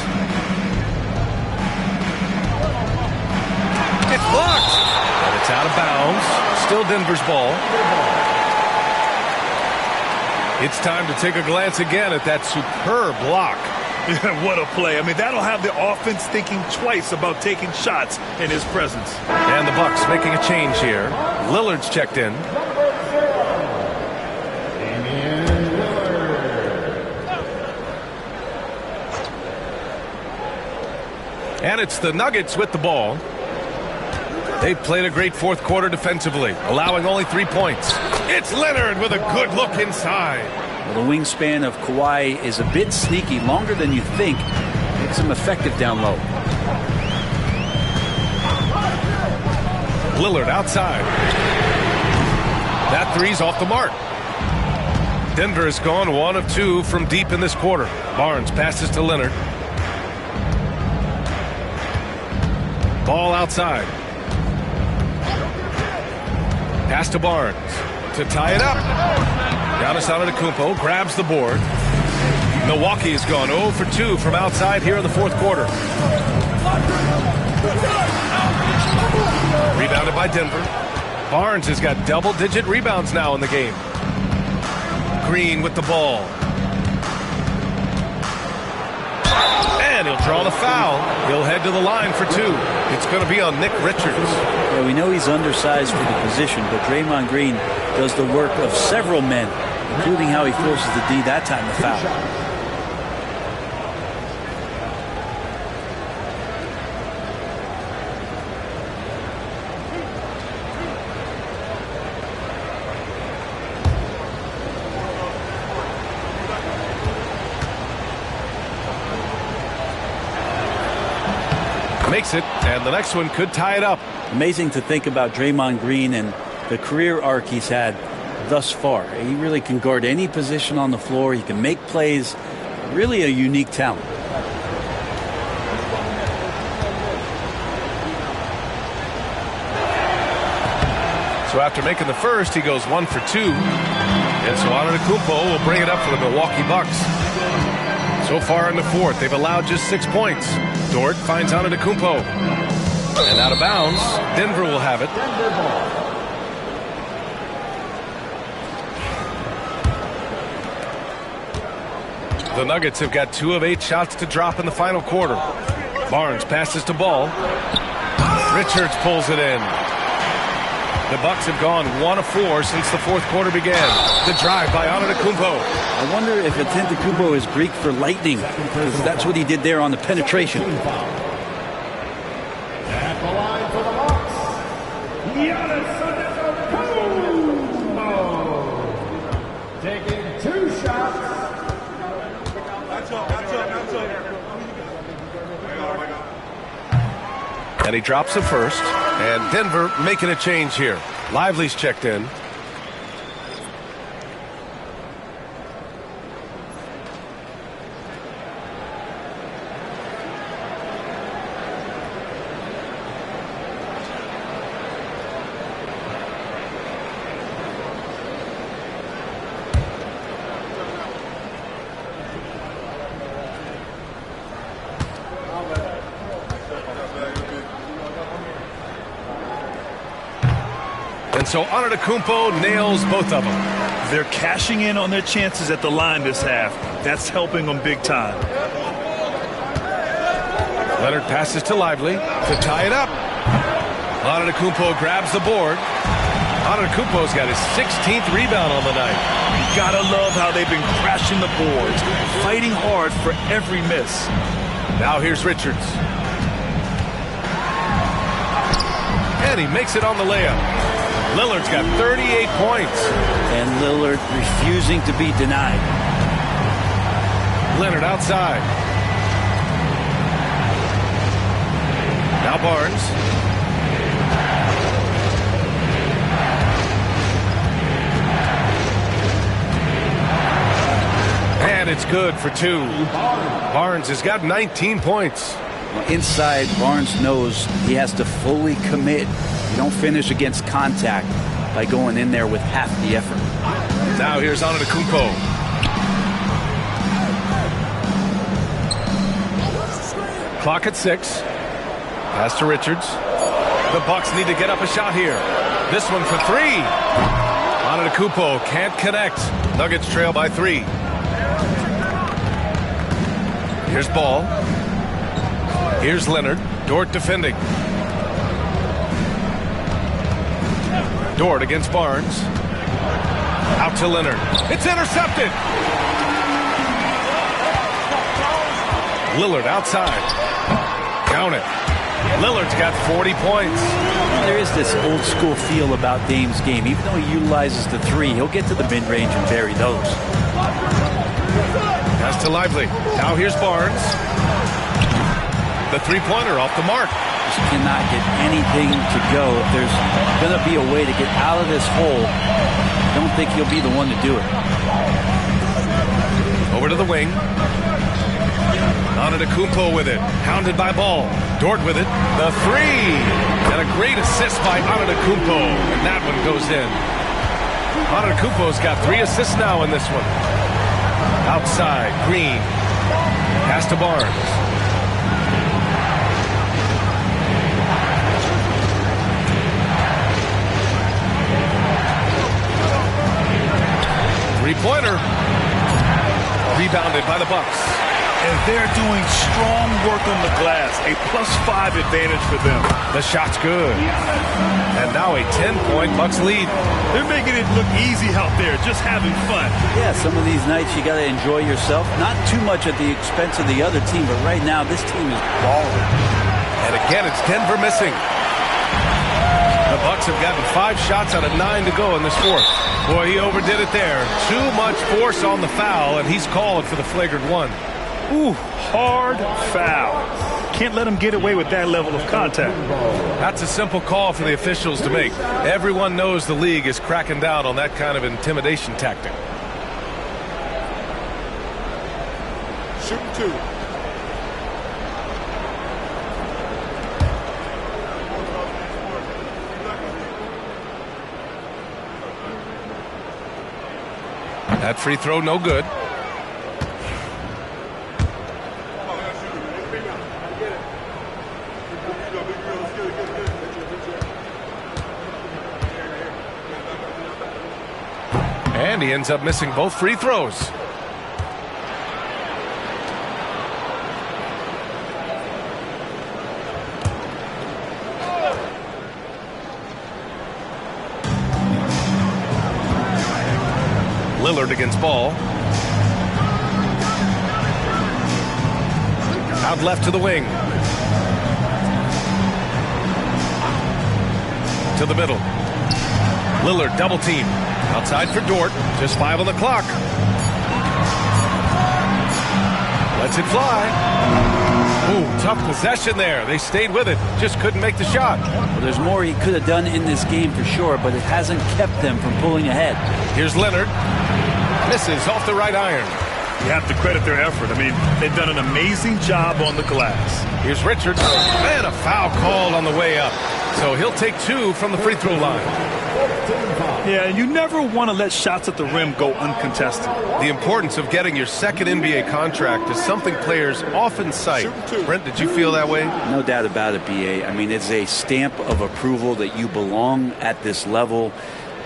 S10: It's blocked. And it's out of bounds. Still Denver's ball. It's time to take a glance again at that superb block.
S12: What a play. I mean, that'll have the offense thinking twice about taking shots in his presence.
S10: And the Bucks making a change here. Lillard's checked in. And it's the Nuggets with the ball. They've played a great fourth quarter defensively, allowing only 3 points. It's Leonard with a good look inside.
S11: Well, the wingspan of Kawhi is a bit sneaky, longer than you think. Makes him effective down low.
S10: Lillard outside. That three's off the mark. Denver has gone 1 of 2 from deep in this quarter. Barnes passes to Leonard. Ball outside. Pass to Barnes to tie it up. Giannis Antetokounmpo grabs the board. Milwaukee has gone 0 for 2 from outside here in the fourth quarter. Rebounded by Denver. Barnes has got double-digit rebounds now in the game. Green with the ball. And he'll draw the foul. He'll head to the line for 2. It's going to be on Nick Richards.
S11: Yeah, we know he's undersized for the position, but Draymond Green does the work of several men, including how he forces the D that time to foul.
S10: Makes it, and the next one could tie it up.
S11: Amazing to think about Draymond Green and the career arc he's had thus far. He really can guard any position on the floor. He can make plays. Really a unique talent.
S10: So after making the first, he goes 1 for 2. And so Antetokounmpo will bring it up for the Milwaukee Bucks. So far in the fourth, they've allowed just 6 points. Dort finds Antetokounmpo. And out of bounds, Denver will have it. The Nuggets have got 2 of 8 shots to drop in the final quarter. Barnes passes to Ball. Richards pulls it in. The Bucks have gone 1 of 4 since the fourth quarter began. The drive by Antetokounmpo.
S11: I wonder if Antetokounmpo is Greek for lightning, because that's what he did there on the penetration.
S5: At the line for the Bucks, Giannis Antetokounmpo. Taking 2 shots.
S10: And he drops the first. And Denver making a change here. Lively's checked in. And so Antetokounmpo nails both of them.
S12: They're cashing in on their chances at the line this half. That's helping them big time.
S10: Leonard passes to Lively to tie it up. Antetokounmpo grabs the board. Antetokounmpo's got his 16th rebound on the night.
S12: Gotta love how they've been crashing the boards, fighting hard for every miss.
S10: Now here's Richards. And he makes it on the layup. Lillard's got 38 points.
S11: And Lillard refusing to be denied.
S10: Leonard outside. Now Barnes. And it's good for 2. Barnes has got 19 points.
S11: Inside, Barnes knows he has to fully commit. You don't finish against contact by going in there with half the effort.
S10: Now here's Antetokounmpo. Clock at 6. Pass to Richards. The Bucks need to get up a shot here. This one for 3. Antetokounmpo can't connect. Nuggets trail by 3. Here's Ball. Here's Leonard. Dort defending. Dort against Barnes. Out to Leonard. It's intercepted. Lillard outside. Count it. Lillard's got 40 points.
S11: There is this old school feel about Dame's game. Even though he utilizes the 3, he'll get to the mid-range and bury those.
S10: Pass to Lively. Now here's Barnes. The 3-pointer off the mark.
S11: Just cannot get anything to go. If there's going to be a way to get out of this hole, I don't think he'll be the one to do it.
S10: Over to the wing. Antetokounmpo with it. Hounded by Ball. Dort with it. The three. And a great assist by Antetokounmpo. And that one goes in. Antetokounmpo's got 3 assists now in this one. Outside, Green. Pass to Barnes. Three-pointer. Rebounded by the Bucks.
S12: And they're doing strong work on the glass. A +5 advantage for them.
S10: The shot's good. And now a 10-point Bucks lead.
S12: They're making it look easy out there, just having fun.
S11: Yeah, some of these nights you got to enjoy yourself. Not too much at the expense of the other team, but right now this team is balling.
S10: And again, it's Denver missing. The Bucks have gotten 5 shots out of 9 to go in this fourth. Boy, he overdid it there. Too much force on the foul, and he's called for the flagrant one.
S12: Ooh, hard foul. Can't let him get away with that level of contact.
S10: That's a simple call for the officials to make. Everyone knows the league is cracking down on that kind of intimidation tactic.
S14: Shooting 2.
S10: That free throw no good. And he ends up missing both free throws. Lillard against Ball. Out left to the wing. To the middle. Lillard double team. Outside for Dort. Just 5 on the clock. Lets it fly. Ooh, tough possession there. They stayed with it. Just couldn't make the shot.
S11: Well, there's more he could have done in this game for sure, but it hasn't kept them from pulling ahead.
S10: Here's Leonard. Misses off the right iron.
S12: You have to credit their effort. I mean, they've done an amazing job on the glass.
S10: Here's Richards. And a foul called on the way up. So he'll take 2 from the free throw line.
S12: Yeah, you never want to let shots at the rim go uncontested.
S10: The importance of getting your second NBA contract is something players often cite. Brent, did you feel that way?
S11: No doubt about it, BA. I mean, it's a stamp of approval that you belong at this level.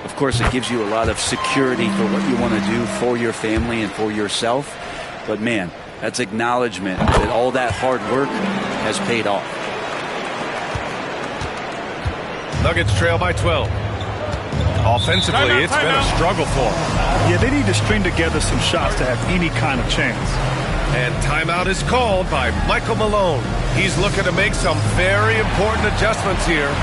S11: Of course, it gives you a lot of security for what you want to do for your family and for yourself. But, man, that's acknowledgement that all that hard work has paid off.
S10: Nuggets trail by 12. Offensively, it's been a struggle for them.
S12: Yeah, they need to string together some shots to have any kind of chance.
S10: And timeout is called by Michael Malone. He's looking to make some very important adjustments here.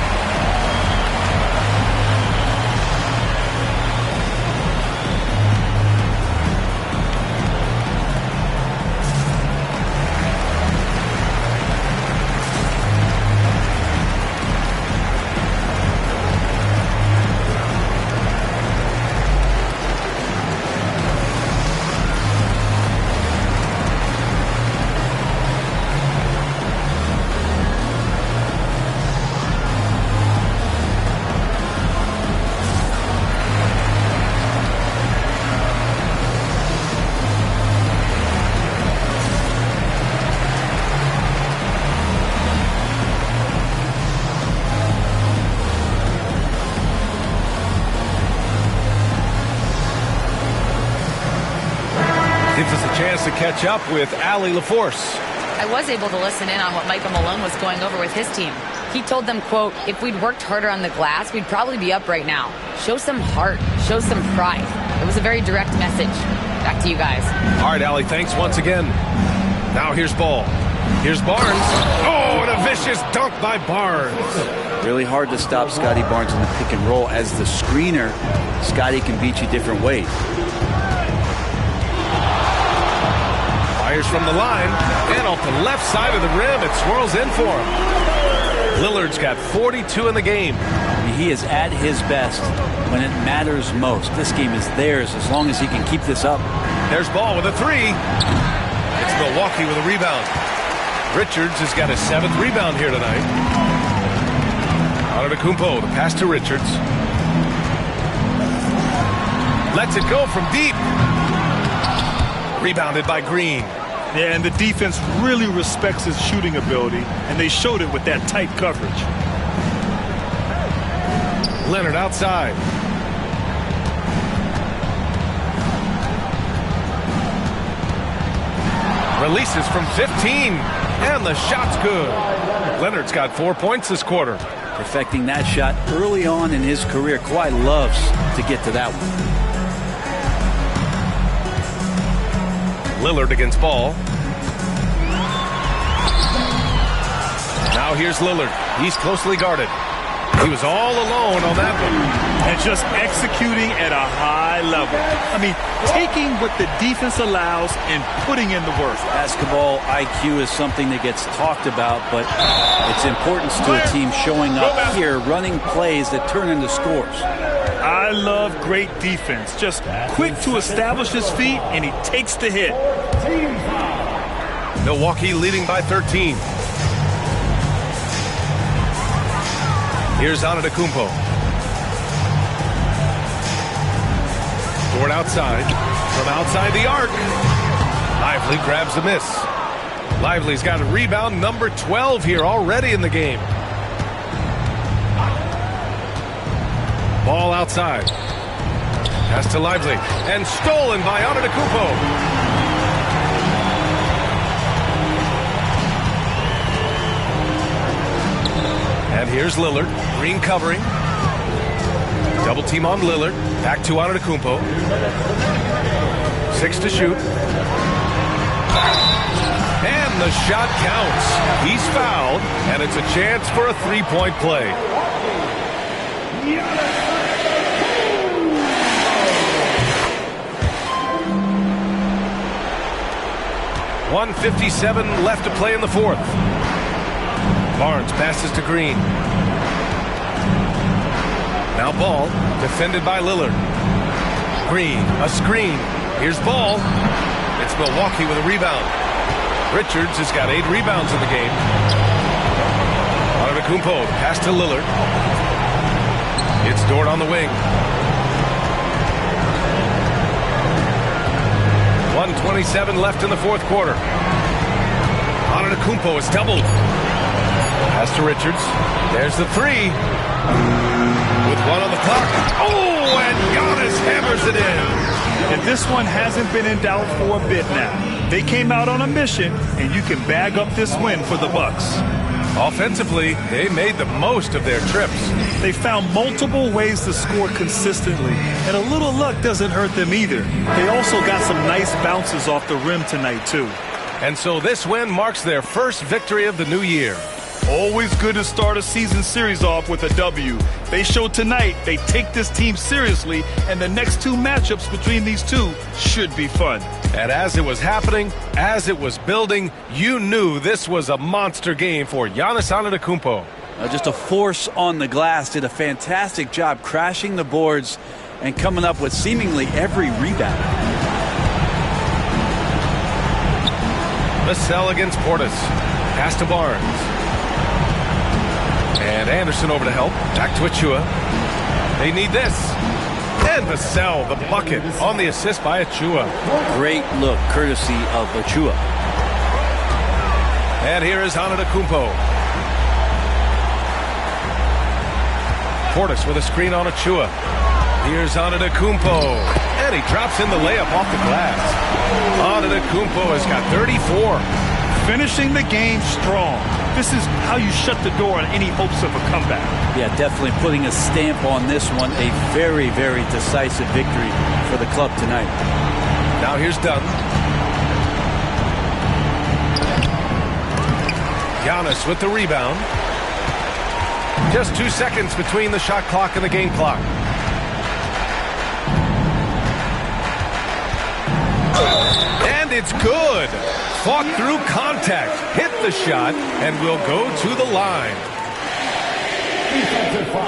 S10: Gives us a chance to catch up with Allie LaForce.
S13: I was able to listen in on what Michael Malone was going over with his team. He told them, quote, if we'd worked harder on the glass, we'd probably be up right now. Show some heart. Show some pride. It was a very direct message. Back to you guys.
S10: All right, Allie, thanks once again. Now here's Ball. Here's Barnes. Oh, and a vicious dunk by Barnes.
S11: Really hard to stop Scotty Barnes in the pick and roll. As the screener, Scotty can beat you different ways.
S10: Fires from the line, and off the left side of the rim, it swirls in for him. Lillard's got 42 in the game.
S11: He is at his best when it matters most. This game is theirs as long as he can keep this up.
S10: There's Ball with a 3. It's Milwaukee with a rebound. Richards has got his 7th rebound here tonight. Antetokounmpo, the pass to Richards. Lets it go from deep. Rebounded by Green.
S12: Yeah, and the defense really respects his shooting ability, and they showed it with that tight coverage.
S10: Leonard outside. Releases from 15, and the shot's good. Leonard's got 4 points this quarter.
S11: Perfecting that shot early on in his career. Kawhi loves to get to that one.
S10: Lillard against Ball. Now here's Lillard. He's closely guarded. He was all alone on that one.
S12: And just executing at a high level. I mean, taking what the defense allows and putting in the work.
S11: Basketball IQ is something that gets talked about, but its importance to a team showing up here, running plays that turn into scores.
S12: I love great defense. Just quick to establish his feet, and he takes the hit.
S10: Milwaukee leading by 13. Here's Antetokounmpo. Dort outside. From outside the arc. Lively grabs a miss. Lively's got a rebound, number 12 here already in the game. Ball outside. Pass to Lively. And stolen by Antetokounmpo. And here's Lillard. Green covering. Double team on Lillard. Back to Antetokounmpo. 6 to shoot. And the shot counts. He's fouled, and it's a chance for a three-point play. 1:57 left to play in the fourth. Barnes passes to Green. Now Ball, defended by Lillard. Green, a screen. Here's Ball. It's Milwaukee with a rebound. Richards has got 8 rebounds in the game. Antetokounmpo, pass to Lillard. It's Dort on the wing. 1:27 left in the fourth quarter. Antetokounmpo is doubled. Pass to Richards. There's the three. With 1 on the clock. Oh, and Giannis hammers it in.
S12: And this one hasn't been in doubt for a bit now. They came out on a mission, and you can bag up this win for the Bucks.
S10: Offensively, they made the most of their trips.
S12: They found multiple ways to score consistently, and a little luck doesn't hurt them either. They also got some nice bounces off the rim tonight, too.
S10: And so this win marks their first victory of the new year.
S12: Always good to start a season series off with a W. They showed tonight they take this team seriously, and the next 2 matchups between these two should be fun.
S10: And as it was happening, as it was building, you knew this was a monster game for Giannis Antetokounmpo.
S11: Just a force on the glass, did a fantastic job crashing the boards and coming up with seemingly every rebound.
S10: Vassell against Portis. Pass to Barnes. And Anderson over to help. Back to Achua. They need this. And Vassell, the bucket on the assist by Achua.
S11: Great look, courtesy of Achua.
S10: And here is Antetokounmpo. Portis with a screen on Achua. Here's Antetokounmpo. And he drops in the layup off the glass. Antetokounmpo has got 34.
S12: Finishing the game strong. This is how you shut the door on any hopes of a comeback.
S11: Yeah, definitely putting a stamp on this one. A very, very decisive victory for the club tonight.
S10: Now here's Dunn. Giannis with the rebound. Just 2 seconds between the shot clock and the game clock. And it's good. Fought through contact, hit the shot, and will go to the line.
S5: Defensive foul.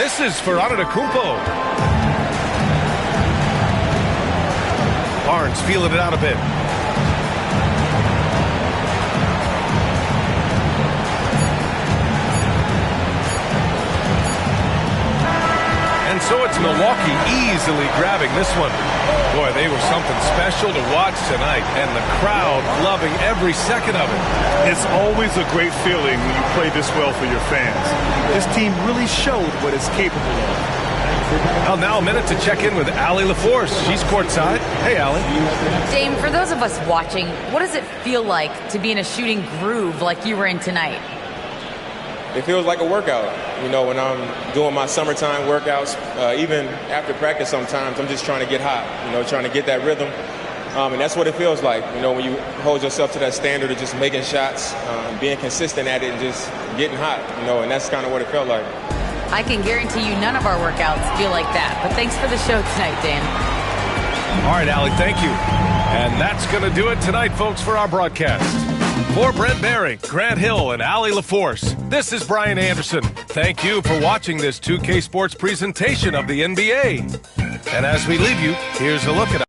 S10: misses for Antetokounmpo. Barnes feeling it out a bit. And so it's Milwaukee easily grabbing this one. Boy, they were something special to watch tonight, and the crowd loving every second of it.
S12: It's always a great feeling when you play this well for your fans. This team really showed what it's capable of.
S10: Well, now a minute to check in with Allie LaForce. She's courtside. Hey, Allie.
S13: Dame, for those of us watching, what does it feel like to be in a shooting groove like you were in tonight?
S15: It feels like a workout. You know, when I'm doing my summertime workouts, even after practice sometimes, I'm just trying to get hot, you know, trying to get that rhythm. And that's what it feels like, you know, when you hold yourself to that standard of just making shots, being consistent at it and just getting hot, you know, and that's kind of what it felt like.
S13: I can guarantee you none of our workouts feel like that. But thanks for the show tonight, Dan.
S10: All right, Allie, thank you. And that's going to do it tonight, folks, for our broadcast. For Brent Barry, Grant Hill, and Allie LaForce, this is Brian Anderson. Thank you for watching this 2K Sports presentation of the NBA. And as we leave you, here's a look at